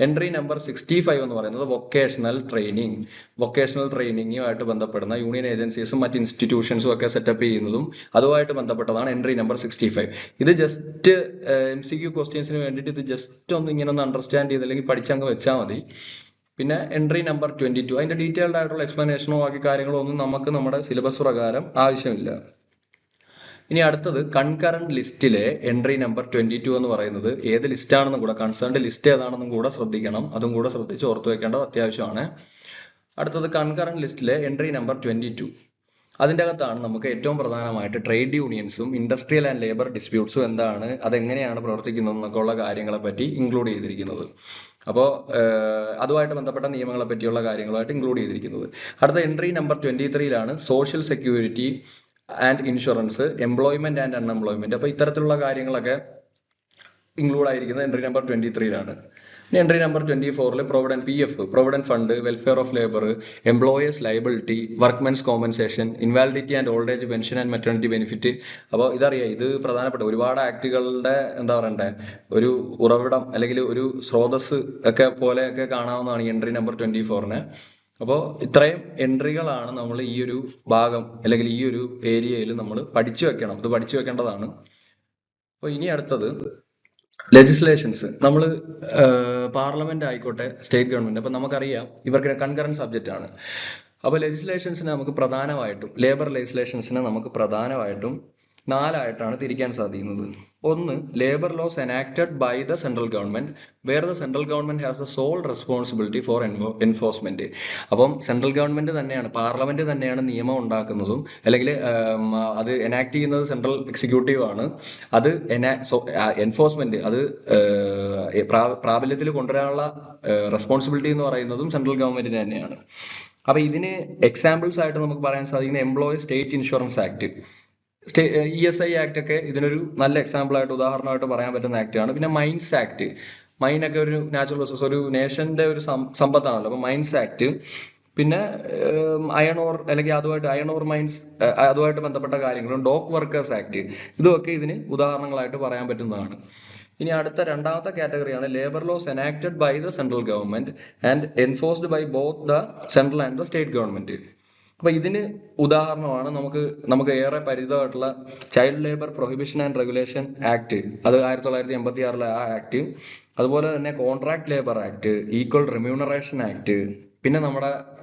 എൻട്രി നമ്പർ 65 എന്ന് പറയുന്നത് വൊക്കേഷണൽ ട്രെയിനിങ്ങുമായിട്ട് ബന്ധപ്പെടുന്ന യൂണിയൻ ഏജൻസീസും മറ്റ് ഇൻസ്റ്റിറ്റ്യൂഷൻസും ഒക്കെ സെറ്റപ്പ് ചെയ്യുന്നതും അതുമായിട്ട് ബന്ധപ്പെട്ടതാണ് എൻട്രി നമ്പർ 65. ഇത് ജസ്റ്റ് MCQ ക്വസ്റ്റ്യൻസിന് വേണ്ടിയിട്ട് ഇത് ജസ്റ്റ് ഒന്ന് ഇങ്ങനെ ഒന്ന് അണ്ടർസ്റ്റാൻഡ് ചെയ്ത് അല്ലെങ്കിൽ പഠിച്ചങ്ങ് വെച്ചാൽ മതി. പിന്നെ എൻട്രി നമ്പർ 22 അതിന്റെ ഡീറ്റെയിൽഡ് ആയിട്ടുള്ള എക്സ്പ്ലനേഷനോ ബാക്കി കാര്യങ്ങളോ ഒന്നും നമുക്ക് നമ്മുടെ സിലബസ് പ്രകാരം ആവശ്യമില്ല. ഇനി അടുത്തത് കൺകറന്റ് ലിസ്റ്റിലെ എൻട്രി നമ്പർ 22 എന്ന് പറയുന്നത് ഏത് ലിസ്റ്റ് ആണെന്നും കൂടെ, കൺസേൺഡ് ലിസ്റ്റ് ഏതാണെന്നും കൂടെ ശ്രദ്ധിക്കണം. അതും കൂടെ ശ്രദ്ധിച്ച് ഓർത്തു വെക്കേണ്ടത് അത്യാവശ്യമാണ്. അടുത്തത് കൺകറന്റ് ലിസ്റ്റിലെ എൻട്രി നമ്പർ 22. അതിൻ്റെ അകത്താണ് നമുക്ക് ഏറ്റവും പ്രധാനമായിട്ട് ട്രേഡ് യൂണിയൻസും ഇൻഡസ്ട്രിയൽ ആൻഡ് ലേബർ ഡിസ്പ്യൂട്ട്സും എന്താണ്, അതെങ്ങനെയാണ് പ്രവർത്തിക്കുന്നത് എന്നൊക്കെ ഉള്ള കാര്യങ്ങളെ പറ്റി ഇൻക്ലൂഡ് ചെയ്തിരിക്കുന്നത്. അപ്പോൾ അതുമായിട്ട് ബന്ധപ്പെട്ട നിയമങ്ങളെ പറ്റിയുള്ള കാര്യങ്ങളുമായിട്ട് ഇൻക്ലൂഡ് ചെയ്തിരിക്കുന്നത്. അടുത്ത entry number 23 social security and insurance, employment and unemployment. അപ്പോൾ ഇത്തരത്തിലുള്ള കാര്യങ്ങളൊക്കെ ഇൻക്ലൂഡ് ആയിരിക്കുന്നത് entry number 23. Entry number 24 provident PF, provident fund, welfare of labour, employers' liability, workmen's compensation, invalidity and old age pension and maternity benefit. അപ്പോൾ ഇതറിയാം, ഇത് പ്രധാനപ്പെട്ട ഒരുപാട് ആക്ടുകളുടെ എന്താ പറയണ്ടേ ഒരു ഉറവിടം അല്ലെങ്കിൽ ഒരു സ്രോതസ് ഒക്കെ പോലെയൊക്കെ കാണാവുന്നതാണ് ഈ എൻട്രി നമ്പർ 24. അപ്പോൾ ഇത്രയും എൻട്രികളാണ് നമ്മൾ ഈ ഒരു ഭാഗം അല്ലെങ്കിൽ ഈ ഒരു ഏരിയയിൽ നമ്മൾ പഠിച്ചു വെക്കണം. ഇത് പഠിച്ചു വെക്കേണ്ടതാണ്. അപ്പോൾ ഇനി അടുത്തത് ലെജിസ്ലേഷൻസ്. നമ്മൾ പാർലമെന്റ് ആയിക്കോട്ടെ സ്റ്റേറ്റ് ഗവൺമെന്റ്, അപ്പൊ നമുക്കറിയാം ഇവർക്ക് കൺകറന്റ് സബ്ജക്റ്റ് ആണ്. അപ്പൊ ലെജിസ്ലേഷൻസിനെ നമുക്ക് പ്രധാനമായിട്ടും ലേബർ ലെജിസ്ലേഷൻസിനെ നമുക്ക് പ്രധാനമായിട്ടും 4 ആയിട്ടാണ് തിരിക്കാൻ സാധിക്കുന്നത്. ഒന്ന്, labour laws enacted by the central government where the central government has the sole responsibility for enforcement. അപ്പം സെൻട്രൽ ഗവൺമെന്റ് തന്നെയാണ്, പാർലമെന്റ് തന്നെയാണ് നിയമം ഉണ്ടാക്കുന്നതും അല്ലെങ്കിൽ അത് എനാക്ട് ചെയ്യുന്നത് സെൻട്രൽ എക്സിക്യൂട്ടീവ് ആണ്. അത് എൻഫോഴ്സ്മെന്റ് അത് പ്രാബല്യത്തിൽ കൊണ്ടുവരാനുള്ള റെസ്പോൺസിബിലിറ്റി എന്ന് പറയുന്നതും സെൻട്രൽ ഗവൺമെന്റിന് തന്നെയാണ്. അപ്പൊ ഇതിന് എക്സാമ്പിൾസ് ആയിട്ട് നമുക്ക് പറയാൻ സാധിക്കുന്ന employee state insurance act, ESI act ഒക്കെ ഇതിനൊരു നല്ല എക്സാമ്പിൾ ആയിട്ട് ഉദാഹരണമായിട്ട് പറയാൻ പറ്റുന്ന ആക്ട് ആണ്. പിന്നെ മൈൻസ് ആക്ട്, മൈനൊക്കെ ഒരു നാച്ചുറൽ റിസോഴ്സ്, ഒരു നേഷന്റെ ഒരു സമ്പത്താണല്ലോ. അപ്പൊ മൈൻസ് ആക്ട്, പിന്നെ അയൺ ഓർ അല്ലെങ്കിൽ അതുമായിട്ട് അയൺ ഓർ മൈൻസ് അതുമായിട്ട് ബന്ധപ്പെട്ട കാര്യങ്ങളും ഡോക്ക് വർക്കേഴ്സ് ആക്ട്, ഇതുമൊക്കെ ഇതിന് ഉദാഹരണങ്ങളായിട്ട് പറയാൻ പറ്റുന്നതാണ്. ഇനി അടുത്ത രണ്ടാമത്തെ കാറ്റഗറിയാണ് labour laws enacted by the central government and enforced by both the central and the state government. അപ്പൊ ഇതിന് ഉദാഹരണമാണ് നമുക്ക് ഏറെ പരിചിതമായിട്ടുള്ള child labour prohibition and regulation act, അത് 1986 ആ ആക്ട്. അതുപോലെ തന്നെ contract labour act, equal remuneration act, പിന്നെ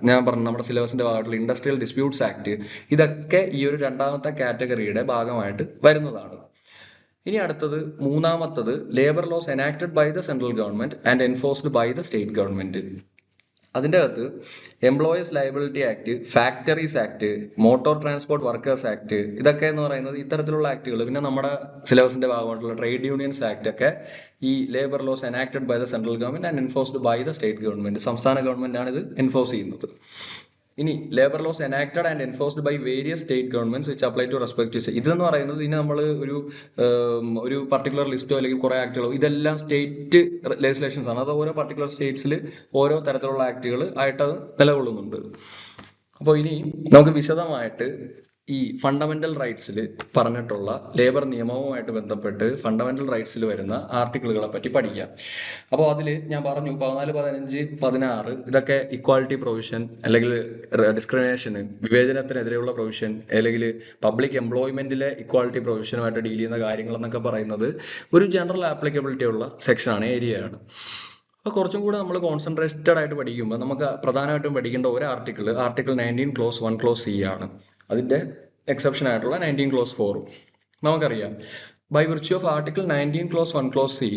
ഞാൻ പറഞ്ഞ നമ്മുടെ സിലബസിന്റെ ഭാഗമായിട്ടുള്ള ഇൻഡസ്ട്രിയൽ ഡിസ്പ്യൂട്ട്സ് ആക്ട്, ഇതൊക്കെ ഈ ഒരു രണ്ടാമത്തെ കാറ്റഗറിയുടെ ഭാഗമായിട്ട് വരുന്നതാണ്. ഇനി അടുത്തത് മൂന്നാമത്തത് labour laws enacted by the central government and enforced by the state government. അതിൻ്റെ അകത്ത് employees liability act, factories act, motor transport workers act, ഇതൊക്കെ എന്ന് പറയുന്നത് ഇത്തരത്തിലുള്ള ആക്ടുകൾ. പിന്നെ നമ്മുടെ സിലബസിന്റെ ഭാഗമായിട്ടുള്ള ട്രേഡ് യൂണിയൻസ് ആക്ട് ഒക്കെ ഈ labour laws enacted by the central government and enforced by the state government, സംസ്ഥാന ഗവൺമെന്റ് ആണ് ഇത് എൻഫോഴ്സ് ചെയ്യുന്നത്. ഇനി labour laws enacted and enforced by various state governments which apply to respective. ഇതെന്ന് പറയുന്നത് ഇനി നമ്മൾ ഒരു പർട്ടിക്കുലർ ലിസ്റ്റോ അല്ലെങ്കിൽ കുറെ ആക്ടുകളോ, ഇതെല്ലാം സ്റ്റേറ്റ് ലെജിസ്ലേഷൻസ് ആണ്. അത് ഓരോ പർട്ടിക്കുലർ സ്റ്റേറ്റ്സിൽ ഓരോ തരത്തിലുള്ള ആക്ടുകൾ ആയിട്ട് അത് നിലകൊള്ളുന്നുണ്ട്. അപ്പോൾ ഇനി നമുക്ക് വിശദമായിട്ട് ഈ ഫണ്ടമെന്റൽ റൈറ്റ്സിൽ പറഞ്ഞിട്ടുള്ള ലേബർ നിയമവുമായിട്ട് ബന്ധപ്പെട്ട് ഫണ്ടമെന്റൽ റൈറ്റ്സിൽ വരുന്ന ആർട്ടിക്കിളുകളെ പറ്റി പഠിക്കാം. അപ്പോൾ അതിൽ ഞാൻ പറഞ്ഞു 14, 15, 16 ഇതൊക്കെ ഇക്വാലിറ്റി പ്രൊവിഷൻ, അല്ലെങ്കിൽ ഡിസ്ക്രിമിനേഷന്, വിവേചനത്തിനെതിരെയുള്ള പ്രൊവിഷൻ, അല്ലെങ്കിൽ പബ്ലിക് എംപ്ലോയ്മെന്റിലെ ഇക്വാലിറ്റി പ്രൊവിഷനുമായിട്ട് ഡീൽ ചെയ്യുന്ന കാര്യങ്ങൾ എന്നൊക്കെ പറയുന്നത് ഒരു ജനറൽ ആപ്ലിക്കബിലിറ്റി ഉള്ള സെക്ഷനാണ്, ഏരിയയാണ്. അപ്പോൾ കുറച്ചും കൂടെ നമ്മൾ കോൺസെൻട്രേറ്റഡ് ആയിട്ട് പഠിക്കുമ്പോൾ നമുക്ക് പ്രധാനമായിട്ടും പഠിക്കേണ്ട ഒരു ആർട്ടിക്കിൾ 19 ക്ലോസ് 1 ക്ലോസ് സി ആണ്. അതിന്റെ എക്സെപ്ഷൻ ആയിട്ടുള്ള 19 ക്ലോസ് 4. നമുക്കറിയാം, by virtue of article 19 clause 1 clause C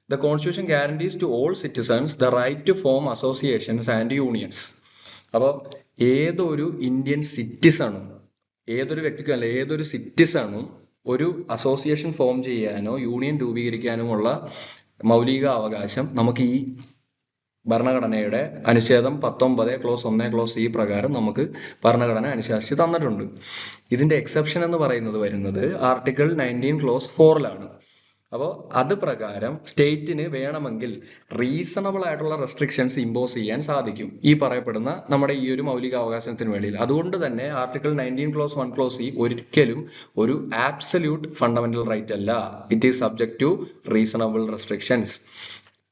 the constitution guarantees to all citizens the right to form associations and unions. അപ്പോൾ ഏതൊരു ഇന്ത്യൻ സിറ്റിസണും, ഏതൊരു വ്യക്തിക്കും അല്ല, ഏതൊരു സിറ്റിസണും ഒരു അസോസിയേഷൻ ഫോം ചെയ്യാനോ യൂണിയൻ രൂപീകരിക്കാനുമുള്ള മൗലിക അവകാശം നമുക്ക് ഈ ഭരണഘടനയുടെ അനുച്ഛേദം 19 ക്ലോസ് 1 ക്ലോസ് സി പ്രകാരം നമുക്ക് ഭരണഘടന അനുശാസിച്ച് തന്നിട്ടുണ്ട്. ഇതിന്റെ എക്സെപ്ഷൻ എന്ന് പറയുന്നത് വരുന്നത് ആർട്ടിക്കിൾ 19 ക്ലോസ് 4ലാണ്. അപ്പോൾ അത് പ്രകാരം സ്റ്റേറ്റിന് വേണമെങ്കിൽ റീസണബിൾ ആയിട്ടുള്ള റെസ്ട്രിക്ഷൻസ് ഇമ്പോസ് ചെയ്യാൻ സാധിക്കും ഈ പറയപ്പെടുന്ന നമ്മുടെ ഈ ഒരു മൗലിക അവകാശത്തിന് വേണ്ടി. അതുകൊണ്ട് തന്നെ ആർട്ടിക്കിൾ 19 ക്ലോസ് 1 ക്ലോസ് സി ഒരിക്കലും ഒരു ആബ്സല്യൂട്ട് ഫണ്ടമെന്റൽ റൈറ്റ് അല്ല. It is subject to reasonable restrictions.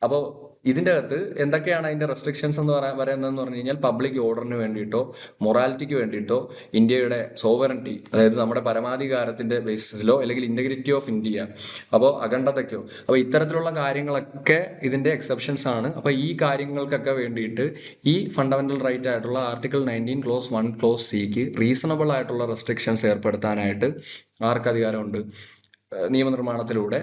അപ്പോൾ ഇതിന്റെ അകത്ത് എന്തൊക്കെയാണ് അതിന്റെ റെസ്ട്രിക്ഷൻസ് എന്ന് പറയുന്നതെന്ന് പറഞ്ഞു കഴിഞ്ഞാൽ, പബ്ലിക് ഓർഡറിന് വേണ്ടിയിട്ടോ മൊറാലിറ്റിക്ക് വേണ്ടിയിട്ടോ ഇന്ത്യയുടെ സോവറിറ്റി, അതായത് നമ്മുടെ പരമാധികാരത്തിന്റെ ബേസിസിലോ അല്ലെങ്കിൽ ഇന്റഗ്രിറ്റി ഓഫ് ഇന്ത്യ, അപ്പോൾ അഖണ്ഡതയ്ക്കോ, അപ്പോൾ ഇത്തരത്തിലുള്ള കാര്യങ്ങളൊക്കെ ഇതിന്റെ എക്സെപ്ഷൻസ് ആണ്. അപ്പോൾ ഈ കാര്യങ്ങൾക്കൊക്കെ വേണ്ടിയിട്ട് ഈ ഫണ്ടമെന്റൽ റൈറ്റ് ആയിട്ടുള്ള ആർട്ടിക്കിൾ 19 ക്ലോസ് 1 ക്ലോസ് സിക്ക് റീസണബിൾ ആയിട്ടുള്ള റെസ്ട്രിക്ഷൻസ് ഏർപ്പെടുത്താനായിട്ട് ആർക്ക് അധികാരമുണ്ട്? നിയമനിർമ്മാണത്തിലൂടെ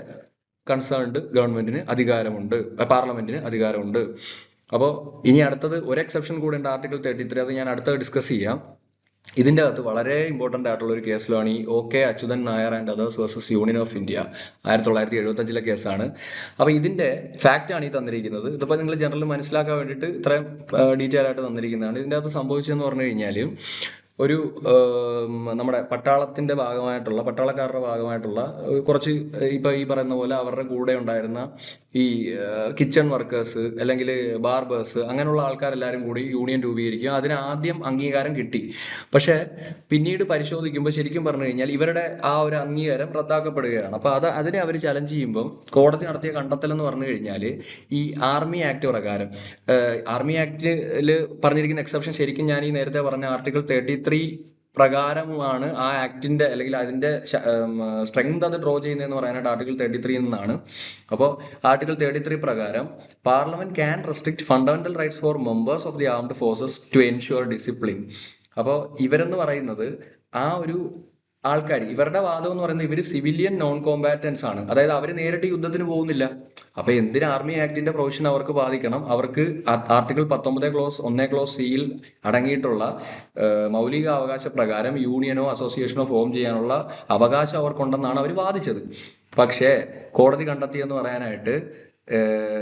കൺസേൺഡ് ഗവൺമെന്റിന് അധികാരമുണ്ട്, പാർലമെന്റിന് അധികാരമുണ്ട്. അപ്പോൾ ഇനി അടുത്തത് ഒരു എക്സെപ്ഷൻ കൂടെ ഉണ്ട്, ആർട്ടിക്കിൾ 33. അത് ഞാൻ അടുത്തത് ഡിസ്കസ് ചെയ്യാം. ഇതിന്റെ അകത്ത് വളരെ ഇമ്പോർട്ടന്റ് ആയിട്ടുള്ള ഒരു കേസിലാണ് ഈ OK Achuthan Nair and others versus union of India, 1975 കേസാണ്. അപ്പൊ ഇതിന്റെ ഫാക്റ്റ് ആണ് ഈ തന്നിരിക്കുന്നത്. ഇതിപ്പോ നിങ്ങൾ ജനറൽ മനസ്സിലാക്കാൻ വേണ്ടിയിട്ട് ഇത്രയും ഡീറ്റെയിൽ ആയിട്ട് തന്നിരിക്കുന്നതാണ്. ഇതിന്റെ അകത്ത് സംഭവിച്ചതെന്ന് പറഞ്ഞു കഴിഞ്ഞാല്, ഒരു നമ്മുടെ പട്ടാളക്കാരുടെ ഭാഗമായിട്ടുള്ള കുറച്ച് ഇപ്പൊ ഈ പറയുന്ന പോലെ അവരുടെ കൂടെ ഉണ്ടായിരുന്ന ഈ കിച്ചൺ വർക്കേഴ്സ് അല്ലെങ്കിൽ ബാർബേഴ്സ്, അങ്ങനെയുള്ള ആൾക്കാരെല്ലാരും കൂടി യൂണിയൻ രൂപീകരിക്കുക. അതിന് ആദ്യം അംഗീകാരം കിട്ടി. പക്ഷെ പിന്നീട് പരിശോധിക്കുമ്പോൾ ശരിക്കും പറഞ്ഞു കഴിഞ്ഞാൽ ഇവരുടെ ആ ഒരു അംഗീകാരം റദ്ദാക്കപ്പെടുകയാണ്. അപ്പൊ അതിനെ അവർ ചലഞ്ച് ചെയ്യുമ്പോൾ കോടതി നടത്തിയ കണ്ടെത്തൽ എന്ന് പറഞ്ഞു കഴിഞ്ഞാൽ, ഈ ആർമി ആക്ട് പ്രകാരം, ആർമി ആക്ടിൽ പറഞ്ഞിരിക്കുന്ന എക്സെപ്ഷൻ ശരിക്കും ഞാൻ ഈ നേരത്തെ പറഞ്ഞ ആർട്ടിക്കിൾ 33 പ്രകാരമാണ് ആ ആക്ടിന്റെ അല്ലെങ്കിൽ അതിന്റെ സ്ട്രെങ്ത് അത് ഡ്രോ ചെയ്യുന്നതെന്ന് പറയാനായിട്ട് ആർട്ടിക്കിൾ 33 എന്നാണ്. അപ്പോൾ ആർട്ടിക്കിൾ 33 പ്രകാരം parliament can restrict fundamental rights for members of the armed forces to ensure discipline. അപ്പോൾ ഇവരെന്ന് പറയുന്നത് ആ ഒരു ആൾക്കാർ, ഇവരുടെ വാദം എന്ന് പറയുന്നത് ഇവര് സിവിലിയൻ നോൺ കോമ്പാറ്റൻസ് ആണ്. അതായത് അവർ നേരിട്ട് യുദ്ധത്തിന് പോകുന്നില്ല. അപ്പൊ എന്തിന് ആർമി ആക്ടിന്റെ പ്രൊവിഷൻ അവർക്ക് ബാധിക്കണം? അവർക്ക് ആർട്ടിക്കിൾ 19 ക്ലോസ് 1 ക്ലോസ് സിയിൽ അടങ്ങിയിട്ടുള്ള മൗലിക അവകാശ പ്രകാരം യൂണിയനോ അസോസിയേഷനോ ഫോം ചെയ്യാനുള്ള അവകാശം അവർക്കുണ്ടെന്നാണ് അവർ വാദിച്ചത്. പക്ഷേ കോടതി കണ്ടെത്തിയെന്ന് പറയാനായിട്ട്,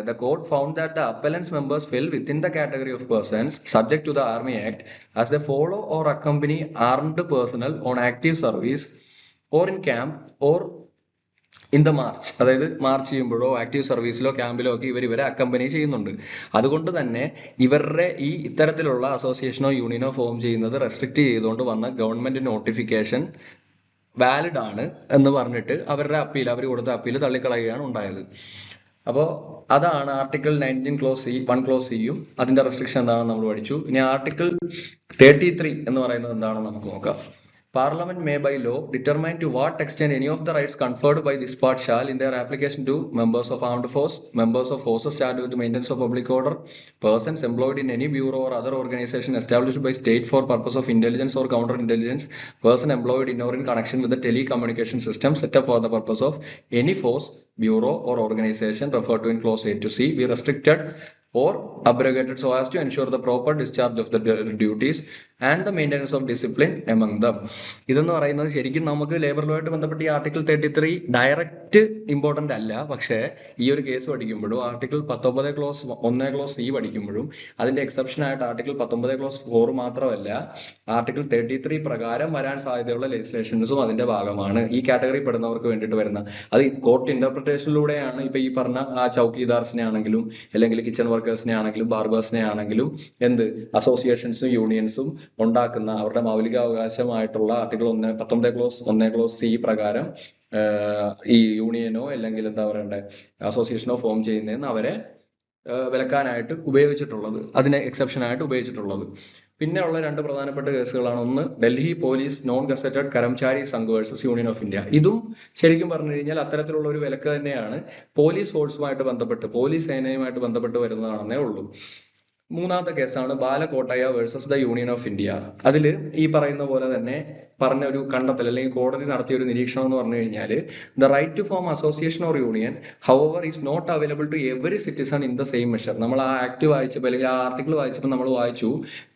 the court found that the appellant's members fell within the category of persons subject to the Army Act as they follow or accompany armed personnel on active service or in camp or in the march. അതായത് മാർച്ച് ചെയ്യുമ്പോഴോ ആക്റ്റീവ് സർവീസിലോ ക്യാമ്പിലോ ഒക്കെ ഇവരെ അക്കമ്പനി ചെയ്യുന്നുണ്ട്. അതുകൊണ്ട് തന്നെ ഇവരുടെ ഈ ഇത്തരത്തിലുള്ള അസോസിയേഷനോ യൂണിയനോ ഫോം ചെയ്യുന്നത് റെസ്ട്രിക്ട് ചെയ്തുകൊണ്ട് വന്ന ഗവൺമെന്റ് നോട്ടിഫിക്കേഷൻ വാലിഡ് ആണ് എന്ന് പറഞ്ഞിട്ട് അവർ കൊടുത്ത അപ്പീൽ തള്ളിക്കളയുകയാണ് ഉണ്ടായത്. അപ്പോൾ അതാണ് ആർട്ടിക്കിൾ 19 ക്ലോസ് 1 ക്ലോസ് സിയും അതിന്റെ റെസ്ട്രിക്ഷൻ എന്താണെന്ന് നമ്മൾ പഠിച്ചു. ഇനി ആർട്ടിക്കിൾ 33 എന്ന് പറയുന്നത് എന്താണെന്ന് നമുക്ക് നോക്കാം. Parliament may by law determine to what extent any of the rights conferred by this part shall in their application to members of armed force, members of forces charged with maintenance of public order, persons employed in any bureau or other organization established by state for purpose of intelligence or counterintelligence, person employed in or in connection with the telecommunication system set up for the purpose of any force, bureau or organization referred to in clause A to C be restricted or abrogated so as to ensure the proper discharge of the duties and the maintenance of discipline among them. ഇതെന്ന് പറയുന്നത് ശരിക്കും നമുക്ക് ലേബർ ലോ ആയിട്ട് ബന്ധപ്പെട്ട് ഈ ആർട്ടിക്കിൾ 33 ഡയറക്റ്റ് ഇമ്പോർട്ടന്റ് അല്ല. പക്ഷേ ഈ ഒരു കേസ് പഠിക്കുമ്പോഴും ആർട്ടിക്കിൾ 19 ക്ലോസ് 1 ക്ലോസ് സി പഠിക്കുമ്പോഴും അതിന്റെ എക്സെപ്ഷൻ ആയിട്ട് ആർട്ടിക്കിൾ 19 ക്ലോസ് 4 മാത്രമല്ല ആർട്ടിക്കിൾ 33 പ്രകാരം വരാൻ സാധ്യതയുള്ള ലെജിസ്ലേഷൻസും അതിന്റെ ഭാഗമാണ്. ഈ കാറ്റഗറി പെടുന്നവർക്ക് വേണ്ടിയിട്ട് വരുന്ന അത് കോർട്ട് ഇന്റർപ്രിട്ടേഷനിലൂടെയാണ് ഇപ്പൊ ഈ പറഞ്ഞ ആ ചൗക്കിദാർസിനെ ആണെങ്കിലും അല്ലെങ്കിൽ കിച്ചൺ വർക്കേഴ്സിനെ ആണെങ്കിലും ബാർബേഴ്സിനെ ആണെങ്കിലും എന്ത് അസോസിയേഷൻസും യൂണിയൻസും ഉണ്ടാക്കുന്ന അവരുടെ മൗലികാവകാശമായിട്ടുള്ള ആർട്ടിക്കിൾ 19 ക്ലോസ് 1 ക്ലോസ് സി പ്രകാരം ഈ യൂണിയനോ അല്ലെങ്കിൽ എന്താ പറയണ്ടേ അസോസിയേഷനോ ഫോം ചെയ്യുന്നതെന്ന് അവരെ വിലക്കാനായിട്ട് ഉപയോഗിച്ചിട്ടുള്ളത്, അതിനെ എക്സെപ്ഷൻ ആയിട്ട് ഉപയോഗിച്ചിട്ടുള്ളത്. പിന്നെ ഉള്ള രണ്ട് പ്രധാനപ്പെട്ട കേസുകളാണ്. ഒന്ന് Delhi police non gazetted Karmachari Sangh versus union of India. ഇതും ശരിക്കും പറഞ്ഞു കഴിഞ്ഞാൽ അത്തരത്തിലുള്ള ഒരു വിലക്ക് തന്നെയാണ്. പോലീസ് ഫോഴ്സുമായിട്ട് ബന്ധപ്പെട്ട് പോലീസ് സേനയുമായിട്ട് ബന്ധപ്പെട്ട് വരുന്നതാണെന്നേ ഉള്ളൂ. മൂന്നാമത്തെ കേസാണ് Balakottaiah versus the union of India. അതിൽ ഈ പറയുന്ന പോലെ തന്നെ പറഞ്ഞ ഒരു കണ്ടെത്തൽ അല്ലെങ്കിൽ കോടതി നടത്തിയ ഒരു നിരീക്ഷണം എന്ന് പറഞ്ഞു കഴിഞ്ഞാൽ the right to form association or union however is not available to every citizen in the same measure. നമ്മൾ ആ ആക്ട് വായിച്ചപ്പോൾ അല്ലെങ്കിൽ ആ ആർട്ടിക്കിൾ വായിച്ചപ്പോൾ നമ്മൾ വായിച്ചു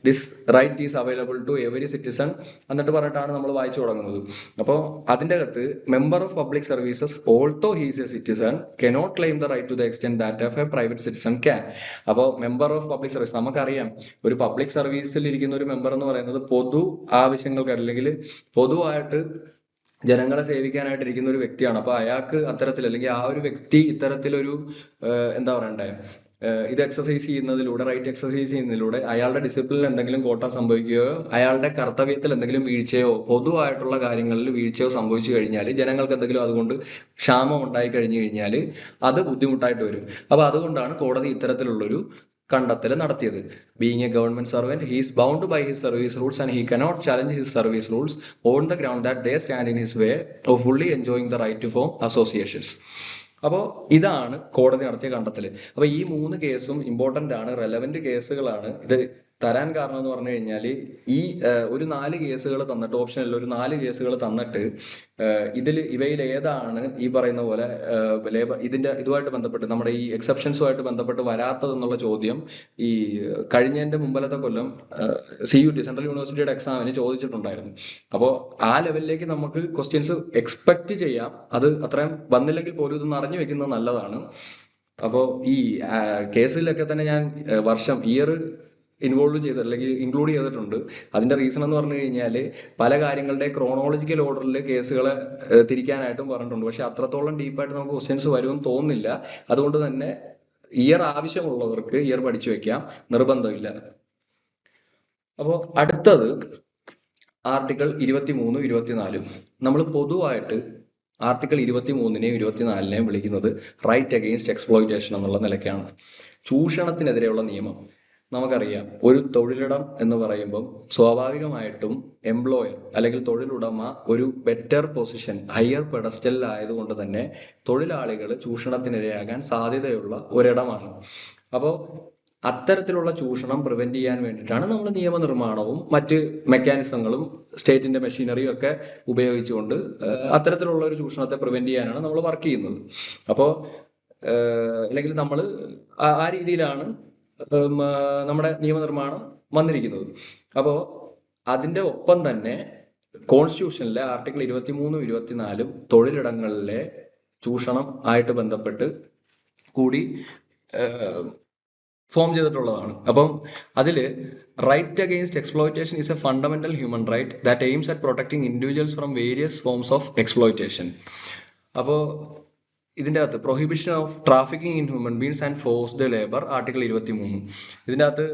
this right is available to every citizen എന്നിട്ട് പറഞ്ഞിട്ടാണ് നമ്മൾ വായിച്ചു തുടങ്ങുന്നത്. അപ്പോൾ അതിൻ്റെ അകത്ത് member of public services also he's a citizen cannot claim the right to the extend that of a private citizen can. അപ്പോൾ മെമ്പർ ഓഫ് പബ്ലിക് സർവീസ് നമുക്കറിയാം, ഒരു പബ്ലിക് സർവീസിൽ ഇരിക്കുന്ന ഒരു മെമ്പർ എന്ന് പറയുന്നത് പൊതു ആവശ്യങ്ങൾക്ക് അല്ലെങ്കിൽ പൊതുവായിട്ട് ജനങ്ങളെ സേവിക്കാനായിട്ട് ഇരിക്കുന്ന ഒരു വ്യക്തിയാണ്. അപ്പൊ അയാൾക്ക് അത്തരത്തിൽ അല്ലെങ്കിൽ ആ ഒരു വ്യക്തി ഇത്തരത്തിലൊരു എന്താ പറയണ്ടേ ഇത് എക്സസൈസ് ചെയ്യുന്നതിലൂടെ റൈറ്റ് എക്സസൈസ് ചെയ്യുന്നതിലൂടെ അയാളുടെ ഡിസിപ്ലിനിൽ എന്തെങ്കിലും കോട്ട സംഭവിക്കുകയോ അയാളുടെ കർത്തവ്യത്തിൽ എന്തെങ്കിലും വീഴ്ചയോ പൊതുവായിട്ടുള്ള കാര്യങ്ങളിൽ വീഴ്ചയോ സംഭവിച്ചു കഴിഞ്ഞാൽ ജനങ്ങൾക്ക് എന്തെങ്കിലും അതുകൊണ്ട് ക്ഷാമം ഉണ്ടായി കഴിഞ്ഞു കഴിഞ്ഞാൽ അത് ബുദ്ധിമുട്ടായിട്ട് വരും. അപ്പൊ അതുകൊണ്ടാണ് കോടതി ഇത്തരത്തിലുള്ളൊരു കണ്ടെത്തൽ നടത്തിയത്. Being a government servant he is bound by his service rules and he cannot challenge his service rules on the ground that they stand in his way of fully enjoying the right to form associations. അപ്പോൾ ഇതാണ് കോടതി നടത്തിയ കണ്ടെത്തൽ. അപ്പൊ ഈ മൂന്ന് കേസും ഇമ്പോർട്ടന്റ് ആണ്, റെലവന്റ് കേസുകളാണ്. ഇത് തരാൻ കാരണം എന്ന് പറഞ്ഞു കഴിഞ്ഞാൽ ഈ ഒരു 4 കേസുകൾ തന്നിട്ട് ഓപ്ഷനിൽ ഒരു 4 കേസുകൾ തന്നിട്ട് ഇവയിൽ ഏതാണ് ഈ പറയുന്ന പോലെ ലേബർ ഇതുമായിട്ട് ബന്ധപ്പെട്ട് നമ്മുടെ ഈ എക്സെപ്ഷൻസുമായിട്ട് ബന്ധപ്പെട്ട് വരാത്തതെന്നുള്ള ചോദ്യം ഈ കഴിഞ്ഞതിന്റെ മുമ്പലത്തെ കൊല്ലം CUT സെൻട്രൽ യൂണിവേഴ്സിറ്റിയുടെ എക്സാമിന് ചോദിച്ചിട്ടുണ്ടായിരുന്നു. അപ്പോൾ ആ ലെവലിലേക്ക് നമുക്ക് ക്വസ്റ്റ്യൻസ് എക്സ്പെക്ട് ചെയ്യാം. അത് അത്രയും വന്നില്ലെങ്കിൽ പോലും ഇതൊന്ന് അറിഞ്ഞു വെക്കുന്നത് നല്ലതാണ്. അപ്പോൾ ഈ കേസിലൊക്കെ തന്നെ ഞാൻ ഇയർ ഇൻവോൾവ് ചെയ്ത് അല്ലെങ്കിൽ ഇൻക്ലൂഡ് ചെയ്തിട്ടുണ്ട്. അതിന്റെ റീസൺ എന്ന് പറഞ്ഞു കഴിഞ്ഞാൽ പല കാര്യങ്ങളുടെ ക്രോണോളജിക്കൽ ഓർഡറിൽ കേസുകളെ തിരിക്കാനായിട്ടും പറഞ്ഞിട്ടുണ്ട്. പക്ഷെ അത്രത്തോളം ഡീപ്പായിട്ട് നമുക്ക് ക്വസ്റ്റ്യൻസ് വരുമെന്ന് തോന്നുന്നില്ല. അതുകൊണ്ട് തന്നെ ഇയർ ആവശ്യമുള്ളവർക്ക് ഇയർ പഠിച്ചു വെക്കാം, നിർബന്ധമില്ല. അപ്പോൾ അടുത്തത് ആർട്ടിക്കിൾ 23, 24. നമ്മൾ പൊതുവായിട്ട് ആർട്ടിക്കിൾ 23നെയും 24നെയും വിളിക്കുന്നത് റൈറ്റ് അഗെയിൻസ്റ്റ് എക്സ്പ്ലോയിറ്റേഷൻ എന്നുള്ള നിലയ്ക്കാണ്. ചൂഷണത്തിനെതിരെയുള്ള നിയമം. നമുക്കറിയാം, ഒരു തൊഴിലിടം എന്ന് പറയുമ്പം സ്വാഭാവികമായിട്ടും എംപ്ലോയർ അല്ലെങ്കിൽ തൊഴിലുടമ ഒരു ബെറ്റർ പൊസിഷൻ ഹയർ പെഡസ്റ്റൽ ആയതുകൊണ്ട് തന്നെ തൊഴിലാളികൾ ചൂഷണത്തിനിരയാകാൻ സാധ്യതയുള്ള ഒരിടമാണ്. അപ്പോൾ അത്തരത്തിലുള്ള ചൂഷണം പ്രിവെന്റ് ചെയ്യാൻ വേണ്ടിയിട്ടാണ് നമ്മൾ നിയമനിർമ്മാണവും മറ്റ് മെക്കാനിസങ്ങളും സ്റ്റേറ്റിന്റെ മെഷീനറിയും ഒക്കെ ഉപയോഗിച്ചുകൊണ്ട് അത്തരത്തിലുള്ള ഒരു ചൂഷണത്തെ പ്രിവെന്റ് ചെയ്യാനാണ് നമ്മൾ വർക്ക് ചെയ്യുന്നത്. അപ്പോൾ അല്ലെങ്കിൽ നമ്മൾ ആ രീതിയിലാണ് നമ്മുടെ നിയമനിർമ്മാണം വന്നിരിക്കുന്നത്. അപ്പോൾ അതിന്റെ ഒപ്പം തന്നെ കോൺസ്റ്റിറ്റ്യൂഷനിലെ ആർട്ടിക്കിൾ 23, 24 തൊഴിലിടങ്ങളിലെ ചൂഷണം ആയിട്ട് ബന്ധപ്പെട്ട് കൂടി ഫോം ചെയ്തിട്ടുള്ളതാണ്. അപ്പം അതില് right against exploitation is a fundamental human right that aims at protecting individuals from various forms of exploitation. അപ്പോൾ ഇതിൻ്റെ അകത്ത് prohibition of trafficking in human beings and forced labour article 23. ഇതിൻ്റെ അകത്ത്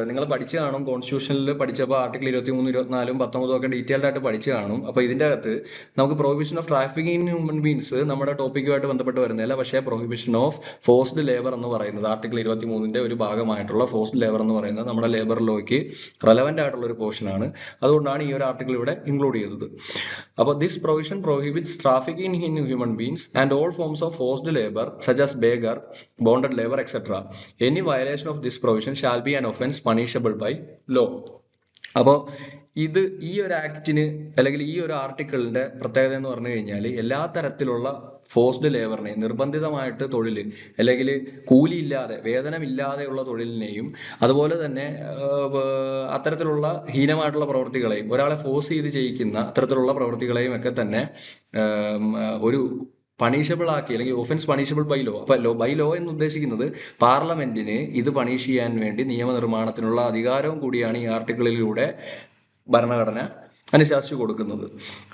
നിങ്ങൾ പഠിച്ചു കാണും, കോൺസ്റ്റിറ്റ്യൂഷനിൽ പഠിച്ചപ്പോൾ ആർട്ടിക്കിൾ 23, 24, 19 ഒക്കെ ഡീറ്റെയിൽഡ് ആയിട്ട് പഠിച്ചു കാണും. അപ്പോൾ ഇതിൻ്റെ അകത്ത് നമുക്ക് prohibition of trafficking in human beings നമ്മുടെ ടോപ്പിക്കുമായിട്ട് ബന്ധപ്പെട്ട് വരുന്നില്ല. പക്ഷേ പ്രൊഹിബിഷൻ ഓഫ് ഫോഴ്സ്ഡ് ലേബർ എന്ന് പറയുന്നത് ആർട്ടിക്കിൾ 23ന്റെ ഒരു ഭാഗമായിട്ടുള്ള ഫോഴ്സ്ഡ് ലേബർ എന്ന് പറയുന്നത് നമ്മുടെ ലേബർ ലോയ്ക്ക് റെലവെന്റ് ആയിട്ടുള്ള ഒരു പോർഷനാണ്. അതുകൊണ്ടാണ് ഈ ഒരു ആർട്ടിക്കിൾ ഇവിടെ ഇൻക്ലൂഡ് ചെയ്തത്. അപ്പോൾ this provision prohibits trafficking in human beings and all forms of forced labor such as beggar, bonded labor, etc. Any violation of this provision shall be an offense punishable by law. അപ്പോൾ ഇത് ഈ ഒരു ആക്ടിന് അല്ലെങ്കിൽ ഈ ഒരു ആർട്ടിക്കിളിന്റെ പ്രത്യേകത എന്ന് പറഞ്ഞു കഴിഞ്ഞാൽ എല്ലാ തരത്തിലുള്ള ഫോഴ്സ്ഡ് ലേബറിനെയും, നിർബന്ധിതമായിട്ട് തൊഴിൽ അല്ലെങ്കിൽ കൂലിയില്ലാതെ വേതനമില്ലാതെയുള്ള തൊഴിലിനെയും അതുപോലെ തന്നെ അത്തരത്തിലുള്ള ഹീനമായിട്ടുള്ള പ്രവൃത്തികളെയും, ഒരാളെ ഫോഴ്സ് ചെയ്ത് ചെയ്യിക്കുന്ന അത്തരത്തിലുള്ള പ്രവൃത്തികളെയും ഒക്കെ തന്നെ ഒരു പണിഷബിൾ ആക്കി അല്ലെങ്കിൽ ഒഫൻസ് പണിഷബിൾ ബൈ ലോ. അപ്പൊ ബൈ ലോ എന്ന് ഉദ്ദേശിക്കുന്നത് പാർലമെന്റിന് ഇത് പണിഷ് ചെയ്യാൻ വേണ്ടി നിയമനിർമ്മാണത്തിനുള്ള അധികാരവും കൂടിയാണ് ഈ ആർട്ടിക്കിളിലൂടെ ഭരണഘടന അനുശാസിച്ചു കൊടുക്കുന്നത്.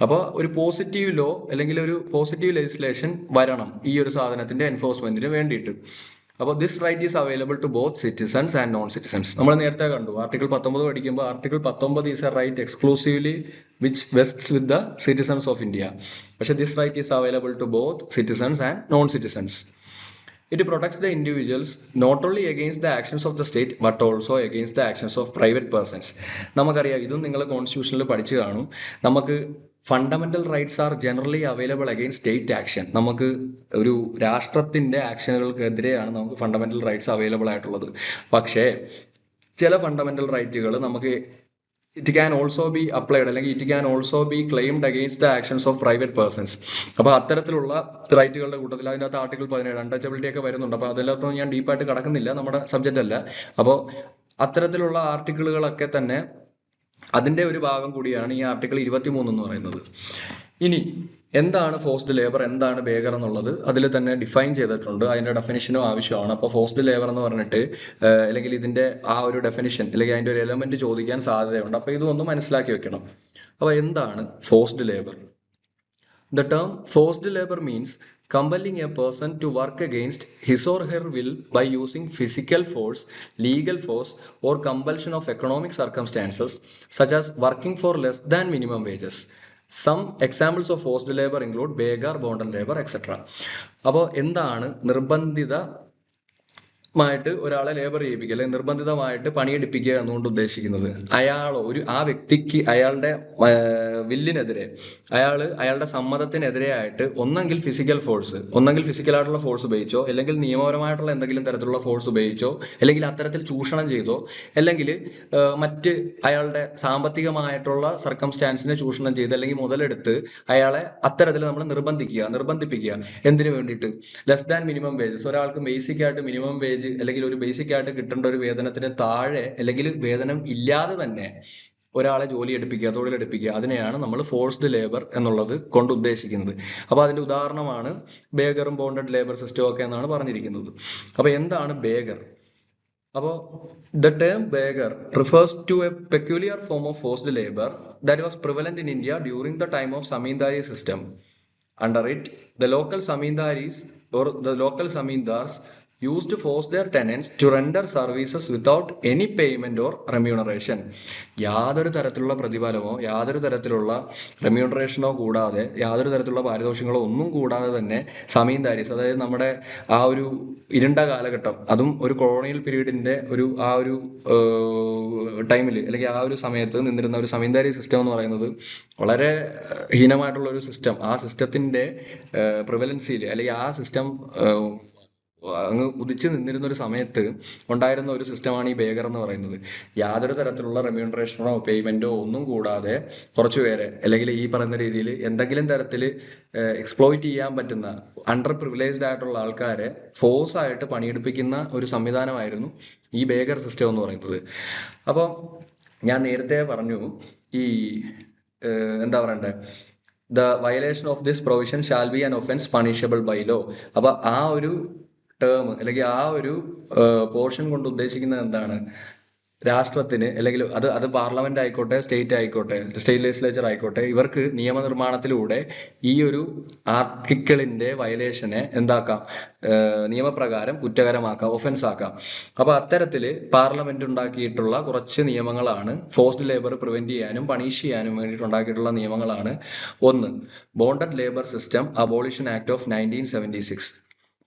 അപ്പോൾ ഒരു പോസിറ്റീവ് ലോ അല്ലെങ്കിൽ ഒരു പോസിറ്റീവ് ലെജിസ്ലേഷൻ വരണം ഈ ഒരു സാധനത്തിന്റെ എൻഫോഴ്സ്മെന്റിന് വേണ്ടിയിട്ട്. അപ്പോൾ this right is available to both citizens and non citizens. നമ്മൾ നേരത്തെ കണ്ടു ആർട്ടിക്കിൾ 19 പഠിക്കുമ്പോൾ article 19 is a right exclusively which vests with the citizens of India. പക്ഷേ this right is available to both citizens and non citizens. It protects the individuals not only against the actions of the state but also against the actions of private persons. നമുക്കറിയാം, ഇതും നിങ്ങൾ കോൺസ്റ്റിറ്റ്യൂഷനിൽ പഠിച്ചു കാണും. നമുക്ക് fundamental rights are generally available against state action. നമുക്ക് ഒരു രാഷ്ട്രത്തിന്റെ ആക്ഷനുകൾക്കെതിരെയാണ് നമുക്ക് ഫണ്ടമെന്റൽ റൈറ്റ്സ് അവൈലബിൾ ആയിട്ടുള്ളത്. പക്ഷേ ചില ഫണ്ടമെന്റൽ റൈറ്റുകൾ നമുക്ക് it can also be applied അല്ലെങ്കിൽ it can also be claimed against the actions of private persons. അപ്പോൾ അത്തരത്തിലുള്ള റൈറ്റുകളുടെ കൂട്ടത്തിൽ അതിനകത്ത് ആർട്ടിക്കിൾ 17 അൺടച്ചബിലിറ്റി ഒക്കെ വരുന്നുണ്ട്. അപ്പോൾ അതിലൊന്നും ഞാൻ ഡീപ്പായിട്ട് കടക്കുന്നില്ല, നമ്മുടെ സബ്ജക്റ്റ് അല്ല. അപ്പോൾ അത്തരത്തിലുള്ള ആർട്ടിക്കിളുകളൊക്കെ തന്നെ അതിന്റെ ഒരു ഭാഗം കൂടിയാണ് ഈ ആർട്ടിക്കിൾ 23 എന്ന് പറയുന്നത്. ഇനി എന്താണ് ഫോഴ്സ്ഡ് ലേബർ, എന്താണ് ബേഗർ എന്നുള്ളത് അതിൽ തന്നെ ഡിഫൈൻ ചെയ്തിട്ടുണ്ട്. അതിന്റെ ഡെഫിനിഷനും ആവശ്യമാണ്. അപ്പോൾ ഫോഴ്സ്ഡ് ലേബർ എന്ന് പറഞ്ഞിട്ട് അല്ലെങ്കിൽ ഇതിന്റെ ആ ഒരു ഡെഫിനിഷൻ അല്ലെങ്കിൽ അതിന്റെ ഒരു എലമെന്റ് ചോദിക്കാൻ സാധ്യതയുണ്ട്. അപ്പോൾ ഇതൊന്ന് മനസ്സിലാക്കി വെക്കണം. അപ്പോൾ എന്താണ് forced labour? The term forced labor means compelling a person to work against his or her will by using physical force, legal force, or compulsion of economic circumstances, such as working for less than minimum wages. Some examples of forced labor include beggar, bonded labor, etc. അപ്പോൾ എന്താണ് നിർബന്ധിതമായിട്ട് ഒരാളെ ലേബർ ചെയ്യിപ്പിക്കുക അല്ലെങ്കിൽ നിർബന്ധിതമായിട്ട് പണിയെടുപ്പിക്കുക എന്നുകൊണ്ട് ഉദ്ദേശിക്കുന്നത്? ആ വ്യക്തിക്ക് അയാളുടെ വില്ലിനെതിരെ, അയാളുടെ സമ്മതത്തിനെതിരെയായിട്ട് ഒന്നെങ്കിൽ ഫിസിക്കലായിട്ടുള്ള ഫോഴ്സ് ഉപയോഗിച്ചോ, അല്ലെങ്കിൽ നിയമപരമായിട്ടുള്ള എന്തെങ്കിലും തരത്തിലുള്ള ഫോഴ്സ് ഉപയോഗിച്ചോ, അല്ലെങ്കിൽ അത്തരത്തിൽ ചൂഷണം ചെയ്തോ, അല്ലെങ്കിൽ മറ്റ് അയാളുടെ സാമ്പത്തികമായിട്ടുള്ള സർക്കംസ്റ്റാൻസിനെ ചൂഷണം ചെയ്ത് അല്ലെങ്കിൽ മുതലെടുത്ത് അയാളെ അത്തരത്തിൽ നമ്മൾ നിർബന്ധിപ്പിക്കുക. എന്തിനു വേണ്ടിയിട്ട്? Less than minimum wages. ഒരാൾക്ക് ബേസിക് ആയിട്ട് മിനിമം വേജ് അല്ലെങ്കിൽ ഒരു ബേസിക് ആയിട്ട് കിട്ടേണ്ട ഒരു വേതനത്തിന് താഴെ അല്ലെങ്കിൽ വേതനം ഇല്ലാതെ തന്നെ ഒരാളെ തൊഴിലെടുപ്പിക്കുക. അതിനെയാണ് നമ്മൾ ഫോഴ്സ്ഡ് ലേബർ എന്നുള്ളത് കൊണ്ട് ഉദ്ദേശിക്കുന്നത്. അപ്പൊ അതിന്റെ ഉദാഹരണമാണ് ബേഗറും ബോണ്ടഡ് ലേബർ സിസ്റ്റം ഒക്കെ എന്നാണ് പറഞ്ഞിരിക്കുന്നത്. അപ്പൊ എന്താണ് ബേഗർ? അപ്പോൾ the term beggar refers to a peculiar form of forced labor that was prevalent in India during the time of Zamindari system. Under it, the local Zamindaris or the local Zamindars used to force their tenants to render services without any payment or remuneration. യാതൊരു തരത്തിലുള്ള പ്രതിഫലമോ യാതൊരു തരത്തിലുള്ള റെമ്യൂണറേഷനോ കൂടാതെ, യാതൊരു തരത്തിലുള്ള പാരിതോഷികങ്ങളോ ഒന്നും കൂടാതെ തന്നെ സമീന്ദാരീസ്, അതായത് നമ്മുടെ ആ ഒരു ഇരുണ്ട കാലഘട്ടം, അതും ഒരു കൊളോണിയൽ പീരീഡിന്റെ ആ ഒരു ടൈമിൽ അല്ലെങ്കിൽ ആ ഒരു സമയത്ത് നിന്നിരുന്ന ഒരു സമീന്ദാരി സിസ്റ്റം എന്ന് പറയുന്നത് വളരെ ഹീനമായിട്ടുള്ള ഒരു സിസ്റ്റം. ആ സിസ്റ്റത്തിന്റെ പ്രിവലൻസിയിൽ അല്ലെങ്കിൽ ആ സിസ്റ്റം അങ്ങ് ഉദിച്ചു നിന്നിരുന്ന ഒരു സമയത്ത് ഉണ്ടായിരുന്ന ഒരു സിസ്റ്റമാണ് ഈ ബേഗർ എന്ന് പറയുന്നത്. യാതൊരു തരത്തിലുള്ള റെമ്യൂണറേഷനോ പേയ്മെന്റോ ഒന്നും കൂടാതെ കുറച്ചുപേരെ അല്ലെങ്കിൽ ഈ പറയുന്ന രീതിയിൽ എന്തെങ്കിലും തരത്തിൽ എക്സ്പ്ലോയിറ്റ് ചെയ്യാൻ പറ്റുന്ന അണ്ടർ പ്രിവിലേജ്ഡ് ആയിട്ടുള്ള ആൾക്കാരെ ഫോഴ്സ് ആയിട്ട് പണിയെടുപ്പിക്കുന്ന ഒരു സംവിധാനമായിരുന്നു ഈ ബേഗർ സിസ്റ്റം എന്ന് പറയുന്നത്. അപ്പോൾ ഞാൻ നേരത്തെ പറഞ്ഞു ഈ എന്താ പറയണ്ടേ, the violation of this provision shall be an offence punishable by law. അപ്പൊ ആ ഒരു ടേം അല്ലെങ്കിൽ ആ ഒരു പോർഷൻ കൊണ്ട് ഉദ്ദേശിക്കുന്നത് എന്താണ്? രാഷ്ട്രത്തിന് അല്ലെങ്കിൽ അത് പാർലമെന്റ് ആയിക്കോട്ടെ, സ്റ്റേറ്റ് ആയിക്കോട്ടെ, സ്റ്റേറ്റ് ലെജിസ്ലേച്ചർ ആയിക്കോട്ടെ, ഇവർക്ക് നിയമനിർമ്മാണത്തിലൂടെ ഈ ഒരു ആർട്ടിക്കിളിന്റെ വയലേഷനെ എന്താക്കാം, നിയമപ്രകാരം കുറ്റകരമാക്കാം, ഒഫൻസ് ആക്കാം. അപ്പൊ അത്തരത്തില് പാർലമെന്റ് ഉണ്ടാക്കിയിട്ടുള്ള കുറച്ച് നിയമങ്ങളാണ് ഫോഴ്സ്ഡ് ലേബർ പ്രിവെന്റ് ചെയ്യാനും പണിഷ് ചെയ്യാനും വേണ്ടിയിട്ട് ഉണ്ടാക്കിയിട്ടുള്ള നിയമങ്ങളാണ്. ഒന്ന്, bonded labour system abolition act of 1976,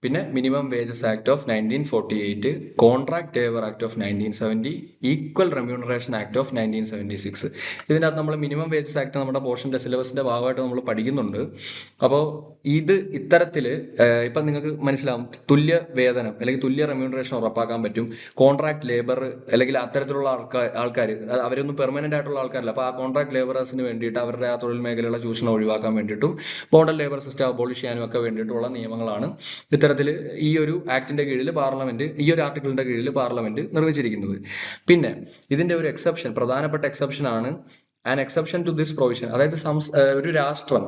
പിന്നെ minimum wages act of 1948, contract labour act of 1970, equal remuneration act of 1976. ഇതിനകത്ത് നമ്മൾ മിനിമം വേജസ് ആക്ട് നമ്മുടെ പോർഷന്റെ സിലബസിന്റെ ഭാഗമായിട്ട് നമ്മൾ പഠിക്കുന്നുണ്ട്. അപ്പോൾ ഇത് ഇത്തരത്തില് ഇപ്പൊ നിങ്ങൾക്ക് മനസ്സിലാവും, തുല്യ വേതനം അല്ലെങ്കിൽ തുല്യ റെമ്യൂണറേഷൻ ഉറപ്പാക്കാൻ പറ്റും. കോൺട്രാക്ട് ലേബർ അല്ലെങ്കിൽ അത്തരത്തിലുള്ള ആൾക്കാർ അവരൊന്നും പെർമനന്റ് ആയിട്ടുള്ള ആൾക്കാരല്ല. അപ്പൊ ആ കോൺട്രാക്ട് ലേബറേഴ്സിന് വേണ്ടിയിട്ട് അവരുടെ ആ തൊഴിൽ മേഖലയുള്ള ചൂഷണം ഒഴിവാക്കാൻ വേണ്ടിയിട്ടും ബോണ്ടഡ് ലേബർ സിസ്റ്റം അബോളിഷ് ചെയ്യാനും ഒക്കെ വേണ്ടിയിട്ടുള്ള നിയമങ്ങളാണ് ഇത്തരത്തിൽ ഈ ഒരു ആക്ടിന്റെ കീഴിൽ പാർലമെന്റ്, ഈ ഒരു ആർട്ടിക്കിളിന്റെ കീഴിൽ പാർലമെന്റ് നിർവചിച്ചിരിക്കുന്നത്. പിന്നെ ഇതിന്റെ ഒരു എക്സെപ്ഷൻ, പ്രധാനപ്പെട്ട എക്സെപ്ഷൻ ആണ് an exception to this provision. അതായത് ഒരു രാഷ്ട്രം,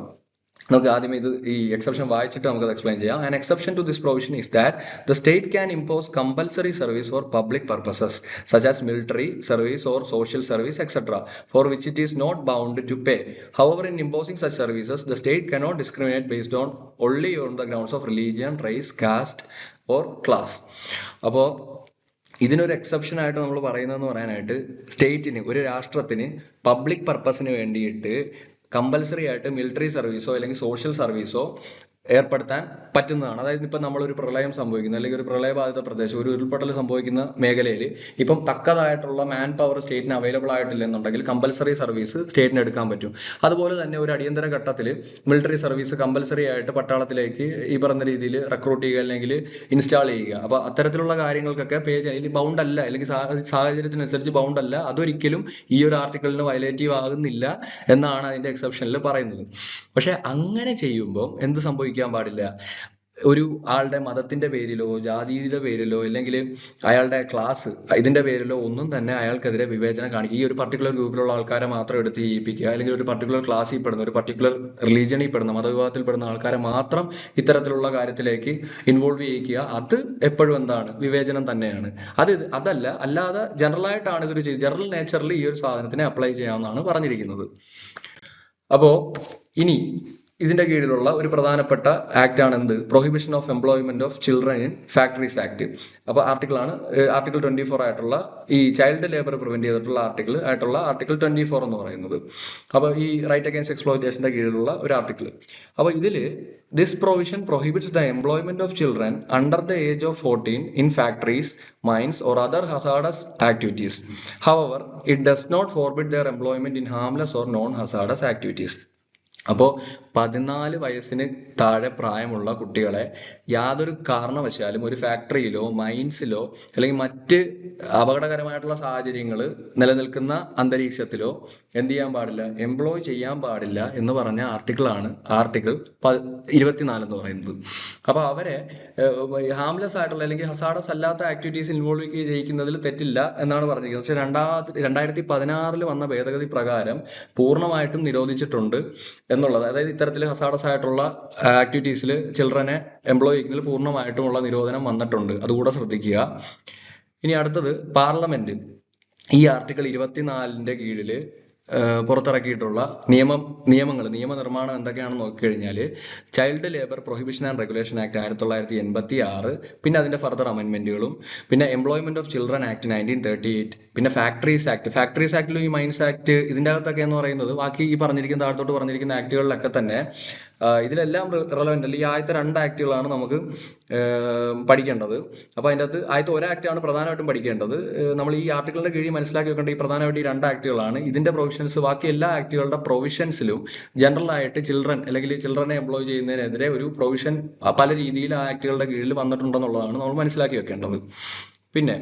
നമുക്ക് ആദ്യം ഇത് ഈ എക്സെപ്ഷൻ വായിച്ചിട്ട് നമുക്കത് എക്സ്പ്ലെയിൻ ചെയ്യാം. An exception to this provision is that the state can impose compulsory service for public purposes such as military service or social service etcetera for which it is not bound to pay. However in imposing such services the state cannot discriminate based on only on the grounds of religion, race, caste or class. അപ്പോൾ ഇതിനൊരു എക്സെപ്ഷൻ ആയിട്ട് നമ്മൾ പറയുന്നതെന്ന് പറയാനായിട്ട്, സ്റ്റേറ്റിന്, ഒരു രാഷ്ട്രത്തിന് പബ്ലിക് പർപ്പസിന് വേണ്ടിയിട്ട് കമ്പൽസറി ആയിട്ട് മിലിറ്ററി സർവീസോ അല്ലെങ്കിൽ സോഷ്യൽ സർവീസോ ഏർപ്പെടുത്താൻ പറ്റുന്നതാണ്. അതായത് ഇപ്പം നമ്മളൊരു പ്രളയം സംഭവിക്കുന്ന അല്ലെങ്കിൽ ഒരു പ്രളയബാധിത പ്രദേശം, ഒരു ഉരുൾപൊട്ടൽ സംഭവിക്കുന്ന മേഖലയിൽ ഇപ്പം തക്കതായിട്ടുള്ള മാൻ പവർ സ്റ്റേറ്റിന് അവൈലബിൾ ആയിട്ടില്ലെന്നുണ്ടെങ്കിൽ കമ്പൽസറി സർവീസ് സ്റ്റേറ്റിന് എടുക്കാൻ പറ്റും. അതുപോലെ തന്നെ ഒരു അടിയന്തര ഘട്ടത്തിൽ മിലിറ്ററി സർവീസ് കമ്പൽസറി ആയിട്ട് പട്ടാളത്തിലേക്ക് ഈ പറഞ്ഞ രീതിയിൽ റിക്രൂട്ട് ചെയ്യുക അല്ലെങ്കിൽ ഇൻസ്റ്റാൾ ചെയ്യുക. അപ്പൊ അത്തരത്തിലുള്ള കാര്യങ്ങൾക്കൊക്കെ പേ ചെയ്യാൻ ബൗണ്ട് അല്ല, അല്ലെങ്കിൽ സാഹചര്യത്തിനനുസരിച്ച് ബൗണ്ട് അല്ല, അതൊരിക്കലും ഈ ഒരു ആർട്ടിക്കിളിന് വയലേറ്റീവ് ആകുന്നില്ല എന്നാണ് അതിന്റെ എക്സെപ്ഷനിൽ പറയുന്നത്. പക്ഷെ അങ്ങനെ ചെയ്യുമ്പോൾ എന്ത് സംഭവിക്കാൻ പാടില്ല, ഒരു ആളുടെ മതത്തിന്റെ പേരിലോ ജാതിയുടെ പേരിലോ അല്ലെങ്കിൽ അയാളുടെ ക്ലാസ് ഇതിന്റെ പേരിലോ ഒന്നും തന്നെ അയാൾക്കെതിരെ വിവേചനം കാണിക്കുക. ഈ ഒരു പർട്ടിക്കുലർ ഗ്രൂപ്പിലുള്ള ആൾക്കാരെ മാത്രം എടുത്ത് ചെയ്യിപ്പിക്കുക, അല്ലെങ്കിൽ ഒരു പർട്ടിക്കുലർ ക്ലാസ്സിൽ പെടുന്ന, ഒരു പർട്ടിക്കുലർ റിലീജിയനിൽ പെടുന്ന, മതവിഭാഗത്തിൽ പെടുന്ന ആൾക്കാരെ മാത്രം ഇത്തരത്തിലുള്ള കാര്യത്തിലേക്ക് ഇൻവോൾവ് ചെയ്യിക്കുക, അത് എപ്പോഴും എന്താണ്, വിവേചനം തന്നെയാണ്. അല്ലാതെ ജനറൽ ആയിട്ടാണ് ഇതൊരു ജനറൽ നേച്ചറിൽ ഈ ഒരു സാധനത്തിനെ അപ്ലൈ ചെയ്യാമെന്നാണ് പറഞ്ഞിരിക്കുന്നത്. അപ്പോ ഇനി ഇതിന്റെ കീഴിലുള്ള ഒരു പ്രധാനപ്പെട്ട ആക്ട് ആണ് എന്ത്, prohibition of employment of children in factories act. അപ്പൊ ആർട്ടിക്കിൾ 24 ആയിട്ടുള്ള ഈ ചൈൽഡ് ലേബർ പ്രിവെന്റ് ചെയ്തിട്ടുള്ള ആർട്ടിക്കിൾ 24 എന്ന് പറയുന്നത്. അപ്പൊ ഈ റൈറ്റ് അഗൈൻസ്റ്റ് എക്സ്പ്ലോയിറ്റേഷന്റെ കീഴിലുള്ള ഒരു ആർട്ടിക്കിൾ. അപ്പൊ ഇതില് this provision prohibits the employment of children under the age of 14 in factories, mines or other hazardous activities. However, it does not forbid their employment in harmless or non-hazardous activities. അപ്പോൾ 14 വയസ്സിന് താഴെ പ്രായമുള്ള കുട്ടികളെ യാതൊരു കാരണവശാലും ഒരു ഫാക്ടറിയിലോ മൈൻസിലോ അല്ലെങ്കിൽ മറ്റ് അപകടകരമായിട്ടുള്ള സാഹചര്യങ്ങൾ നിലനിൽക്കുന്ന അന്തരീക്ഷത്തിലോ എന്ത് ചെയ്യാൻ പാടില്ല, എംപ്ലോയ് ചെയ്യാൻ പാടില്ല എന്ന് പറഞ്ഞ ആർട്ടിക്കിളാണ് ആർട്ടിക്കിൾ 24 എന്ന് പറയുന്നത്. അപ്പൊ അവരെ ഹാംലെസ് ആയിട്ടുള്ള അല്ലെങ്കിൽ ഹസാഡസ് അല്ലാത്ത ആക്ടിവിറ്റീസ് ഇൻവോൾവ് ചെയ്യിക്കുന്നതിൽ തെറ്റില്ല എന്നാണ് പറഞ്ഞിരിക്കുന്നത്. പക്ഷെ 2016 വന്ന ഭേദഗതി പ്രകാരം പൂർണ്ണമായിട്ടും നിരോധിച്ചിട്ടുണ്ട് എന്നുള്ളത്. അതായത് ഇത്തരത്തിൽ ഹസാഡസ് ആയിട്ടുള്ള ആക്ടിവിറ്റീസിൽ ചിൽഡ്രനെ എംപ്ലോയ് ചെയ്യുന്നതിൽ പൂർണ്ണമായിട്ടുമുള്ള നിരോധനം വന്നിട്ടുണ്ട്. അതുകൂടെ ശ്രദ്ധിക്കുക. ഇനി അടുത്തത് പാർലമെന്റ് ഈ ആർട്ടിക്കിൾ 24 കീഴില് പുറത്തിറക്കിയിട്ടുള്ള നിയമനിർമ്മാണം എന്തൊക്കെയാണെന്ന് നോക്കിക്കഴിഞ്ഞാൽ child labour prohibition and regulation act 1986, പിന്നെ അതിന്റെ ഫർദർ അമെന്റ്മെന്റുകളും, പിന്നെ എംപ്ലോയ്മെന്റ് ഓഫ് ചിൽഡ്രൻ ആക്ട് 1938, പിന്നെ ഫാക്ടറീസ് ആക്ടിലും ഈ മൈൻസ് ആക്ട് ഇതിന്റെ അകത്തൊക്കെ എന്ന് പറയുന്നത് ബാക്കി ഈ പറഞ്ഞിരിക്കുന്ന താഴത്തോട്ട് പറഞ്ഞിരിക്കുന്ന ആക്ടുകളിലൊക്കെ തന്നെ ഇതിലെല്ലാം റെലവെന്റ് അല്ല. ഈ ആദ്യത്തെ 2 ആക്ടുകളാണ് നമുക്ക് പഠിക്കേണ്ടത്. അപ്പൊ അതിൻ്റെ അകത്ത് ആദ്യത്തെ ഒരു ആക്ടാണ് പ്രധാനമായിട്ടും പഠിക്കേണ്ടത്. നമ്മൾ ഈ ആർട്ടിക്കിളിന്റെ കീഴിൽ മനസ്സിലാക്കി വെക്കേണ്ട ഈ പ്രധാനമായിട്ട് ഈ 2 ആക്ടുകളാണ്. ഇതിന്റെ പ്രൊവിഷൻസ് ബാക്കി എല്ലാ ആക്ടുകളുടെ പ്രൊവിഷൻസിലും ജനറൽ ആയിട്ട് ചിൽഡ്രനെ എംപ്ലോയ് ചെയ്യുന്നതിനെതിരെ ഒരു പ്രൊവിഷൻ പല രീതിയിൽ ആ ആക്ടുകളുടെ കീഴിൽ വന്നിട്ടുണ്ടെന്നുള്ളതാണ് നമ്മൾ മനസ്സിലാക്കി വെക്കേണ്ടത്. പിന്നെ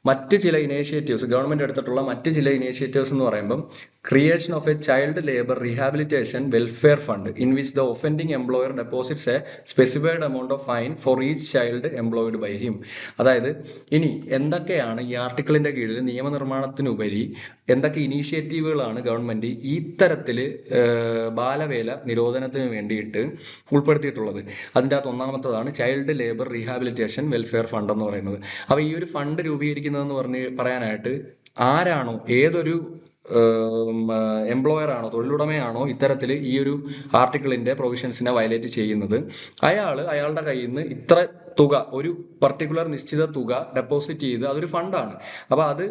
മറ്റ് ചില ഇനീഷ്യേറ്റീവ്സ്, ഗവൺമെന്റ് എടുത്തിട്ടുള്ള മറ്റ് ചില ഇനീഷ്യേറ്റീവ്സ് എന്ന് പറയുമ്പം creation of a child labour rehabilitation welfare fund in which the offending employer deposits a specified amount of fine for each child employed by him. അതായത് ഇനി എന്തൊക്കെയാണ് ഈ ആർട്ടിക്കിളിന്റെ കീഴിൽ നിയമനിർമ്മാണത്തിനുപരി എന്തൊക്കെ ഇനീഷ്യേറ്റീവുകളാണ് ഗവൺമെന്റ് ഇത്തരത്തില് ബാലവേല നിരോധനത്തിന് വേണ്ടിയിട്ട് ഉൾപ്പെടുത്തിയിട്ടുള്ളത്. അതിൻ്റെ അകത്ത് ഒന്നാമത്തതാണ് child labour rehabilitation welfare fund എന്ന് പറയുന്നത്. അപ്പൊ ഈ ഒരു ഫണ്ട് രൂപീകരിക്കുന്നതെന്ന് പറയാനായിട്ട് ആരാണോ, ഏതൊരു എംപ്ലോയർ ആണോ, തൊഴിലുടമയാണോ ഇത്തരത്തിൽ ഈ ഒരു ആർട്ടിക്കിളിന്റെ പ്രൊവിഷൻസിനെ വയലേറ്റ് ചെയ്യുന്നത്, അയാളുടെ കയ്യിൽ നിന്ന് ഇത്ര തുക, ഒരു പർട്ടിക്കുലർ നിശ്ചിത തുക ഡെപ്പോസിറ്റ് ചെയ്ത്, അതൊരു ഫണ്ടാണ്. അപ്പൊ അത്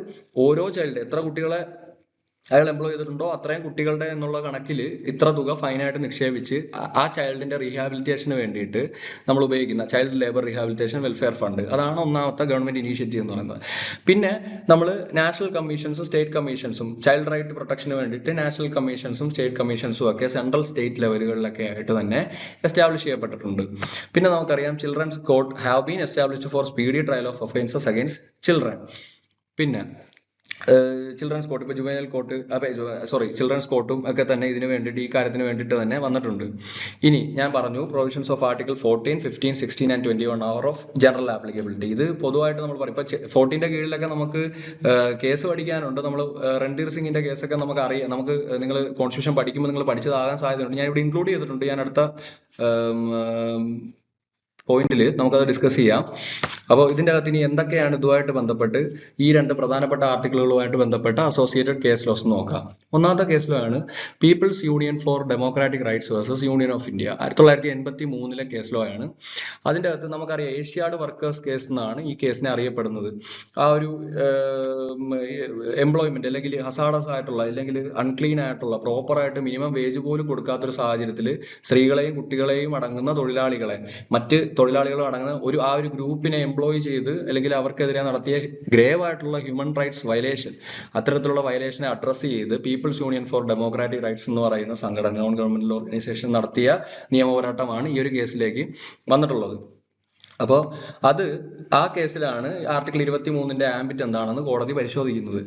ഓരോ ചൈൽഡ് എത്ര കുട്ടികളെ അയാൾ എംപ്ലോയ് ചെയ്തിട്ടുണ്ടോ അത്രയും കുട്ടികളുടെ എന്നുള്ള കണക്കിൽ ഇത്ര തുക ഫൈനായിട്ട് നിക്ഷേപിച്ച് ആ ചൈൽഡിന്റെ റീഹാബിലിറ്റേഷന് വേണ്ടിയിട്ട് നമ്മൾ ഉപയോഗിക്കുന്ന child labour rehabilitation welfare fund, അതാണ് ഒന്നാമത്തെ ഗവൺമെന്റ് ഇനീഷ്യേറ്റീവ് എന്ന് പറയുന്നത്. പിന്നെ നമ്മൾ നാഷണൽ കമ്മീഷൻസും സ്റ്റേറ്റ് കമ്മീഷൻസും ചൈൽഡ് റൈറ്റ് പ്രൊട്ടക്ഷന് വേണ്ടിയിട്ട് നാഷണൽ കമ്മീഷൻസും സ്റ്റേറ്റ് കമ്മീഷൻസും ഒക്കെ സെൻട്രൽ സ്റ്റേറ്റ് ലെവലുകളിലൊക്കെ ആയിട്ട് തന്നെ എസ്റ്റാബ്ലിഷ് ചെയ്യപ്പെട്ടിട്ടുണ്ട്. പിന്നെ നമുക്കറിയാം children's court have been established four speedy trial of offences against children. പിന്നെ ചിൽഡ്രൻസ് കോർട്ട്, ഇപ്പൊ ജുവനൈൽ കോർട്ട്, ചിൽഡ്രൻസ് കോർട്ടും ഒക്കെ തന്നെ ഇതിന് വേണ്ടിയിട്ട്, ഈ കാര്യത്തിന് വേണ്ടിയിട്ട് തന്നെ വന്നിട്ടുണ്ട്. ഇനി ഞാൻ പറഞ്ഞു provisions of article 14, 15, 16 and 21 hour of general applicability. ഇത് പൊതുവായിട്ട് നമ്മൾ പറയും. ഇപ്പൊ 14ന്റെ കീഴിലൊക്കെ നമുക്ക് കേസ് പഠിക്കാനുണ്ട്. നമ്മൾ രൺധീർ സിംഗിന്റെ കേസൊക്കെ നമുക്ക് അറിയാം. നമുക്ക് നിങ്ങൾ കോൺസ്റ്റിറ്റ്യൂഷൻ പഠിക്കുമ്പോൾ നിങ്ങൾ പഠിച്ചതാകാൻ സാധ്യതയുണ്ട്. ഞാൻ ഇവിടെ ഇൻക്ലൂഡ് ചെയ്തിട്ടുണ്ട്. ഞാൻ അടുത്ത പോയിന്റിൽ നമുക്കത് ഡിസ്കസ് ചെയ്യാം. അപ്പോൾ ഇതിന്റെ അകത്ത് ഇനി എന്തൊക്കെയാണ് ഇതുമായിട്ട് ബന്ധപ്പെട്ട് ഈ രണ്ട് പ്രധാനപ്പെട്ട ആർട്ടിക്കിളുകളുമായിട്ട് ബന്ധപ്പെട്ട അസോസിയേറ്റഡ് കേസ് ലോസ് നോക്കാം. ഒന്നാമത്തെ കേസ് ലോ ആണ് people's union for democratic rights versus union of India. 1983 case law ആണ്. അതിന്റെ അകത്ത് നമുക്കറിയാം ഏഷ്യാഡ് വർക്കേഴ്സ് കേസ് എന്നാണ് ഈ കേസിനെ അറിയപ്പെടുന്നത്. ആ ഒരു എംപ്ലോയ്മെന്റ് അല്ലെങ്കിൽ ഹസാഡസ് ആയിട്ടുള്ള, അല്ലെങ്കിൽ അൺക്ലീൻ ആയിട്ടുള്ള, പ്രോപ്പറായിട്ട് മിനിമം വേജ് പോലും കൊടുക്കാത്തൊരു സാഹചര്യത്തിൽ സ്ത്രീകളെയും കുട്ടികളെയും അടങ്ങുന്ന തൊഴിലാളികളെ, മറ്റ് തൊഴിലാളികളും അടങ്ങുന്ന ആ ഒരു ഗ്രൂപ്പിനെ എംപ്ലോയ് ചെയ്ത് അല്ലെങ്കിൽ അവർക്കെതിരെ നടത്തിയ ഗ്രേവ് ആയിട്ടുള്ള ഹ്യൂമൻ റൈറ്റ്സ് വയലേഷൻ, അത്തരത്തിലുള്ള വയലേഷനെ അഡ്രസ് ചെയ്ത് people's union for democratic rights എന്ന് പറയുന്ന സംഘടന, നോൺ ഗവൺമെന്റൽ ഓർഗനൈസേഷൻ നടത്തിയ നിയമപോരാട്ടമാണ് ഈ ഒരു കേസിലേക്ക് വന്നിട്ടുള്ളത്. അപ്പോൾ ആ കേസിലാണ് ആർട്ടിക്കിൾ 23ന്റെ ആംബിറ്റ് എന്താണെന്ന് കോടതി പരിശോധിക്കുന്നത്.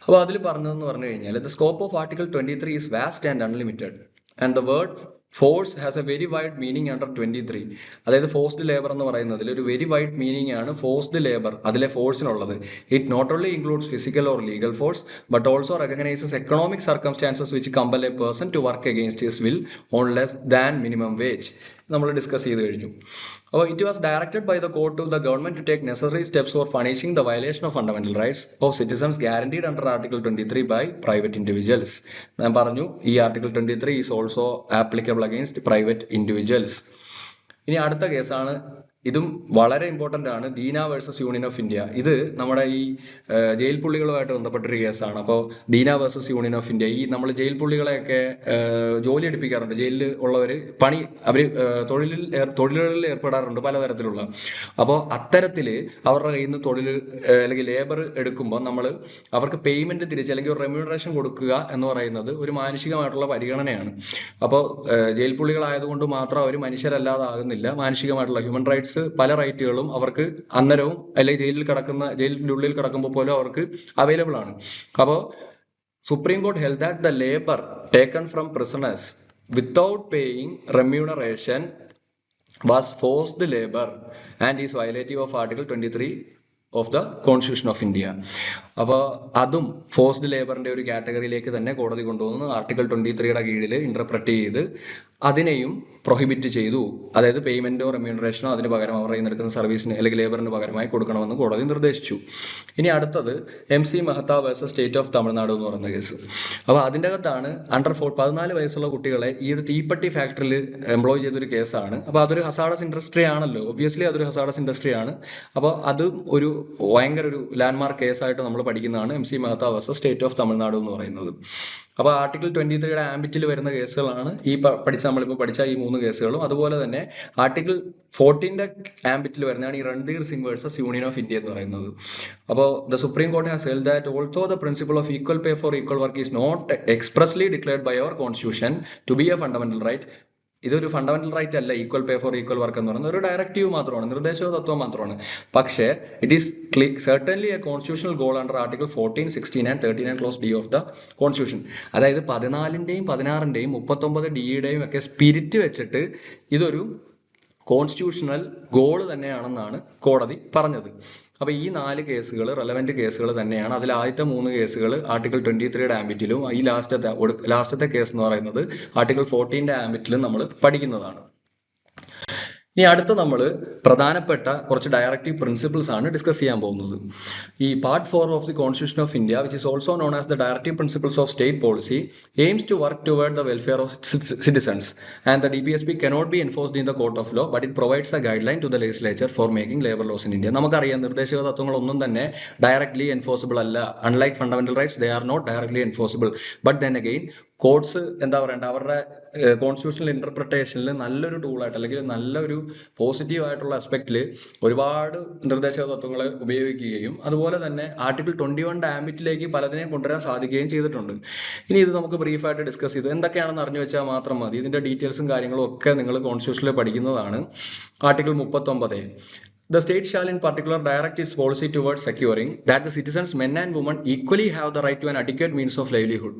അപ്പോൾ അതിൽ പറഞ്ഞതെന്ന് പറഞ്ഞു കഴിഞ്ഞാൽ the scope of article 23 is vast and unlimited and the word force has a very wide meaning under 23. അതായത് ഫോഴ്സ്ഡ് ലേബർ എന്ന് പറയുന്നതിൽ ഒരു വെരി വൈഡ് മീനിങ് ആണ് ഫോഴ്സ്ഡ് ലേബർ അതിലെ ഫോഴ്സിനുള്ളത്. It not only includes physical or legal force but also recognises economic circumstances which compel a person to work against his will on less than minimum wage. നമ്മൾ ഡിസ്കസ് ചെയ്ത് കഴിഞ്ഞു. അപ്പോൾ it was directed by the court to the government to take necessary steps for punishing the violation of fundamental rights of citizens guaranteed under article 23 by private individuals. ഞാൻ പറഞ്ഞു ഈ article 23 is also applicable against private individuals. ഇനി അടുത്ത കേസാണ്, ഇതും വളരെ ഇമ്പോർട്ടന്റ് ആണ്, ദീന വേഴ്സസ് യൂണിയൻ ഓഫ് ഇന്ത്യ. ഇത് നമ്മുടെ ഈ ജയിൽ പുള്ളികളുമായിട്ട് ബന്ധപ്പെട്ടൊരു കേസാണ്. അപ്പോൾ ദീന വേഴ്സസ് യൂണിയൻ ഓഫ് ഇന്ത്യ, ഈ നമ്മൾ ജയിൽ പുള്ളികളെയൊക്കെ ജോലി എടുപ്പിക്കാറുണ്ട്. ജയിലിൽ ഉള്ളവര് അവര് തൊഴിലുകളിൽ ഏർപ്പെടാറുണ്ട് പലതരത്തിലുള്ള. അപ്പോൾ അത്തരത്തില് അവരുടെ കയ്യിൽ നിന്ന് തൊഴിൽ അല്ലെങ്കിൽ ലേബർ എടുക്കുമ്പോൾ നമ്മൾ അവർക്ക് പേയ്മെന്റ് തിരിച്ച് അല്ലെങ്കിൽ ഒരു റെമ്യൂണറേഷൻ കൊടുക്കുക എന്ന് പറയുന്നത് ഒരു മാനുഷികമായിട്ടുള്ള പരിഗണനയാണ്. അപ്പോൾ ജയിൽ പുള്ളികളായതുകൊണ്ട് മാത്രം അവർ മനുഷ്യരല്ലാതാകുന്നില്ല. മാനുഷികമായിട്ടുള്ള ഹ്യൂമൻ റൈറ്റ്സ് പല റൈറ്റുകളും അവർക്ക് അന്നേരവും അല്ലെങ്കിൽ ജയിലിന്റെ ഉള്ളിൽ കിടക്കുമ്പോൾ പോലും അവർക്ക് അവൈലബിൾ ആണ്. അപ്പോൾ supreme court held that the labour taken from prisoners without paying remuneration was forced labour and is വയലേറ്റീവ് of article 23 of the constitution of India. അപ്പോൾ അതും ഫോഴ്സ്ഡ് ലേബറിന്റെ ഒരു കാറ്റഗറിയിലേക്ക് തന്നെ കോടതി കൊണ്ടുവന്ന് ആർട്ടിക്കിൾ 23യുടെ കീഴിൽ ഇന്റർപ്രറ്റ് ചെയ്ത് അതിനെയും പ്രൊഹിബിറ്റ് ചെയ്തു. അതായത് പേയ്മെന്റോ റെമ്യൂണറേഷനോ അതിന് പകരം അവർ എടുക്കുന്ന സർവീസിന് അല്ലെങ്കിൽ ലേബറിന് പകരമായി കൊടുക്കണമെന്ന് കോടതി നിർദ്ദേശിച്ചു. ഇനി അടുത്തത് MC Mehta versus state of Tamil Nadu എന്ന് പറയുന്ന കേസ്. അപ്പോൾ അതിൻ്റെ അകത്താണ് 14 വയസ്സുള്ള കുട്ടികളെ ഈ ഒരു തീപ്പെട്ടി ഫാക്ടറിയിൽ എംപ്ലോയ് ചെയ്തൊരു കേസാണ്. അപ്പോൾ അതൊരു ഹസാഡസ് ഇൻഡസ്ട്രി ആണല്ലോ, ഒബ്വിയസ്ലി അതൊരു ഹസാഡസ് ഇൻഡസ്ട്രി ആണ്. അപ്പോൾ അതും ഒരു ഭയങ്കര ഒരു ലാൻഡ്മാർക്ക് കേസായിട്ട് നമ്മൾ പഠിക്കുന്നതാണ് MC Mehta versus state of Tamil Nadu എന്ന് പറയുന്നത്. അപ്പോൾ ആർട്ടിക്കിൾ 23യുടെ ആംബിറ്റിൽ വരുന്ന കേസുകളാണ് നമ്മളിപ്പോൾ പഠിച്ച ഈ 3 കേസുകളും. അതുപോലെ തന്നെ ആർട്ടിക്കിൾ 14ന്റെ ആംബിറ്റിൽ വരുന്നതാണ് ഈ Randhir Singh versus union of India എന്ന് പറയുന്നത്. അപ്പോൾ the Supreme Court has held that also the principle of equal pay for equal work is not expressly declared by our constitution to be a fundamental right. ഇതൊരു ഫണ്ടമെന്റൽ റൈറ്റ് അല്ല. Equal pay for equal work എന്ന് പറയുന്നത് ഒരു ഡയറക്റ്റീവ് മാത്രമാണ്, നിർദ്ദേശക തത്വം മാത്രമാണ്. പക്ഷേ it is certainly a constitutional goal under article 14, 16 and 39 clause D of the constitution. അതായത് 14ന്റെയും 16ന്റെയും 39 ഒക്കെ സ്പിരിറ്റ് വെച്ചിട്ട് ഇതൊരു കോൺസ്റ്റിറ്റ്യൂഷണൽ ഗോള് തന്നെയാണെന്നാണ് കോടതി പറഞ്ഞത്. അപ്പൊ ഈ 4 കേസുകൾ റെലവെന്റ് കേസുകൾ തന്നെയാണ്. അതിൽ ആദ്യത്തെ 3 കേസുകൾ ആർട്ടിക്കിൾ 23യുടെ ആംബിറ്റിലും ഈ ലാസ്റ്റത്തെ കേസ് എന്ന് പറയുന്നത് ആർട്ടിക്കിൾ 14ന്റെ ആംബിറ്റിലും നമ്മൾ പഠിക്കുന്നതാണ്. ഇനി അടുത്ത നമ്മൾ പ്രധാനപ്പെട്ട കുറച്ച് ഡയറക്റ്റീവ് പ്രിൻസിപ്പിൾസ് ആണ് ഡിസ്കസ് ചെയ്യാൻ പോകുന്നത്. ഈ part 4 of the constitution of India, which is also known as the directive principles of state policy, aims to work toward the welfare of citizens and the DPSP cannot be enforced in the court of law, but it provides a guideline to the legislature for making labor laws in India. നമുക്കറിയാം നിർദ്ദേശക തത്വങ്ങളൊന്നും തന്നെ ഡയറക്ട്ലി എൻഫോഴ്സിബിൾ അല്ല. Unlike fundamental rights, they are not directly enforceable. But then again courts എന്താ പറയണ്ട, അവരുടെ കോൺസ്റ്റിറ്റ്യൂഷണൽ ഇന്റർപ്രിട്ടേഷനിൽ നല്ലൊരു ടൂളായിട്ട് അല്ലെങ്കിൽ നല്ലൊരു പോസിറ്റീവ് ആയിട്ടുള്ള അസ്പെക്റ്റിൽ ഒരുപാട് നിർദ്ദേശക തത്വങ്ങൾ ഉപയോഗിക്കുകയും അതുപോലെ തന്നെ ആർട്ടിക്കിൾ 21 ആംബിറ്റിലേക്ക് പലതിനെയും കൊണ്ടുവരാൻ സാധിക്കുകയും ചെയ്തിട്ടുണ്ട്. ഇനി ഇത് നമുക്ക് ബ്രീഫായിട്ട് ഡിസ്കസ് ചെയ്തു എന്തൊക്കെയാണെന്ന് അറിഞ്ഞു വെച്ചാൽ മാത്രം മതി. ഇതിന്റെ ഡീറ്റെയിൽസും കാര്യങ്ങളും ഒക്കെ നിങ്ങൾ കോൺസ്റ്റിറ്റ്യൂഷനിൽ പഠിക്കുന്നതാണ്. Article 39, the state shall in particular direct its policy towards securing that the citizens, men and women, equally have the right to an adequate means of livelihood.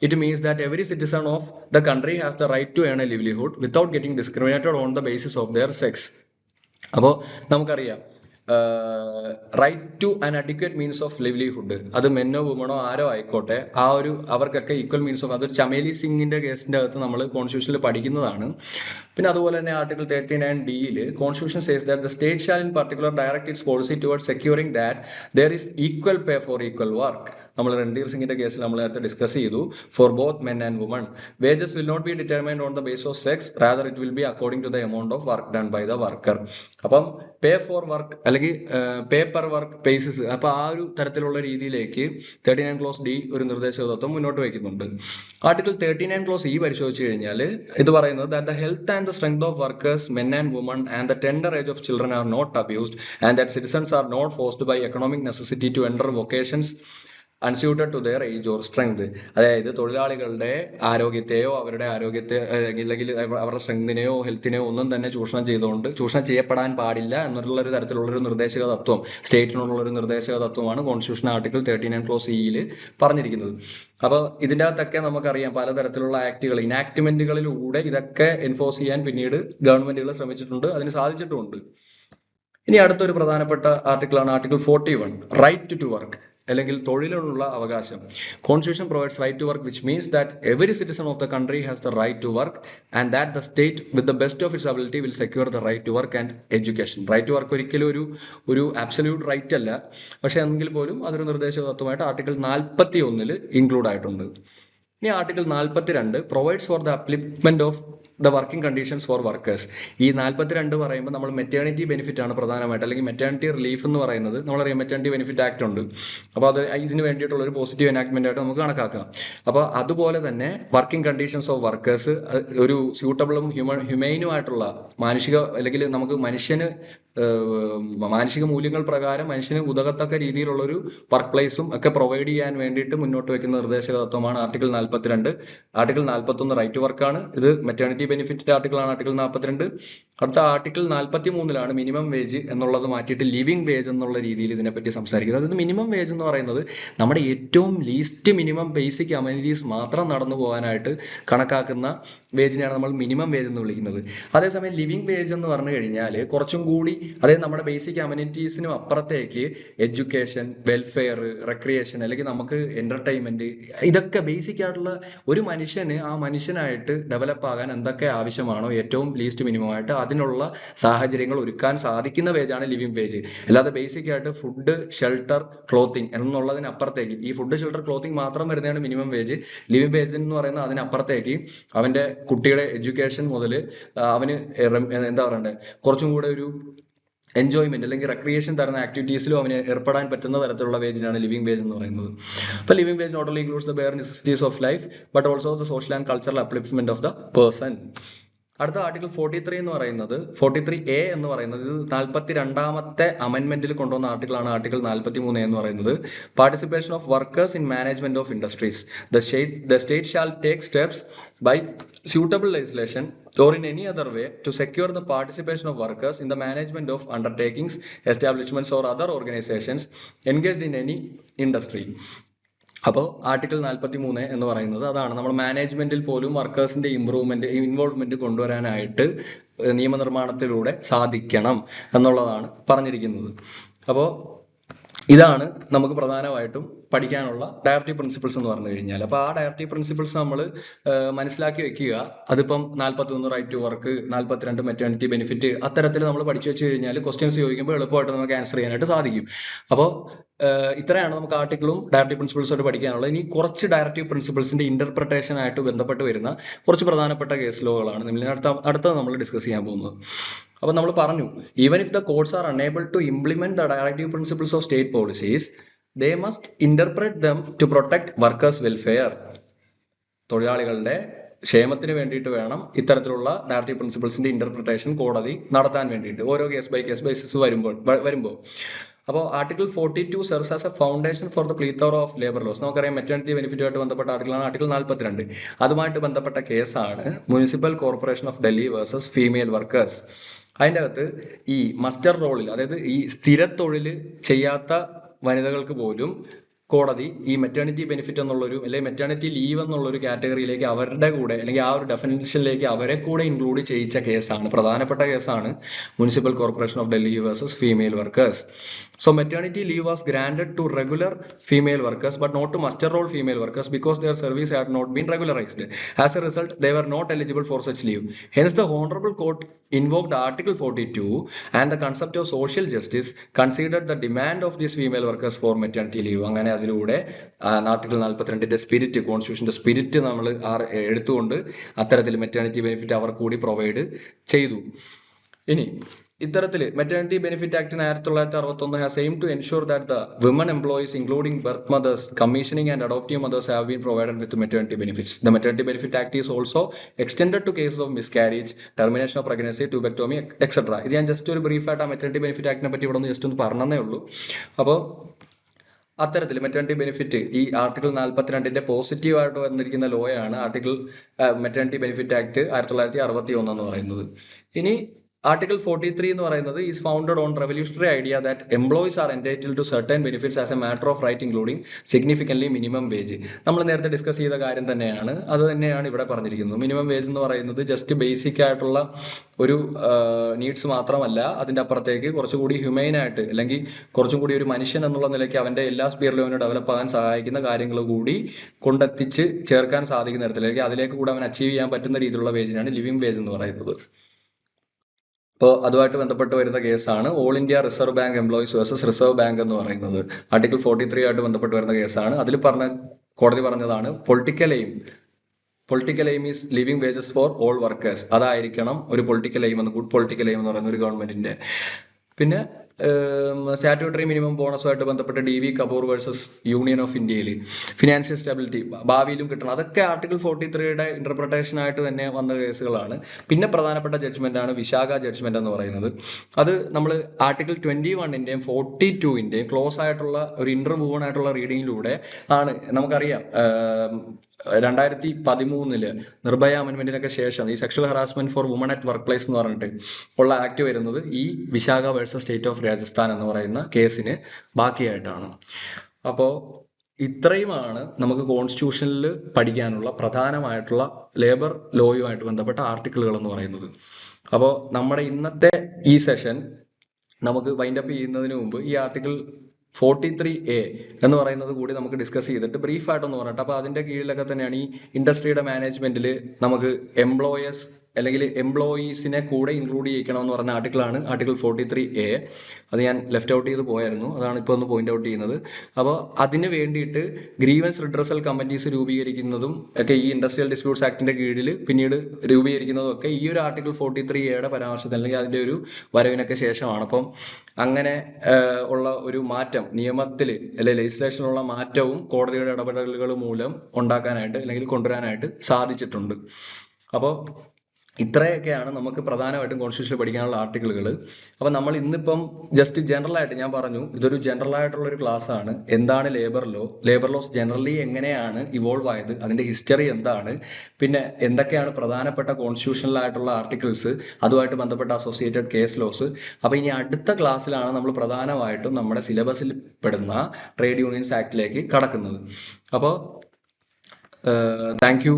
It means that every citizen of the country has the right to earn a livelihood without getting discriminated on the basis of their sex. അപ്പോൾ നമുക്കറിയാം right to an adequate means of livelihood, അത് മെന്നോ വുമണോ ആരോ ആയിക്കോട്ടെ, അവർക്കൊക്കെ ഈക്വൽ മീൻസ് ഓഫ്, അതൊരു ചമേലി സിംഗിന്റെ കേസിന്റെ അകത്ത് നമ്മൾ കോൺസ്റ്റിറ്റ്യൂഷനിൽ പഠിക്കുന്നതാണ്. പിന്നെ അതുപോലെ തന്നെ article 39D constitution says that the state shall in particular direct its policy towards securing that there is equal pay for equal work. നമ്മൾ രൺധീർ സിംഗിന്റെ കേസിൽ നമ്മൾ നേരത്തെ ഡിസ്കസ് ചെയ്തു. For both men and women wages will not be determined on the base of sex, rather it will be according to the amount of work done by the worker. അപ്പം പേ ഫോർ വർക്ക് അല്ലെങ്കിൽ പേ പെർ വർക്ക് ബേസിസ്, അപ്പൊ ആ ഒരു തരത്തിലുള്ള രീതിയിലേക്ക് 39 ക്ലോസ് ഡി ഒരു നിർദ്ദേശക തത്വം മുന്നോട്ട് വയ്ക്കുന്നുണ്ട്. ആർട്ടിക്കിൾ 39 ക്ലോസ് ഇ പരിശോധിച്ചു കഴിഞ്ഞാൽ ഇത് പറയുന്നത് that the health and the strength of workers, men and women, and the tender age of children are not abused, and that citizens are not forced by economic necessity to enter vocations unsuited to their age or strength. അതായത് തൊഴിലാളികളുടെ ആരോഗ്യത്തെയോ അവരുടെ അല്ലെങ്കിൽ അവരുടെ സ്ട്രെങ്തിനെയോ ഹെൽത്തിനെയോ ഒന്നും തന്നെ ചൂഷണം ചെയ്യപ്പെടാൻ പാടില്ല എന്നുള്ള ഒരു തരത്തിലുള്ളൊരു നിർദ്ദേശക തത്വം, സ്റ്റേറ്റിനുള്ളൊരു നിർദ്ദേശക തത്വമാണ് കോൺസ്റ്റിറ്റ്യൂഷൻ ആർട്ടിക്കിൾ 39 ക്ലോസ് ഇയിൽ പറഞ്ഞിരിക്കുന്നത്. അപ്പോൾ ഇതിൻ്റെ അകത്തൊക്കെ നമുക്കറിയാം പലതരത്തിലുള്ള ആക്ടുകൾ, ഇനാക്ട്മെന്റുകളിലൂടെ ഇതൊക്കെ എൻഫോഴ്സ് ചെയ്യാൻ പിന്നീട് ഗവൺമെന്റുകൾ ശ്രമിച്ചിട്ടുണ്ട്, അതിന് സാധിച്ചിട്ടുമുണ്ട്. ഇനി അടുത്തൊരു പ്രധാനപ്പെട്ട ആർട്ടിക്കിളാണ് ആർട്ടിക്കിൾ 41, റൈറ്റ് ടു വർക്ക് അല്ലെങ്കിൽ തൊഴിലിനുള്ള അവകാശം. Constitution provides right to work, which means that every citizen of the country has the right to work and that the state with the best of its ability will secure the right to work and education. Right to work ഒരിക്കലും ഒരു ആബ്സല്യൂട്ട് റൈറ്റ് അല്ല, പക്ഷെ എങ്കിൽ പോലും അതൊരു നിർദ്ദേശക തത്വമായിട്ട് ആർട്ടിക്കിൾ 41 ഇൻക്ലൂഡ് ആയിട്ടുണ്ട്. ഇനി article 42 provides for the upliftment of the working conditions for workers. ഈ 42 പറയുമ്പോൾ നമ്മൾ മെറ്റേണിറ്റി ബെനിഫിറ്റ് ആണ് പ്രധാനമായിട്ട്, അല്ലെങ്കിൽ മെറ്റേണിറ്റി റിലീഫ് എന്ന് പറയുന്നത് നമ്മളറിയാം മെറ്റേണിറ്റി ബെനിഫിറ്റ് ആക്ട് ഉണ്ട്. അപ്പോൾ അത് ഇതിന് വേണ്ടിയിട്ടുള്ള ഒരു പോസിറ്റീവ് എനാക്ട്മെന്റ് ആയിട്ട് നമുക്ക് കണക്കാക്കാം. അപ്പോൾ അതുപോലെ തന്നെ വർക്കിംഗ് കണ്ടീഷൻസ് ഓഫ് വർക്കേഴ്സ് ഒരു സ്യൂട്ടബിളും ഹ്യൂമൈനും ആയിട്ടുള്ള മാനുഷിക അല്ലെങ്കിൽ നമുക്ക് മാനുഷിക മൂല്യങ്ങൾ പ്രകാരം മനുഷ്യന് ഉതകത്തക്ക രീതിയിലുള്ള ഒരു വർക്ക് പ്ലേസും ഒക്കെ പ്രൊവൈഡ് ചെയ്യാൻ വേണ്ടിയിട്ട് മുന്നോട്ട് വയ്ക്കുന്ന നിർദ്ദേശക തത്വമാണ് ആർട്ടിക്കിൾ 42. ആർട്ടിക്കിൾ 41 റൈറ്റ് ടു വർക്കാണ്, ഇത് മെറ്റേണിറ്റി ബെനിഫിറ്റ് ആർട്ടിക്കിൾ ആണ് ആർട്ടിക്കിൾ 42. അടുത്ത ആർട്ടിക്കിൾ 43 മിനിമം വേജ് എന്നുള്ളത് മാറ്റിയിട്ട് ലിവിംഗ് വേജ് എന്നുള്ള രീതിയിൽ ഇതിനെപ്പറ്റി സംസാരിക്കുന്നത്. അതായത് മിനിമം വേജ് എന്ന് പറയുന്നത് നമ്മുടെ ഏറ്റവും ലീസ്റ്റ് മിനിമം ബേസിക് അമ്യൂണിറ്റീസ് മാത്രം നടന്നു പോകാനായിട്ട് കണക്കാക്കുന്ന വേജിനെയാണ് നമ്മൾ മിനിമം വേജ് എന്ന് വിളിക്കുന്നത്. അതേസമയം ലിവിംഗ് വേജ് എന്ന് പറഞ്ഞു കഴിഞ്ഞാൽ കുറച്ചും കൂടി, അതായത് നമ്മുടെ ബേസിക് അമ്യൂണിറ്റീസിനും അപ്പുറത്തേക്ക് എഡ്യൂക്കേഷൻ, വെൽഫെയർ, റെക്രിയേഷൻ അല്ലെങ്കിൽ നമുക്ക് എന്റർടൈൻമെന്റ്, ഇതൊക്കെ ബേസിക് ആയിട്ടുള്ള ഒരു മനുഷ്യന് ആ മനുഷ്യനായിട്ട് ഡെവലപ്പ് ആകാൻ എന്തൊക്കെ ആവശ്യമാണോ ഏറ്റവും ലീസ്റ്റ് മിനിമം ആയിട്ട് അതിനുള്ള സാഹചര്യങ്ങൾ ഒരുക്കാൻ സാധിക്കുന്ന വേജാണ് ലിവിംഗ് വേജ്. അല്ലാതെ ബേസിക് ആയിട്ട് ഫുഡ്, ഷെൽട്ടർ, ക്ലോത്തിങ് എന്നുള്ളതിനപ്പുറത്തേക്ക് ഈ ഫുഡ്, ഷെൽട്ടർ, ക്ലോത്തിങ് മാത്രം വരുന്നതാണ് മിനിമം വേജ്. ലിവിംഗ് വേജ് എന്ന് പറയുന്നത് അതിനപ്പുറത്തേക്ക് അവന്റെ കുട്ടിയുടെ എഡ്യൂക്കേഷൻ മുതൽ അവന് എന്താ പറയണ്ടേ കുറച്ചും കൂടെ ഒരു എൻജോയ്മെന്റ് അല്ലെങ്കിൽ റെക്രിയേഷൻ തരുന്ന ആക്ടിവിറ്റീസിലും അവന് ഏർപ്പെടാൻ പറ്റുന്ന തരത്തിലുള്ള വേജിനാണ് ലിവിംഗ് വേജ് എന്ന് പറയുന്നത്. അപ്പോൾ living wage not only includes the bare necessities of life but also the social and cultural upliftment of the person. അടുത്ത ആർട്ടിക്കിൾ 43 എന്ന് പറയുന്നത് 43A എന്ന് പറയുന്നത് ഇത് 42ാമത്തെ അമെന്റ്മെന്റിൽ കൊണ്ടുവന്ന ആർട്ടിക്കിളാണ് ആർട്ടിക്കിൾ 43 എന്ന് പറയുന്നത്. Participation of workers in management of industries. The state shall take steps by suitable legislation or in any other way to secure the participation of workers in the management of undertakings, establishments or other organizations engaged in any industry. അപ്പോൾ ആർട്ടിക്കിൾ 43 എന്ന് പറയുന്നത് അതാണ്, നമ്മൾ മാനേജ്മെന്റിൽ പോലും വർക്കേഴ്സിന്റെ ഇൻവോൾവ്മെന്റ് കൊണ്ടുവരാനായിട്ട് നിയമനിർമ്മാണത്തിലൂടെ സാധിക്കണം എന്നുള്ളതാണ് പറഞ്ഞിരിക്കുന്നത്. അപ്പോൾ ഇതാണ് നമുക്ക് പ്രധാനമായിട്ടും പഠിക്കാനുള്ള ഡയറക്റ്റീവ് പ്രിൻസിപ്പിൾസ് എന്ന് പറഞ്ഞു കഴിഞ്ഞാൽ. അപ്പോൾ ആ ഡയറക്റ്റീവ് പ്രിൻസിപ്പിൾസ് നമ്മൾ മനസ്സിലാക്കി വെക്കുക. അതിപ്പം 41 right to work, 42 maternity benefit, അത്തരത്തിൽ നമ്മൾ പഠിച്ചു വെച്ച് കഴിഞ്ഞാൽ ക്വസ്റ്റ്യൻസ് ചോദിക്കുമ്പോൾ എളുപ്പമായിട്ട് നമുക്ക് ആൻസർ ചെയ്യാനായിട്ട് സാധിക്കും. അപ്പോൾ ഇത്രയാണ് നമുക്ക് ആർട്ടിക്കിളും ഡയറക്റ്റീവ് പ്രിൻസിപ്പിൾസുമായിട്ട് പഠിക്കാനുള്ളത്. ഇനി കുറച്ച് ഡയറക്റ്റീവ് പ്രിൻസിപ്പിൾസിന്റെ ഇന്റർപ്രിട്ടേഷൻ ആയിട്ട് ബന്ധപ്പെട്ട് വരുന്ന കുറച്ച് പ്രധാനപ്പെട്ട കേസ് ലോകളാണ് അടുത്തത് നമ്മൾ ഡിസ്കസ് ചെയ്യാൻ പോകുന്നത്. അപ്പോൾ നമ്മൾ പറഞ്ഞു, even if the courts are unable to implement the directive principles of state policies, they must interpret them to protect workers' welfare. തൊഴിലാളികളുടെ ക്ഷേമത്തിന് വേണ്ടിയിട്ട് വേണം ഇത്തരത്തിലുള്ള ഡയറക്റ്റീവ് പ്രിൻസിപ്പിൾസിന്റെ ഇന്റർപ്രിട്ടേഷൻ കോടതി നടത്താൻ വേണ്ടിയിട്ട്, ഓരോ കേസ് ബൈ കേസ് ബേസിസ് വരുമ്പോൾ. അപ്പോൾ article 42 serves as a foundation for the plethora of labour laws. നമുക്കറിയാം മെറ്റേണിറ്റി ബെനിഫിറ്റുമായിട്ട് ബന്ധപ്പെട്ട ആർട്ടിക്കിളാണ് ആർട്ടിക്കിൾ 42. അതുമായിട്ട് ബന്ധപ്പെട്ട കേസാണ് municipal corporation of Delhi versus female workers. അതിൻ്റെ അകത്ത് ഈ മസ്റ്റർ റോളിൽ, അതായത് ഈ സ്ഥിര തൊഴിൽ ചെയ്യാത്ത വനിതകൾക്ക് പോലും കോടതി ഈ മെറ്റേണിറ്റി ബെനിഫിറ്റ് എന്നുള്ളൊരു അല്ലെങ്കിൽ മെറ്റേണിറ്റി ലീവ് എന്നുള്ളൊരു കാറ്റഗറിയിലേക്ക് അവരുടെ കൂടെ അല്ലെങ്കിൽ ആ ഒരു ഡെഫിനിഷനിലേക്ക് അവരെ കൂടെ ഇൻക്ലൂഡ് ചെയ്യിച്ച കേസാണ്, പ്രധാനപ്പെട്ട കേസാണ് municipal corporation of Delhi versus female workers. So maternity leave was granted to regular female workers but not to muster roll female workers because their service had not been regularized. As a result, they were not eligible for such leave. Hence, the Honorable Court invoked Article 42 and the concept of social justice, considered the demand of these female workers for maternity leave. അങ്ങനെ അതിലൂടെ ആർട്ടിക്കിൾ 42 സ്പിരിറ്റ്, കോൺസ്റ്റിറ്റ്യൂഷന്റെ സ്പിരിറ്റ് നമ്മൾ എടുത്തുകൊണ്ട് അത്തരത്തിൽ മെറ്റേണിറ്റി ബെനിഫിറ്റ് അവർ കൂടി പ്രൊവൈഡ് ചെയ്തു. ഇനി ഇത്തരത്തിൽ maternity benefit ആക്ടിന് 1961 has aimed to ensure that the women employees including birth mothers, commissioning and adoptive mothers have been provided with maternity benefits. The Maternity Benefit Act is also extended to cases of miscarriage, termination of pregnancy, tubectomy, etc. ഇത് ഞാൻ ജസ്റ്റ് ഒരു ബ്രീഫായിട്ട് ആ മെറ്റേണിറ്റി ബെനിഫിറ്റ് ആക്ടിനെ പറ്റി ഇവിടെ ഒന്ന് ജസ്റ്റ് ഒന്ന് പറഞ്ഞതേ ഉള്ളൂ. അപ്പോൾ അത്തരത്തിൽ മെറ്റേണിറ്റി ബെനിഫിറ്റ് ഈ ആർട്ടിക്കിൾ 42 പോസിറ്റീവ് ആയിട്ട് വന്നിരിക്കുന്ന ലോയാണ് ആർട്ടിക്കിൾ മെറ്റേണിറ്റി ബെനിഫിറ്റ് ആക്ട് 1961 എന്ന് പറയുന്നത്. ഇനി Article 43 എന്ന് പറയുന്നത് is founded on revolutionary idea that employees are entitled to certain benefits as a matter of right including significantly minimum wage. നമ്മൾ നേരത്തെ ഡിസ്കസ് ചെയ്ത കാര്യം തന്നെയാണ്, അത് തന്നെയാണ് ഇവിടെ പറഞ്ഞിരിക്കുന്നത്. മിനിമം വേജ് എന്ന് പറയുന്നത് ജസ്റ്റ് ബേസിക് ആയിട്ടുള്ള ഒരു നീഡ്സ് മാത്രമല്ല, അതിന്റെ അപ്പുറത്തേക്ക് കുറച്ചുകൂടി ഹ്യൂമൈൻ ആയിട്ട് അല്ലെങ്കിൽ കുറച്ചും കൂടി ഒരു മനുഷ്യൻ എന്നുള്ള നിലയ്ക്ക് അവന്റെ എല്ലാ സ്പിയറിലും അവന് ഡെവലപ്പ് ആകാൻ സഹായിക്കുന്ന കാര്യങ്ങൾ കൂടി കൊണ്ടെത്തിച്ച് ചേർക്കാൻ സാധിക്കുന്ന തരത്തിലേക്ക് അതിലേക്ക് കൂടെ അവൻ അച്ചീവ് ചെയ്യാൻ പറ്റുന്ന രീതിയിലുള്ള വേജിനാണ് ലിവിംഗ് വേജ് എന്ന് പറയുന്നത്. അപ്പോൾ അതുമായിട്ട് ബന്ധപ്പെട്ട് വരുന്ന കേസാണ് all India reserve bank employees versus reserve bank എന്ന് പറയുന്നത്. ആർട്ടിക്കിൾ 43 ആയിട്ട് ബന്ധപ്പെട്ട് വരുന്ന കേസാണ്. അതിൽ കോടതി പറഞ്ഞതാണ് political aim is living wages for all workers. അതായിരിക്കണം ഒരു political aim good political aim എന്ന് പറയുന്ന ഒരു ഗവൺമെന്റിന്റെ. പിന്നെ സ്റ്റാറ്റ്യൂട്ടറി മിനിമം ബോണസുമായിട്ട് ബന്ധപ്പെട്ട് DV Kapoor versus union of ഇന്ത്യയിൽ ഫിനാൻഷ്യൽ സ്റ്റെബിലിറ്റി ഭാവിയിലും കിട്ടണം, അതൊക്കെ ആർട്ടിക്കിൾ 43യുടെ ഇന്റർപ്രിട്ടേഷൻ ആയിട്ട് തന്നെ വന്ന കേസുകളാണ്. പിന്നെ പ്രധാനപ്പെട്ട ജഡ്ജ്മെന്റ് ആണ് വിശാഖ ജഡ്ജ്മെന്റ് എന്ന് പറയുന്നത്. അത് നമ്മൾ ആർട്ടിക്കിൾ 21ന്റെയും 42ന്റെയും ക്ലോസ് ആയിട്ടുള്ള ഒരു ഇന്റർവ്യൂവൺ ആയിട്ടുള്ള റീഡിങ്ങിലൂടെ ആണ്. നമുക്കറിയാം 2013 നിർഭയ അമെന്റ്മെന്റിനൊക്കെ ശേഷം ഈ sexual harassment for women at workplace എന്ന് പറഞ്ഞിട്ട് ഉള്ള ആക്ട് വരുന്നത് ഈ Vishakha versus state of Rajasthan എന്ന് പറയുന്ന കേസിന് ബാക്കിയായിട്ടാണ്. അപ്പോൾ ഇത്രയുമാണ് നമുക്ക് കോൺസ്റ്റിറ്റ്യൂഷനിൽ പഠിക്കാനുള്ള പ്രധാനമായിട്ടുള്ള ലേബർ ലോയുമായിട്ട് ബന്ധപ്പെട്ട ആർട്ടിക്കിളുകൾ എന്ന് പറയുന്നത്. അപ്പോൾ നമ്മുടെ ഇന്നത്തെ ഈ സെഷൻ നമുക്ക് വൈൻഡപ്പ് ചെയ്യുന്നതിന് മുമ്പ് ഈ ആർട്ടിക്കിൾ 43A എന്ന് പറയുന്നത് കൂടി നമുക്ക് ഡിസ്കസ് ചെയ്തിട്ട് ബ്രീഫായിട്ടൊന്ന് പറഞ്ഞിട്ട്, അപ്പോൾ അതിന്റെ കീഴിലൊക്കെ തന്നെയാണ് ഈ ഇൻഡസ്ട്രിയുടെ മാനേജ്മെന്റിൽ നമുക്ക് എംപ്ലോയേഴ്സ് അല്ലെങ്കിൽ എംപ്ലോയീസിനെ കൂടെ ഇൻക്ലൂഡ് ചെയ്യിക്കണം എന്ന് പറഞ്ഞ ആർട്ടിക്കിളാണ് ആർട്ടിക്കിൾ 43A. അത് ഞാൻ ലെഫ്റ്റ് ഔട്ട് ചെയ്ത് പോയായിരുന്നു, അതാണ് ഇപ്പോൾ ഒന്ന് പോയിന്റ് ഔട്ട് ചെയ്യുന്നത്. അപ്പോൾ അതിന് വേണ്ടിയിട്ട് ഗ്രീവൻസ് റിഡ്രസൽ കമ്മിറ്റീസ് രൂപീകരിക്കുന്നതും ഒക്കെ ഈ ഇൻഡസ്ട്രിയൽ ഡിസ്പ്യൂട്ട്സ് ആക്ടിന്റെ കീഴിൽ പിന്നീട് രൂപീകരിക്കുന്നതും ഒക്കെ ഈ ഒരു ആർട്ടിക്കിൾ 43Aയുടെ പരാമർശത്തിൽ അല്ലെങ്കിൽ അതിന്റെ ഒരു വരവിനൊക്കെ ശേഷമാണ്. അപ്പം അങ്ങനെ ഉള്ള ഒരു മാറ്റം നിയമത്തിൽ അല്ലെ ലെജിസ്ലേഷനിലുള്ള മാറ്റവും കോടതിയുടെ ഇടപെടലുകൾ മൂലം ഉണ്ടാക്കാനായിട്ട് അല്ലെങ്കിൽ കൊണ്ടുവരാനായിട്ട് സാധിച്ചിട്ടുണ്ട്. അപ്പോൾ ഇത്രയൊക്കെയാണ് നമുക്ക് പ്രധാനമായിട്ടും കോൺസ്റ്റിറ്റ്യൂഷനിൽ പഠിക്കാനുള്ള ആർട്ടിക്കിളുകൾ. അപ്പൊ നമ്മൾ ഇന്നിപ്പം ജസ്റ്റ് ജനറൽ ആയിട്ട് ഞാൻ പറഞ്ഞു, ഇതൊരു ജനറൽ ആയിട്ടുള്ള ഒരു ക്ലാസ് ആണ്. എന്താണ് ലേബർ ലോസ് ജനറലി എങ്ങനെയാണ് ഇവോൾവ് ആയത്, അതിന്റെ ഹിസ്റ്ററി എന്താണ്, പിന്നെ എന്തൊക്കെയാണ് പ്രധാനപ്പെട്ട കോൺസ്റ്റിറ്റ്യൂഷനിലായിട്ടുള്ള ആർട്ടിക്കിൾസ്, അതുമായിട്ട് ബന്ധപ്പെട്ട അസോസിയേറ്റഡ് കേസ് ലോസ്. അപ്പൊ ഇനി അടുത്ത ക്ലാസ്സിലാണ് നമ്മൾ പ്രധാനമായിട്ടും നമ്മുടെ സിലബസിൽ പെടുന്ന ട്രേഡ് യൂണിയൻസ് ആക്ടിലേക്ക് കടക്കുന്നത്. അപ്പോൾ thank you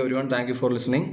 everyone, thank you for listening.